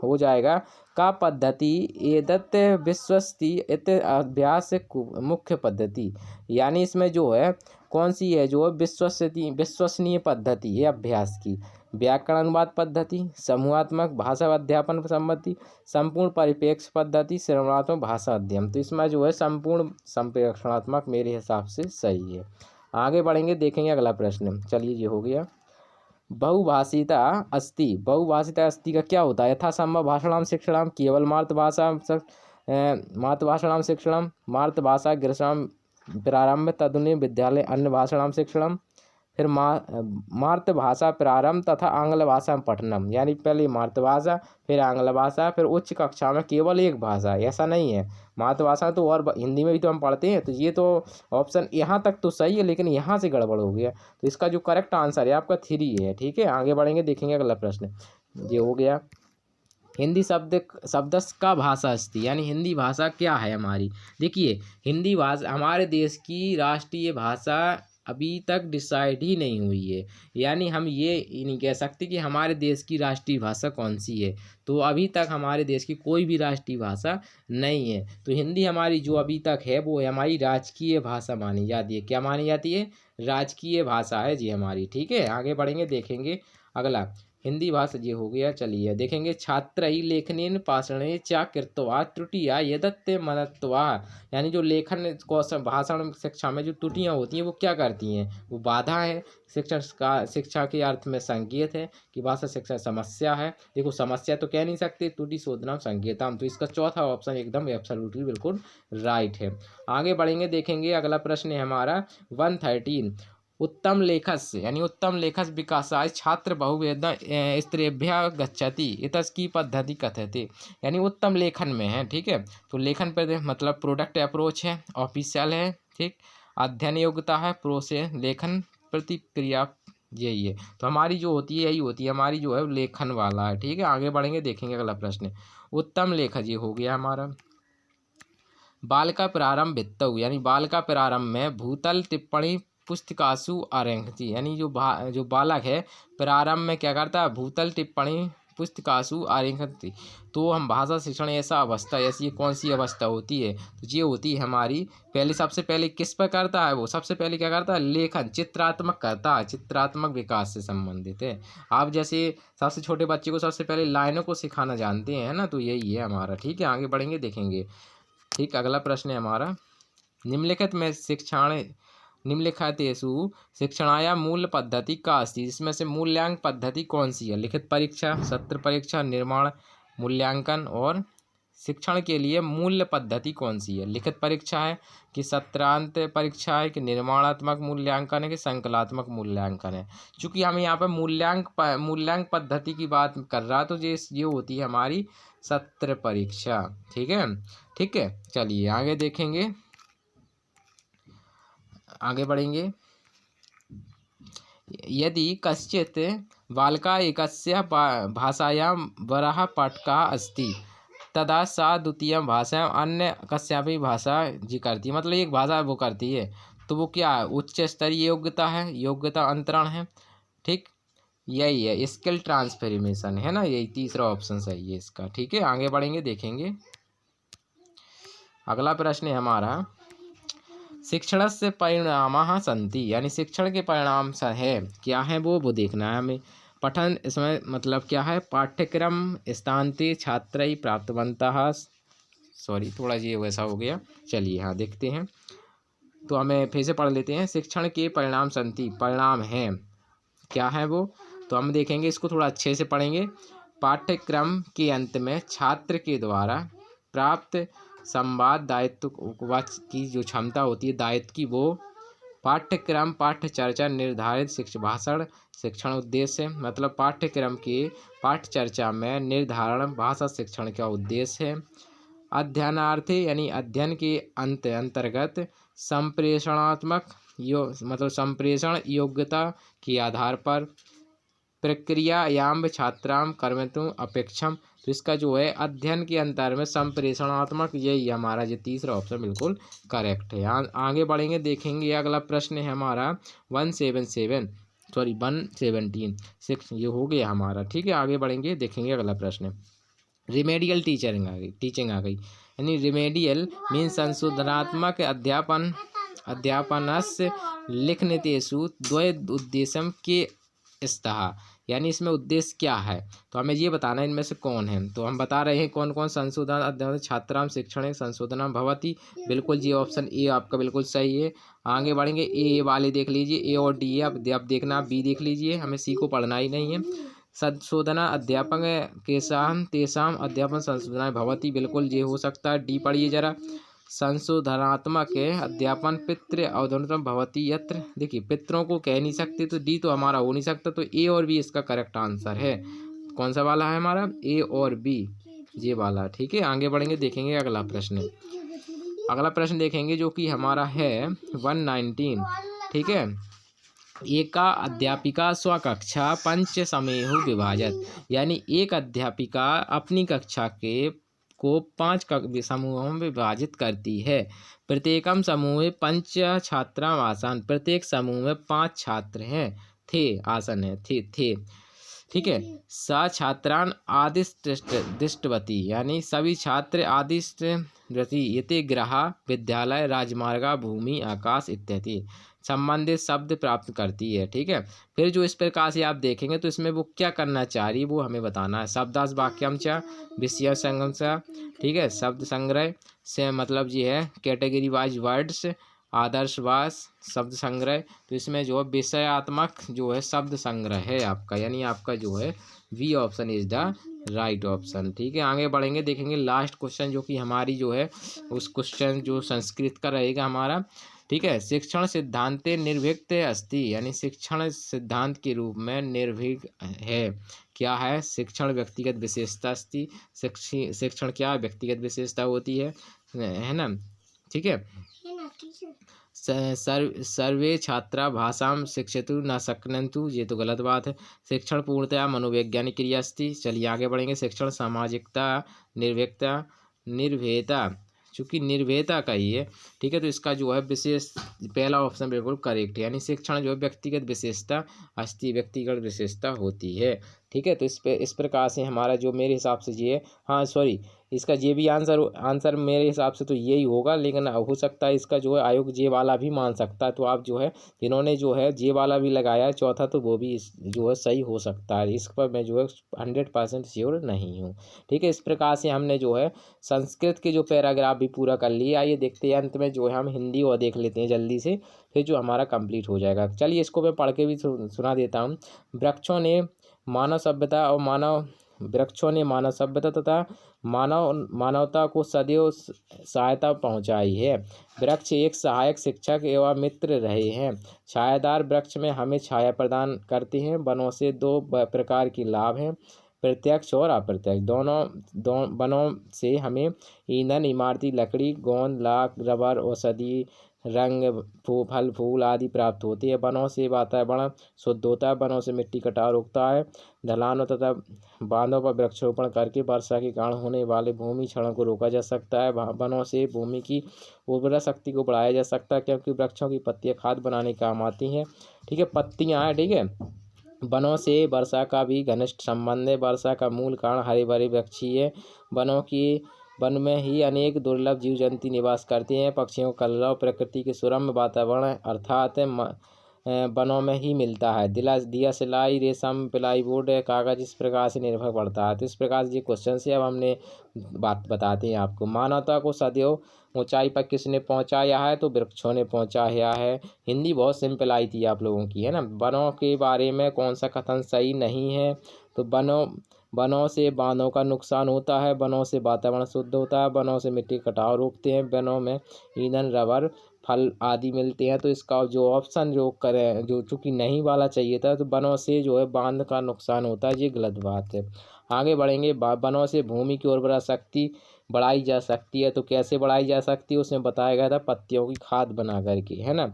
हो जाएगा, का पद्धति एदत्त विश्वस्ती इत अभ्यास मुख्य पद्धति, यानी इसमें जो है कौन सी है, जो विश्वसनीय पद्धति है अभ्यास की, व्याकरण अनुवाद पद्धति, समूहात्मक भाषा अध्यापन संबंधी, संपूर्ण परिप्रेक्ष्य पद्धति, श्रवणात्मक भाषा अध्ययन। तो इसमें जो है संपूर्ण संप्रेक्षणात्मक मेरे हिसाब से सही है। आगे बढ़ेंगे, देखेंगे अगला प्रश्न। चलिए ये हो गया, बहुभाषिता अस्ति का क्या होता है, यथासंभव भाषणाम शिक्षणाम, केवल मातृभाषाणाम शिक्षणम, मातृभाषा गृहणाम प्रारंभ तदुनि विद्यालय अन्य भाषाणाम शिक्षणम, फिर मातृभाषा प्रारंभ तथा आंग्ल भाषा पठनम, यानी पहले मातृभाषा फिर आंग्ल भाषा फिर उच्च कक्षा में केवल एक भाषा, ऐसा नहीं है, मातृभाषा तो और हिंदी में भी तो हम पढ़ते हैं। तो ये तो ऑप्शन यहाँ तक तो सही है, लेकिन यहाँ से गड़बड़ हो गया, तो इसका जो करेक्ट आंसर है आपका 3 है, ठीक है। आगे बढ़ेंगे, देखेंगे अगला प्रश्न। ये हो गया, हिंदी शब्दस का भाषा अस्ति, यानी हिंदी भाषा क्या है हमारी। देखिए हिंदी भाषा हमारे देश की राष्ट्रीय भाषा अभी तक डिसाइड ही नहीं हुई है। यानी हम ये नहीं कह सकते कि हमारे देश की राष्ट्रीय भाषा कौन सी है। तो अभी तक हमारे देश की कोई भी राष्ट्रीय भाषा नहीं है। तो हिंदी हमारी जो अभी तक है वो हमारी राजकीय भाषा मानी जाती है। क्या मानी जाती है? राजकीय भाषा है जी हमारी। ठीक है, आगे बढ़ेंगे, देखेंगे अगला। हिंदी भाषा ये हो गया। चलिए देखेंगे, छात्रैः लेखनेन पाषाणे च कृत्वा त्रुटिया यदत्ते मनत्वा। यानी जो लेखन कौशल भाषण शिक्षा में जो त्रुटियां होती हैं वो क्या करती हैं? वो बाधा है। शिक्षण का शिक्षा के अर्थ में संकेत है कि भाषा शिक्षा समस्या है। देखो, समस्या तो कह नहीं सकते, त्रुटि शोधनम संकेतम। तो इसका चौथा ऑप्शन एकदम एब्सोल्युटली बिल्कुल राइट है। आगे बढ़ेंगे, देखेंगे अगला प्रश्न है हमारा 113। उत्तम लेखस्य यानी उत्तम लेखस विकासाय छात्र बहुवेद स्त्रेभ्य गच्छति इतस्की पद्धति कथयति। यानी उत्तम लेखन में है। ठीक है, तो लेखन पर मतलब प्रोडक्ट अप्रोच है, ऑफिशियल है, ठीक, अध्ययन योग्यता है, प्रो से लेखन प्रतिक्रिया, यही है। तो हमारी जो होती है यही होती है, हमारी जो है लेखन वाला है। ठीक है, आगे बढ़ेंगे, देखेंगे अगला प्रश्न। उत्तम लेखन ये हो गया हमारा। बाल का प्रारंभ भित्तौ यानी बाल का प्रारंभ में भूतल टिप्पणी पुस्तकासु आरेखती। यानी जो बालक है प्रारंभ में क्या करता है? भूतल टिप्पणी पुस्तकासु आरेखती। तो हम भाषा शिक्षण ऐसा अवस्था, ऐसी कौन सी अवस्था होती है? तो ये होती है हमारी पहले, सबसे पहले किस पर करता है वो? सबसे पहले क्या करता है? लेखन, चित्रात्मक करता है, चित्रात्मक विकास से संबंधित है। आप जैसे सबसे छोटे बच्चे को सबसे पहले लाइनों को सिखाना जानते हैं ना, तो यही है हमारा। ठीक है, आगे बढ़ेंगे, देखेंगे। ठीक, अगला प्रश्न है हमारा, निम्नलिखित में निम्नलिखितेषु शिक्षणाया मूल पद्धति का अस्ति। इसमें से मूल्यांकन पद्धति कौन सी है? लिखित परीक्षा, सत्र परीक्षा, निर्माण मूल्यांकन, और शिक्षण के लिए मूल्य पद्धति कौन सी है? लिखित परीक्षा है कि सत्रांत परीक्षा है कि निर्माणात्मक मूल्यांकन है कि संकलात्मक मूल्यांकन है? चूंकि हम यहाँ पर मूल्यांकन पद्धति की बात कर रहा, तो ये होती है हमारी सत्र परीक्षा। ठीक है, ठीक है, चलिए आगे देखेंगे, आगे बढ़ेंगे। यदि कश्चित् बालका एकस्य भाषायां वरः पाठकः अस्ति तदा सा द्वितीयं भाषायां अन्य कस्यापि भाषा जी करती है। मतलब एक भाषा वो करती है, तो वो क्या है? उच्च स्तरीय योग्यता है, योग्यता अंतरण है। ठीक, यही है, स्किल ट्रांसफॉर्मेशन है ना, यही तीसरा ऑप्शन सही है इसका। ठीक है, आगे बढ़ेंगे, देखेंगे अगला प्रश्न है हमारा, शिक्षण से परिणाम संति। यानी शिक्षण के परिणाम है क्या है वो देखना है हमें। पठन, इसमें मतलब क्या है? पाठ्यक्रम स्थान्ते छात्र प्राप्तवन्तः, सॉरी थोड़ा ये वैसा हो गया। चलिए हाँ देखते हैं, तो हमें फिर से पढ़ लेते हैं। शिक्षण के परिणाम संति, परिणाम हैं, क्या है वो? तो हम देखेंगे, इसको थोड़ा अच्छे से पढ़ेंगे। पाठ्यक्रम के अंत में छात्र के द्वारा प्राप्त संवाद दायित्व की जो क्षमता होती है, दायित्व की, वो पाठ्यक्रम पाठ्य चर्चा निर्धारित भाषण शिक्षण उद्देश्य है। मतलब पाठ्यक्रम के पाठ्य चर्चा में निर्धारण भाषा शिक्षण का उद्देश्य है। अध्ययनार्थे यानी अध्ययन के अंतर्गत संप्रेषणात्मक मतलब संप्रेषण योग्यता के आधार पर प्रक्रियायाम छात्राम कर्मतु अपेक्षम। तो इसका जो है अध्ययन के अंतर में संप्रेषणात्मक, यही हमारा ये तीसरा ऑप्शन बिल्कुल करेक्ट है। आगे बढ़ेंगे, देखेंगे अगला प्रश्न है हमारा 117 ये हो गया हमारा। ठीक है, आगे बढ़ेंगे, देखेंगे अगला प्रश्न। रिमेडियल टीचिंग आ गई यानी रिमेडियल मीन संशोधनात्मक अध्यापनस्य लिखनेतेषु द्वय उद्देश्यम के स्तः। यानी इसमें उद्देश्य क्या है? तो हमें ये बताना है इनमें से कौन है। तो हम बता रहे हैं कौन कौन। संशोधन अध्ययन छात्राम शिक्षण संशोधनम भवति, बिल्कुल जी ऑप्शन ए आपका बिल्कुल सही है। आगे बढ़ेंगे, ए वाले देख लीजिए, ए और डी है, अब देखना बी देख लीजिए, हमें सी को पढ़ना ही नहीं है। संशोधना अध्यापक के साम तेसाम अध्यापन संशोधना भवति, बिल्कुल ये हो सकता है। डी पढ़िए जरा, संशोधनात्मक अध्यापन पितृ अवधनतम भवती यत्र। देखिए पितरों को कह नहीं सकते, तो डी तो हमारा हो नहीं सकता, तो ए और बी इसका करेक्ट आंसर है। कौन सा वाला है हमारा? ए और बी, ये वाला। ठीक है, आगे बढ़ेंगे, देखेंगे अगला प्रश्न। अगला प्रश्न देखेंगे जो कि हमारा है 119। ठीक है, एका अध्यापिका स्वकक्षा पंच समूह विभाजत। यानी एक अध्यापिका अपनी कक्षा को 5 समूहों में विभाजित करती है। प्रत्येकम समूहे 5 छात्राम आसन, प्रत्येक समूह में 5 छात्र हैं, थे आसन है, थे। ठीक है। सा छात्रान आदिष्टवती, यानी सभी छात्र आदिष्टवती यते ग्रह विद्यालय राजमार्गा भूमि आकाश इत्यादि संबंधित शब्द प्राप्त करती है। ठीक है। फिर जो इस प्रकार से आप देखेंगे तो इसमें वो क्या करना चाह रही है वो हमें बताना है। शब्दास वाक्यम च विषय संगम सा, ठीक है। शब्द संग्रह से मतलब ये है कैटेगरी वाइज वर्ड्स, आदर्शवास शब्द संग्रह। तो इसमें जो है विषयात्मक जो है शब्द संग्रह है आपका, यानी आपका जो है B option is the right option. ठीक है। आगे बढ़ेंगे, देखेंगे लास्ट क्वेश्चन जो कि हमारी जो है उस क्वेश्चन जो संस्कृत का रहेगा हमारा। ठीक है। शिक्षण सिद्धांते निर्भिक्त अस्ति, यानी शिक्षण सिद्धांत के रूप में निर्भीक है। क्या है? शिक्षण व्यक्तिगत विशेषता अस्ति। शिक्षण क्या व्यक्तिगत विशेषता होती है ना। ठीक है। सर्वे छात्रा भाषाम शिक्षितु न शक्नुंतु, ये तो गलत बात है। शिक्षण पूर्णतया मनोवैज्ञानिक क्रिया अस्ति। चलिए आगे बढ़ेंगे। शिक्षण सामाजिकता निर्भीकता निर्भयता, चूँकि निर्भयता का ही है। ठीक है। तो इसका जो है विशेष पहला ऑप्शन बिल्कुल करेक्ट है, यानी शिक्षण जो है व्यक्तिगत विशेषता अस्ति, व्यक्तिगत विशेषता होती है। ठीक है। तो इस प्रकार से हमारा जो मेरे हिसाब से ये, हाँ सॉरी, इसका ये भी आंसर मेरे हिसाब से तो यही होगा, लेकिन हो सकता है इसका जो है आयोग जे वाला भी मान सकता है। तो आप जो है जिन्होंने जो है जे वाला भी लगाया है चौथा, तो वो भी जो है सही हो सकता है। इस पर मैं जो है 100% श्योर नहीं हूँ। ठीक है। इस प्रकार से हमने जो है संस्कृत के जो पैराग्राफ भी पूरा कर लिया। आइए देखते हैं अंत में जो है हम हिंदी और देख लेते हैं जल्दी से, फिर जो हमारा कंप्लीट हो जाएगा। चलिए इसको मैं पढ़ के भी सुना देता हूँ। वृक्षों ने मानव सभ्यता तथा मानवता को सदैव सहायता पहुंचाई है। वृक्ष एक सहायक शिक्षक एवं मित्र रहे हैं। छायादार वृक्ष में हमें छाया प्रदान करते हैं। वनों से 2 प्रकार के लाभ हैं, प्रत्यक्ष और अप्रत्यक्ष। दोनों वनों से हमें ईंधन, इमारती लकड़ी, गोंद, लाख, रबर, औषधि, रंग, फल फूल आदि प्राप्त होती है। वनों से वातावरण शुद्ध होता है। वनों से मिट्टी कटाव रुकता है। ढलानों तथा बांधों पर वृक्षारोपण करके वर्षा के कारण होने वाले भूमि क्षरण को रोका जा सकता है। वनों से भूमि की उर्वरा शक्ति को बढ़ाया जा सकता है, क्योंकि वृक्षों की पत्तियां खाद बनाने काम आती हैं। ठीक है। पत्तियां हैं। ठीक है। वनों से वर्षा का भी घनिष्ठ संबंध है। वर्षा का मूल कारण हरे भरे वृक्ष ही है। वन में ही अनेक दुर्लभ जीव जंतु निवास करते हैं। पक्षियों का कलरव प्रकृति के सुरम्य वातावरण अर्थात वनों में ही मिलता है। दिया सिलाई, रेशम, प्लाईवुड, कागज इस प्रकार से निर्भर पड़ता है। तो इस प्रकार से ये क्वेश्चन से अब हमने बात बताते हैं आपको। मानवता को सदैव ऊंचाई पर किसने पहुंचाया है? तो वृक्षों ने पहुंचाया है। हिंदी बहुत सिंपल आई थी आप लोगों की, है ना। वनों के बारे में कौन सा कथन सही नहीं है? तो वनों से बांधों का नुकसान होता है। वनों से वातावरण शुद्ध होता है। वनों से मिट्टी कटाव रोकते हैं। वनों में ईंधन, रबर, फल आदि मिलते हैं। तो इसका जो ऑप्शन जो करें, जो चूँकि नहीं वाला चाहिए था, तो वनों से जो है बांध का नुकसान होता है, ये गलत बात है। आगे बढ़ेंगे। वनों से भूमि की उर्वरा शक्ति बढ़ाई जा सकती है। तो कैसे बढ़ाई जा सकती है उसमें बताया गया था, पत्तियों की खाद बना करके, है ना।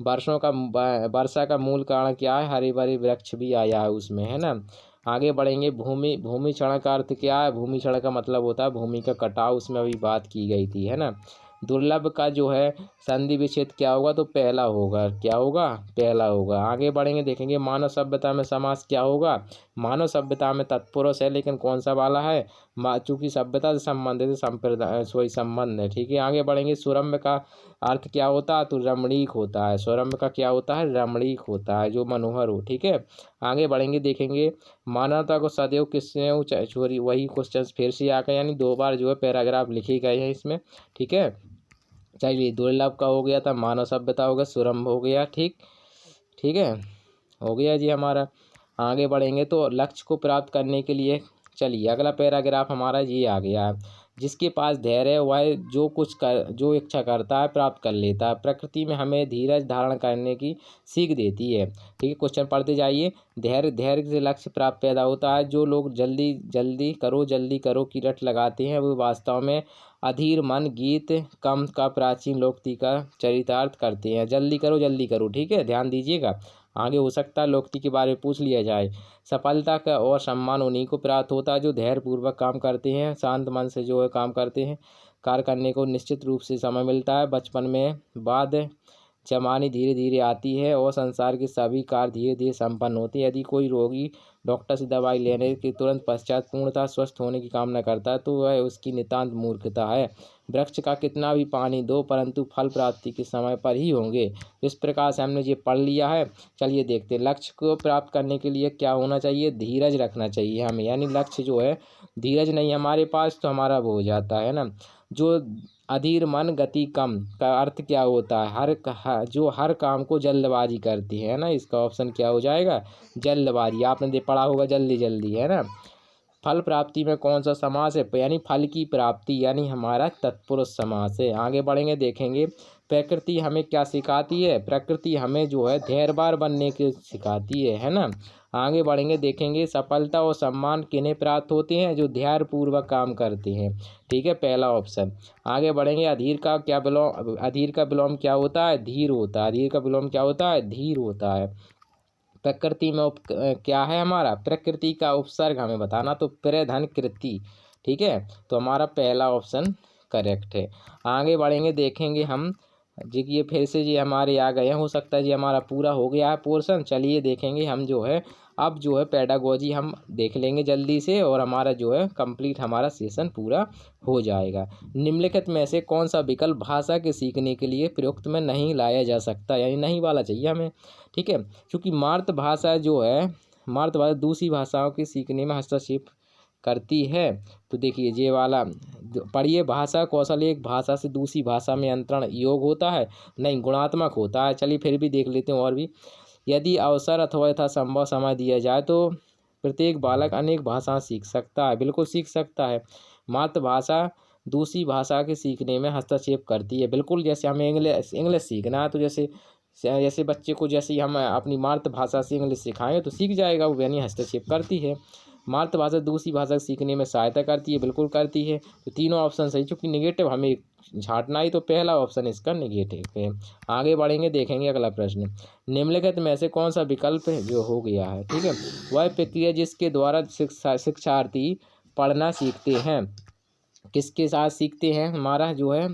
वर्षा का मूल कारण क्या है? हरे भरे वृक्ष भी आया है उसमें, है ना। आगे बढ़ेंगे। भूमि क्षरण का अर्थ क्या है? भूमि क्षरण का मतलब होता है भूमि का कटाव, उसमें अभी बात की गई थी, है ना। दुर्लभ का जो है संधि विच्छेद क्या होगा? तो पहला होगा। क्या होगा? पहला होगा। आगे बढ़ेंगे, देखेंगे मानव सभ्यता में समास क्या होगा? मानव सभ्यता में तत्पुरुष है, लेकिन कौन सा वाला है? चूंकि सभ्यता से संबंधित संप्रदाय संबंध है। ठीक है। आगे बढ़ेंगे। सुरम्य का अर्थ क्या होता है? तो रमणीक होता है। सुरम्य का क्या होता है? रमणीक होता है, जो मनोहर हो। ठीक है। आगे बढ़ेंगे, देखेंगे मानवता को सदैव किसने छोड़ी, वही क्वेश्चन फिर से आ गए, यानी 2 बार जो है पैराग्राफ लिखे गए हैं इसमें। ठीक है। चलिए, दुर्लभ का हो गया था, मानव सभ्यता हो गया, सुरम्भ हो गया। ठीक है, हो गया जी हमारा। आगे बढ़ेंगे तो लक्ष्य को प्राप्त करने के लिए, चलिए अगला पैराग्राफ हमारा ये आ गया है। जिसके पास धैर्य है वह जो इच्छा करता है प्राप्त कर लेता है। प्रकृति में हमें धीरज धारण करने की सीख देती है। ठीक है। क्वेश्चन पढ़ते जाइए। धैर्य से लक्ष्य प्राप्त पैदा होता है। जो लोग जल्दी करो की रट लगाते हैं, वो वास्तव में अधीर मन गीत कम का प्राचीन लोकति का चरितार्थ करते हैं। जल्दी करो। ठीक है, ध्यान दीजिएगा। आगे हो सकता है लोकोक्ति के बारे में पूछ लिया जाए। सफलता का और सम्मान उन्हीं को प्राप्त होता है जो धैर्यपूर्वक काम करते हैं, शांत मन से जो है काम करते हैं। कार्य करने को निश्चित रूप से समय मिलता है। बचपन में बाद जवानी धीरे धीरे आती है और संसार के सभी कार्य धीरे धीरे संपन्न होते हैं। यदि कोई रोगी डॉक्टर से दवाई लेने के तुरंत पश्चात पूर्णतः स्वस्थ होने की कामना करता है तो वह उसकी नितांत मूर्खता है। वृक्ष का कितना भी पानी दो परंतु फल प्राप्ति के समय पर ही होंगे। इस प्रकार से हमने ये पढ़ लिया है। चलिए देखते हैं लक्ष्य को प्राप्त करने के लिए क्या होना चाहिए। धीरज रखना चाहिए हमें, यानी लक्ष्य जो है धीरज नहीं हमारे पास तो हमारा वो हो जाता है ना। जो अधीर मन गति कम का अर्थ क्या होता है, जो हर काम को जल्दबाजी करती है ना। इसका ऑप्शन क्या हो जाएगा, जल्दबाजी। आपने पढ़ा होगा जल्दी जल्दी, है ना। फल प्राप्ति में कौन सा समास है, यानी फल की प्राप्ति, यानी हमारा तत्पुरुष समास है। आगे बढ़ेंगे देखेंगे प्रकृति हमें क्या सिखाती है। प्रकृति हमें जो है धैर्यवान बनने की सिखाती है ना। आगे बढ़ेंगे देखेंगे सफलता और सम्मान किन्हें प्राप्त होते हैं, जो धैर्यपूर्वक काम करते हैं। ठीक है, पहला ऑप्शन। आगे बढ़ेंगे अधीर का क्या विलोम, अधीर का विलोम क्या होता है, धीर होता है। अधीर का विलोम क्या होता है, धीर होता है। प्रकृति में क्या है हमारा, प्रकृति का उपसर्ग हमें बताना, तो प्रधन कृति। ठीक है, तो हमारा पहला ऑप्शन करेक्ट है। आगे बढ़ेंगे देखेंगे हम जी, ये फिर से जी हमारे आ गए हैं। हो सकता है जी हमारा पूरा हो गया है पोर्शन। चलिए देखेंगे हम जो है अब जो है पेडागोजी हम देख लेंगे जल्दी से और हमारा जो है कंप्लीट हमारा सेशन पूरा हो जाएगा। निम्नलिखित में से कौन सा विकल्प भाषा के सीखने के लिए प्रयुक्त में नहीं लाया जा सकता, यानी नहीं वाला चाहिए हमें। ठीक है, क्योंकि मातृभाषा जो है, मातृभाषा दूसरी भाषाओं के सीखने में हस्तक्षेप करती है। तो देखिए ये वाला पढ़िए, भाषा कौशल एक भाषा से दूसरी भाषा में अंतरण योग होता है, नहीं गुणात्मक होता है। चलिए फिर भी देख लेते हैं और भी। यदि अवसर अथवा यथासंभव समय दिया जाए तो प्रत्येक बालक अनेक भाषा सीख सकता है, बिल्कुल सीख सकता है। मातृभाषा दूसरी भाषा के सीखने में हस्तक्षेप करती है, बिल्कुल। जैसे हमें इंग्लिश सीखना है तो जैसे बच्चे को जैसे ही हम अपनी मातृभाषा से इंग्लिश सिखाएं तो सीख जाएगा वो, यानी हस्तक्षेप करती है। मातृभाषा दूसरी भाषा सीखने में सहायता करती है, बिल्कुल करती है। तो तीनों ऑप्शन सही, चूँकि निगेटिव हमें झाँटना ही, तो पहला ऑप्शन इसका निगेटिव है। आगे बढ़ेंगे देखेंगे अगला प्रश्न। निम्नलिखित में से कौन सा विकल्प जो हो गया है, ठीक है, वह प्रक्रिया जिसके द्वारा शिक्षार्थी पढ़ना सीखते हैं। किसके साथ सीखते हैं, हमारा जो है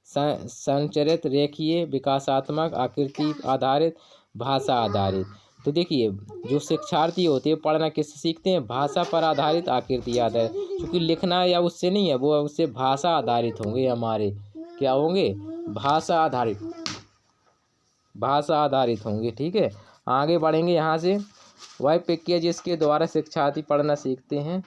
संचरित, रेखीय, विकासात्मक, आकृति आधारित, भाषा आधारित। तो देखिए जो शिक्षार्थी होते हैं पढ़ना किससे सीखते हैं, भाषा पर आधारित, आकृति आधारित। क्योंकि लिखना या उससे नहीं है, वो उससे भाषा आधारित होंगे हमारे, क्या होंगे, भाषा आधारित, भाषा आधारित होंगे। ठीक है, आगे बढ़ेंगे यहाँ से। वह प्रक्रिया जिसके द्वारा शिक्षार्थी पढ़ना सीखते हैं,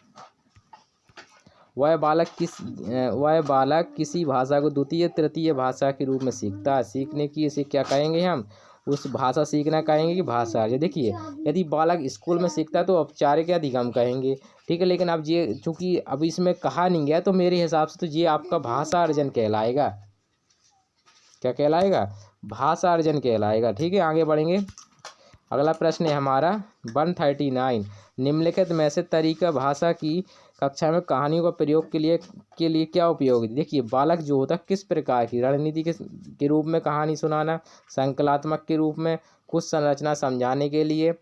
वह बालक किसी भाषा को द्वितीय तृतीय भाषा के रूप में सीखता है। सीखने की इसे क्या कहेंगे हम, उस भाषा सीखना कहेंगे कि भाषा। ये देखिए यदि बालक स्कूल में सीखता है तो औपचारिक अधिगम कहेंगे। ठीक है, लेकिन अब ये चूँकि अब इसमें कहा नहीं गया तो मेरे हिसाब से तो ये आपका भाषा अर्जन कहलाएगा। क्या कहलाएगा, भाषा अर्जन कहलाएगा। ठीक है, आगे बढ़ेंगे। अगला प्रश्न है हमारा 139। निम्नलिखित में से तरीका भाषा की कक्षा में कहानियों का प्रयोग के लिए क्या उपयोग है। देखिए बालक जो होता है किस प्रकार की रणनीति के रूप में कहानी सुनाना, संकलात्मक के रूप में, कुछ संरचना समझाने के लिए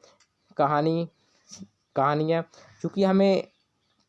कहानियाँ। चूँकि हमें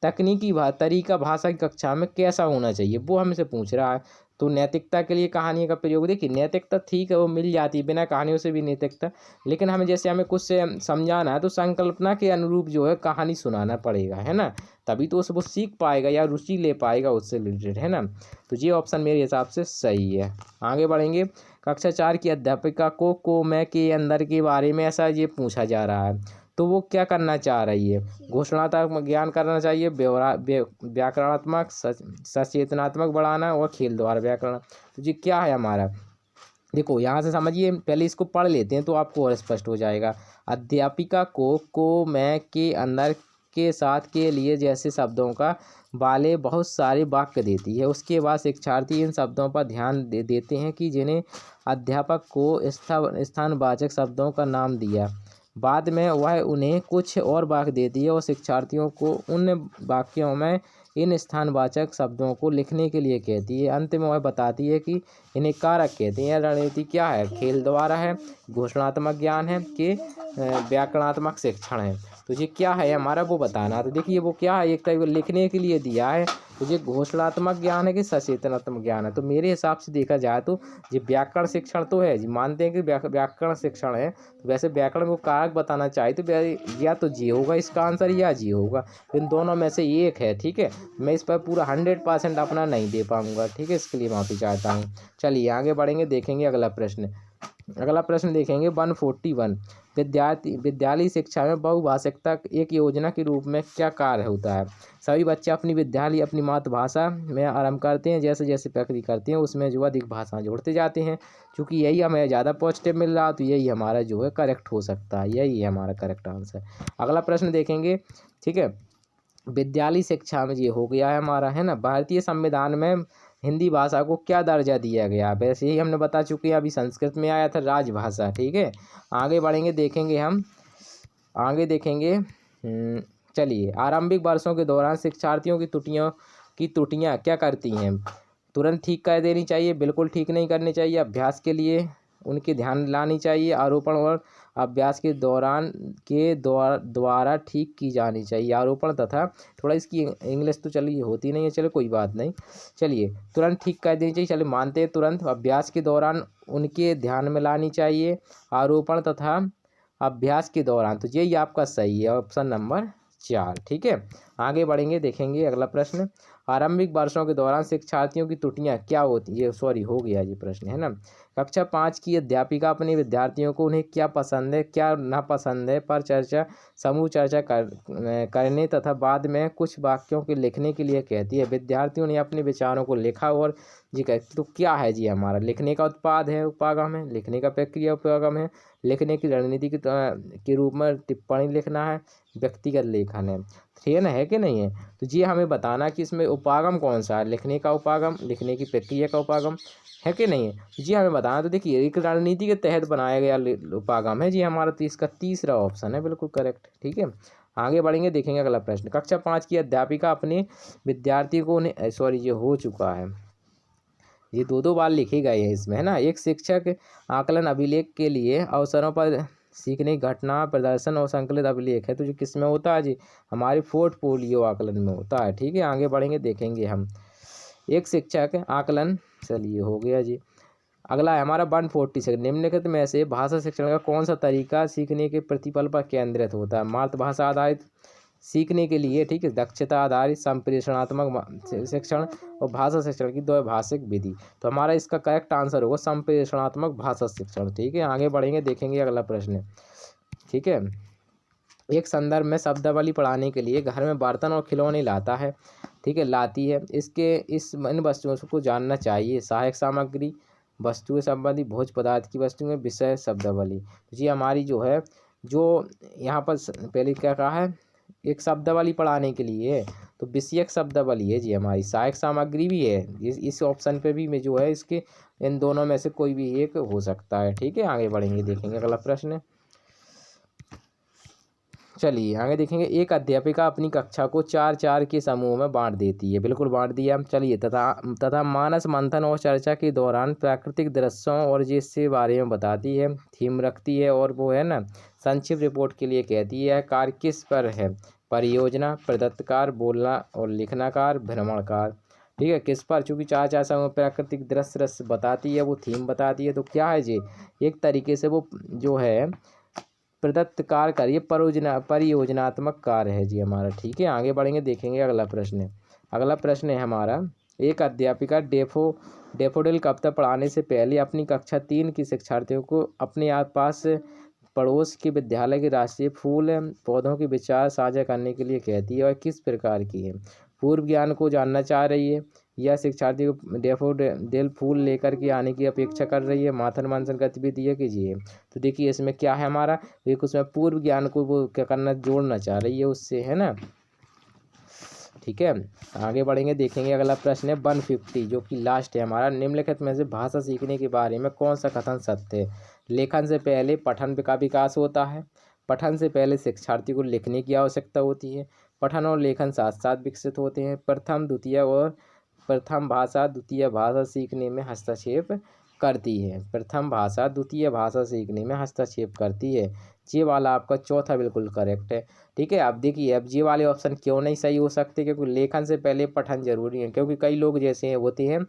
तकनीकी तरीका भाषा की कक्षा में कैसा होना चाहिए वो हमसे पूछ रहा है। तो नैतिकता के लिए कहानियों का प्रयोग, देखिए नैतिकता ठीक है वो मिल जाती है बिना कहानियों से भी नैतिकता, लेकिन हमें जैसे हमें कुछ से समझाना है तो संकल्पना के अनुरूप जो है कहानी सुनाना पड़ेगा, है ना, तभी तो वो सीख पाएगा या रुचि ले पाएगा उससे रिलेटेड, है ना। तो ये ऑप्शन मेरे हिसाब से सही है। आगे बढ़ेंगे। कक्षा 4 की अध्यापिका को मैं के अंदर के बारे में ऐसा ये पूछा जा रहा है, तो वो क्या करना चाह रही है, घोषणात्मक ज्ञान करना चाहिए, व्याकरणात्मक, सचेतनात्मक बढ़ाना और खेल द्वारा व्याकरण। तो ये क्या है हमारा, देखो यहाँ से समझिए, पहले इसको पढ़ लेते हैं तो आपको और स्पष्ट हो जाएगा। अध्यापिका को मैं के अंदर के साथ के लिए जैसे शब्दों का वाले बहुत सारे वाक्य देती है। उसके बाद शिक्षार्थी इन शब्दों पर ध्यान देते हैं कि जिन्हें अध्यापक को स्थानवाचक शब्दों का नाम दिया। बाद में वह उन्हें कुछ और वाक्य देती है और शिक्षार्थियों को उन वाक्यों में इन स्थानवाचक शब्दों को लिखने के लिए कहती है। अंत में वह बताती है कि इन्हें कारक कहते हैं। रणनीति क्या है? खेल द्वारा है, घोषणात्मक ज्ञान है कि व्याकरणात्मक शिक्षण है। तो ये क्या है हमारा वो बताना। तो देखिए वो क्या है, एक टाइप लिखने के लिए दिया है। तो ये घोषणात्मक ज्ञान है कि सचेतनात्मक ज्ञान है। तो मेरे हिसाब से देखा जाए तो ये व्याकरण शिक्षण तो है जी, मानते हैं कि व्याकरण शिक्षण है। तो वैसे व्याकरण को कारक बताना चाहे तो या तो जी होगा इसका आंसर या जी होगा, इन दोनों में से एक है। ठीक है, मैं इस पर पूरा 100% अपना नहीं दे पाऊंगा। ठीक है, इसके लिए माफ़ी चाहता हूँ। चलिए आगे बढ़ेंगे, देखेंगे अगला प्रश्न। अगला प्रश्न देखेंगे 141। विद्यालय शिक्षा में बहुभाषिकता एक योजना के रूप में क्या कार्य होता है? सभी बच्चे अपनी विद्यालय अपनी मातृभाषा में आरंभ करते हैं। जैसे जैसे प्रगति करते हैं उसमें जो अधिक भाषा जोड़ते जाते हैं। क्योंकि यही हमें ज़्यादा पॉजिटिव मिल रहा, तो यही हमारा जो है करेक्ट हो सकता है। यही है हमारा करेक्ट आंसर। अगला प्रश्न देखेंगे। ठीक है, विद्यालय शिक्षा में ये हो गया है हमारा, है ना। भारतीय संविधान में हिंदी भाषा को क्या दर्जा दिया गया? वैसे ही हमने बता चुके हैं, अभी संस्कृत में आया था राजभाषा। ठीक है, आगे बढ़ेंगे, देखेंगे हम आगे देखेंगे। चलिए, आरंभिक वर्षों के दौरान शिक्षार्थियों की त्रुटियां क्या करती हैं? तुरंत ठीक कर देनी चाहिए, बिल्कुल ठीक नहीं करनी चाहिए, अभ्यास के लिए उनके ध्यान लानी चाहिए, आरोपण और अभ्यास के द्वारा ठीक की जानी चाहिए। आरोपण तथा थोड़ा इसकी इंग्लिश तो चलिए होती नहीं है, चलो कोई बात नहीं। चलिए, तुरंत ठीक कर देनी चाहिए, चलिए मानते हैं तुरंत। अभ्यास के दौरान उनके ध्यान में लानी चाहिए, आरोपण तथा अभ्यास के दौरान। तो यही आपका सही है, ऑप्शन नंबर 4। ठीक है, आगे बढ़ेंगे, देखेंगे अगला प्रश्न। आरंभिक वर्षों के दौरान शिक्षार्थियों की त्रुटियां क्या होती, ये सॉरी हो गया ये प्रश्न, है ना। कक्षा 5 की अध्यापिका अपने विद्यार्थियों को उन्हें क्या पसंद है क्या नापसंद है पर समूह चर्चा करने तथा बाद में कुछ वाक्यों के लिखने के लिए कहती है। विद्यार्थियों ने अपने विचारों को लिखा और जी कहती। तो क्या है जी हमारा? लिखने का उत्पाद है, उपागम है, लिखने का प्रक्रिया उपागम है, लिखने की रणनीति के रूप में टिप्पणी लिखना है, व्यक्तिगत लेखन है। ठीक है कि नहीं है? तो ये हमें बताना कि इसमें उपागम कौन सा है, लिखने का उपागम, लिखने की प्रक्रिया का उपागम है कि नहीं है? तो जी हमें बताना। तो देखिए, एक रणनीति के तहत बनाया गया उपागम है जी हमारा, तो इसका तीसरा ऑप्शन है बिल्कुल करेक्ट। ठीक है, आगे बढ़ेंगे, देखेंगे अगला प्रश्न। कक्षा 5 की अध्यापिका अपने विद्यार्थी को सॉरी ये हो चुका है, ये दो बार लिखे गए हैं इसमें, है ना। एक शिक्षक आकलन अभिलेख के लिए अवसरों पर सीखने की घटना प्रदर्शन और संकलित अभिलेख है। तो जो किस में होता है जी? हमारे पोर्टफोलियो आकलन में होता है। ठीक है, आगे बढ़ेंगे, देखेंगे हम। एक शिक्षक आकलन, चलिए हो गया जी। अगला है हमारा 146। निम्नलिखित में से भाषा शिक्षण का कौन सा तरीका सीखने के प्रतिफल पर केंद्रित होता है? मातृभाषा आधारित सीखने के लिए, ठीक है, दक्षता आधारित, संप्रेषणात्मक शिक्षण और भाषा शिक्षण की द्वैभाषिक विधि। तो हमारा इसका करेक्ट आंसर होगा संप्रेषणात्मक भाषा शिक्षण। ठीक है, आगे बढ़ेंगे, देखेंगे अगला प्रश्न। ठीक है, एक संदर्भ में शब्दावली पढ़ाने के लिए घर में बर्तन और खिलौने लाता है, ठीक है, लाती है। इन वस्तुओं को जानना चाहिए। सहायक सामग्री, वस्तुएं संबंधी, भोज्य पदार्थ की वस्तुएं, विषय, शब्दावली। तो ये हमारी जो है, जो यहाँ पर पहले क्या कहा है, एक शब्दावली पढ़ाने के लिए, तो विषयक शब्दावली है जी हमारी। सहायक सामग्री भी है, इस ऑप्शन पे भी में जो है इसके इन दोनों में से कोई भी एक हो सकता है। ठीक है, आगे बढ़ेंगे, देखेंगे अगला प्रश्न। चलिए आगे देखेंगे। एक अध्यापिका अपनी कक्षा को 4-4 के समूह में बांट देती है, बिल्कुल बांट दिया। चलिए, तथा मानस मंथन और चर्चा के दौरान प्राकृतिक दृश्यों और जिससे बारे में बताती है, थीम रखती है और वो है ना संक्षिप्त रिपोर्ट के लिए कहती है। कार्य किस पर है? परियोजना, प्रदत्त कार्य, बोलना और लिखना कार्य, भ्रमण कार्य। ठीक है, किस पर? चूँकि 4-4 समूह प्राकृतिक दृश्य बताती है, वो थीम बताती है। तो क्या है जी? एक तरीके से वो जो है प्रदत्त कार्य करिए, परियोजनात्मक कार्य है जी हमारा। ठीक है, आगे बढ़ेंगे, देखेंगे अगला प्रश्न। अगला प्रश्न है हमारा, एक अध्यापिका डेफोडिल कविता पढ़ाने से पहले अपनी कक्षा 3 की शिक्षार्थियों को अपने आसपास पड़ोस के विद्यालय के राष्ट्रीय फूल पौधों के विचार साझा करने के लिए कहती है और किस प्रकार की है? पूर्व ज्ञान को जानना चाह रही है या शिक्षार्थी को डेफोडिल फूल लेकर के आने की अपेक्षा कर रही है, माथन मंथन गतिविधि है कीजिए। तो देखिए इसमें क्या है हमारा, एक उसमें पूर्व ज्ञान को वो क्या करना, जोड़ना चाह रही है उससे, है ना। ठीक है, आगे बढ़ेंगे, देखेंगे अगला प्रश्न है 150, जो कि लास्ट है हमारा। निम्नलिखित में से भाषा सीखने के बारे में कौन सा कथन सत्य है? लेखन से पहले पठन का विकास होता है, पठन से पहले शिक्षार्थी को लिखने की आवश्यकता होती है। पठन और लेखन साथ साथ विकसित होते हैं। प्रथम भाषा द्वितीय भाषा सीखने में हस्तक्षेप करती है। प्रथम भाषा द्वितीय भाषा सीखने में हस्तक्षेप करती है। ये वाला आपका चौथा बिल्कुल करेक्ट है। ठीक है, अब देखिए अब ये वाले ऑप्शन क्यों नहीं सही हो सकते, क्योंकि लेखन से पहले पठन जरूरी है। क्योंकि कई लोग जैसे होते हैं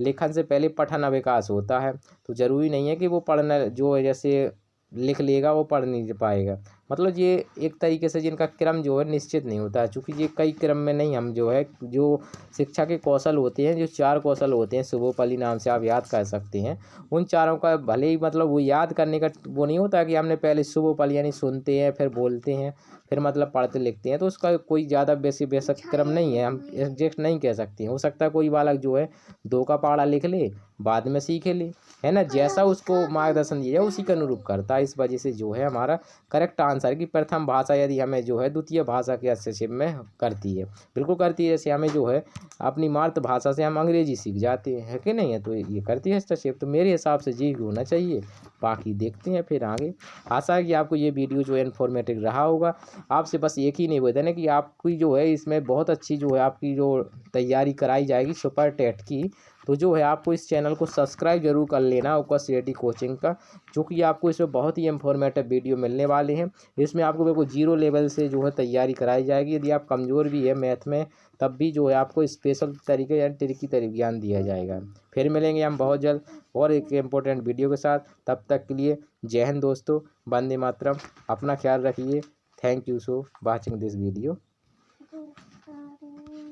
लेखन से पहले पठन विकास होता है, तो ज़रूरी नहीं है कि वो पढ़ना जो है जैसे लिख लेगा वो पढ़ नहीं पाएगा। मतलब ये एक तरीके से जिनका क्रम जो है निश्चित नहीं होता है, चूँकि ये कई क्रम में नहीं, हम जो है जो शिक्षा के कौशल होते हैं, जो 4 कौशल होते हैं, सर्वोपरि नाम से आप याद कर सकते हैं। उन चारों का भले ही मतलब वो याद करने का वो नहीं होता कि हमने पहले सर्वोपरि यानी सुनते हैं फिर बोलते हैं फिर मतलब पढ़ते लिखते हैं, तो उसका कोई ज़्यादा बेसिक क्रम नहीं है, हम एग्जैक्ट नहीं कह सकते हैं। हो सकता है कोई बालक जो है 2 का पहाड़ा लिख ले बाद में सीख ले, है ना, जैसा उसको मार्गदर्शन दिया जाए उसी के अनुरूप करता है। इस वजह से जो है हमारा करेक्ट आंसर कि प्रथम भाषा यदि हमें जो है द्वितीय भाषा के हस्तक्षेप में करती है, बिल्कुल करती है। जैसे हमें जो है अपनी मातृभाषा से हम अंग्रेजी सीख जाते हैं, है कि नहीं है, तो ये करती है हस्तक्षेप। तो मेरे हिसाब से ये होना चाहिए, बाकी देखते हैं फिर आगे। आशा है कि आपको ये वीडियो जो है इन्फॉर्मेटिव रहा होगा। आपसे बस एक ही निवेदन है कि आपकी जो है इसमें बहुत अच्छी जो है आपकी जो तैयारी कराई जाएगी सुपर टेट की, तो जो है आपको इस चैनल को सब्सक्राइब जरूर कर लेना ओकस रेडी कोचिंग का, क्योंकि आपको इसमें बहुत ही इंफॉर्मेटिव वीडियो मिलने वाले हैं। इसमें आपको बिल्कुल 0 लेवल से जो है तैयारी कराई जाएगी। यदि आप कमज़ोर भी है मैथ में तब भी जो है आपको स्पेशल तरीके या ट्रिकी तरीके ज्ञान दिया जाएगा। फिर मिलेंगे हम बहुत जल्द और एक इम्पोर्टेंट वीडियो के साथ। तब तक के लिए जय हिंद दोस्तों, वंदे मातरम। अपना ख्याल रखिए। Thank you so watching this video.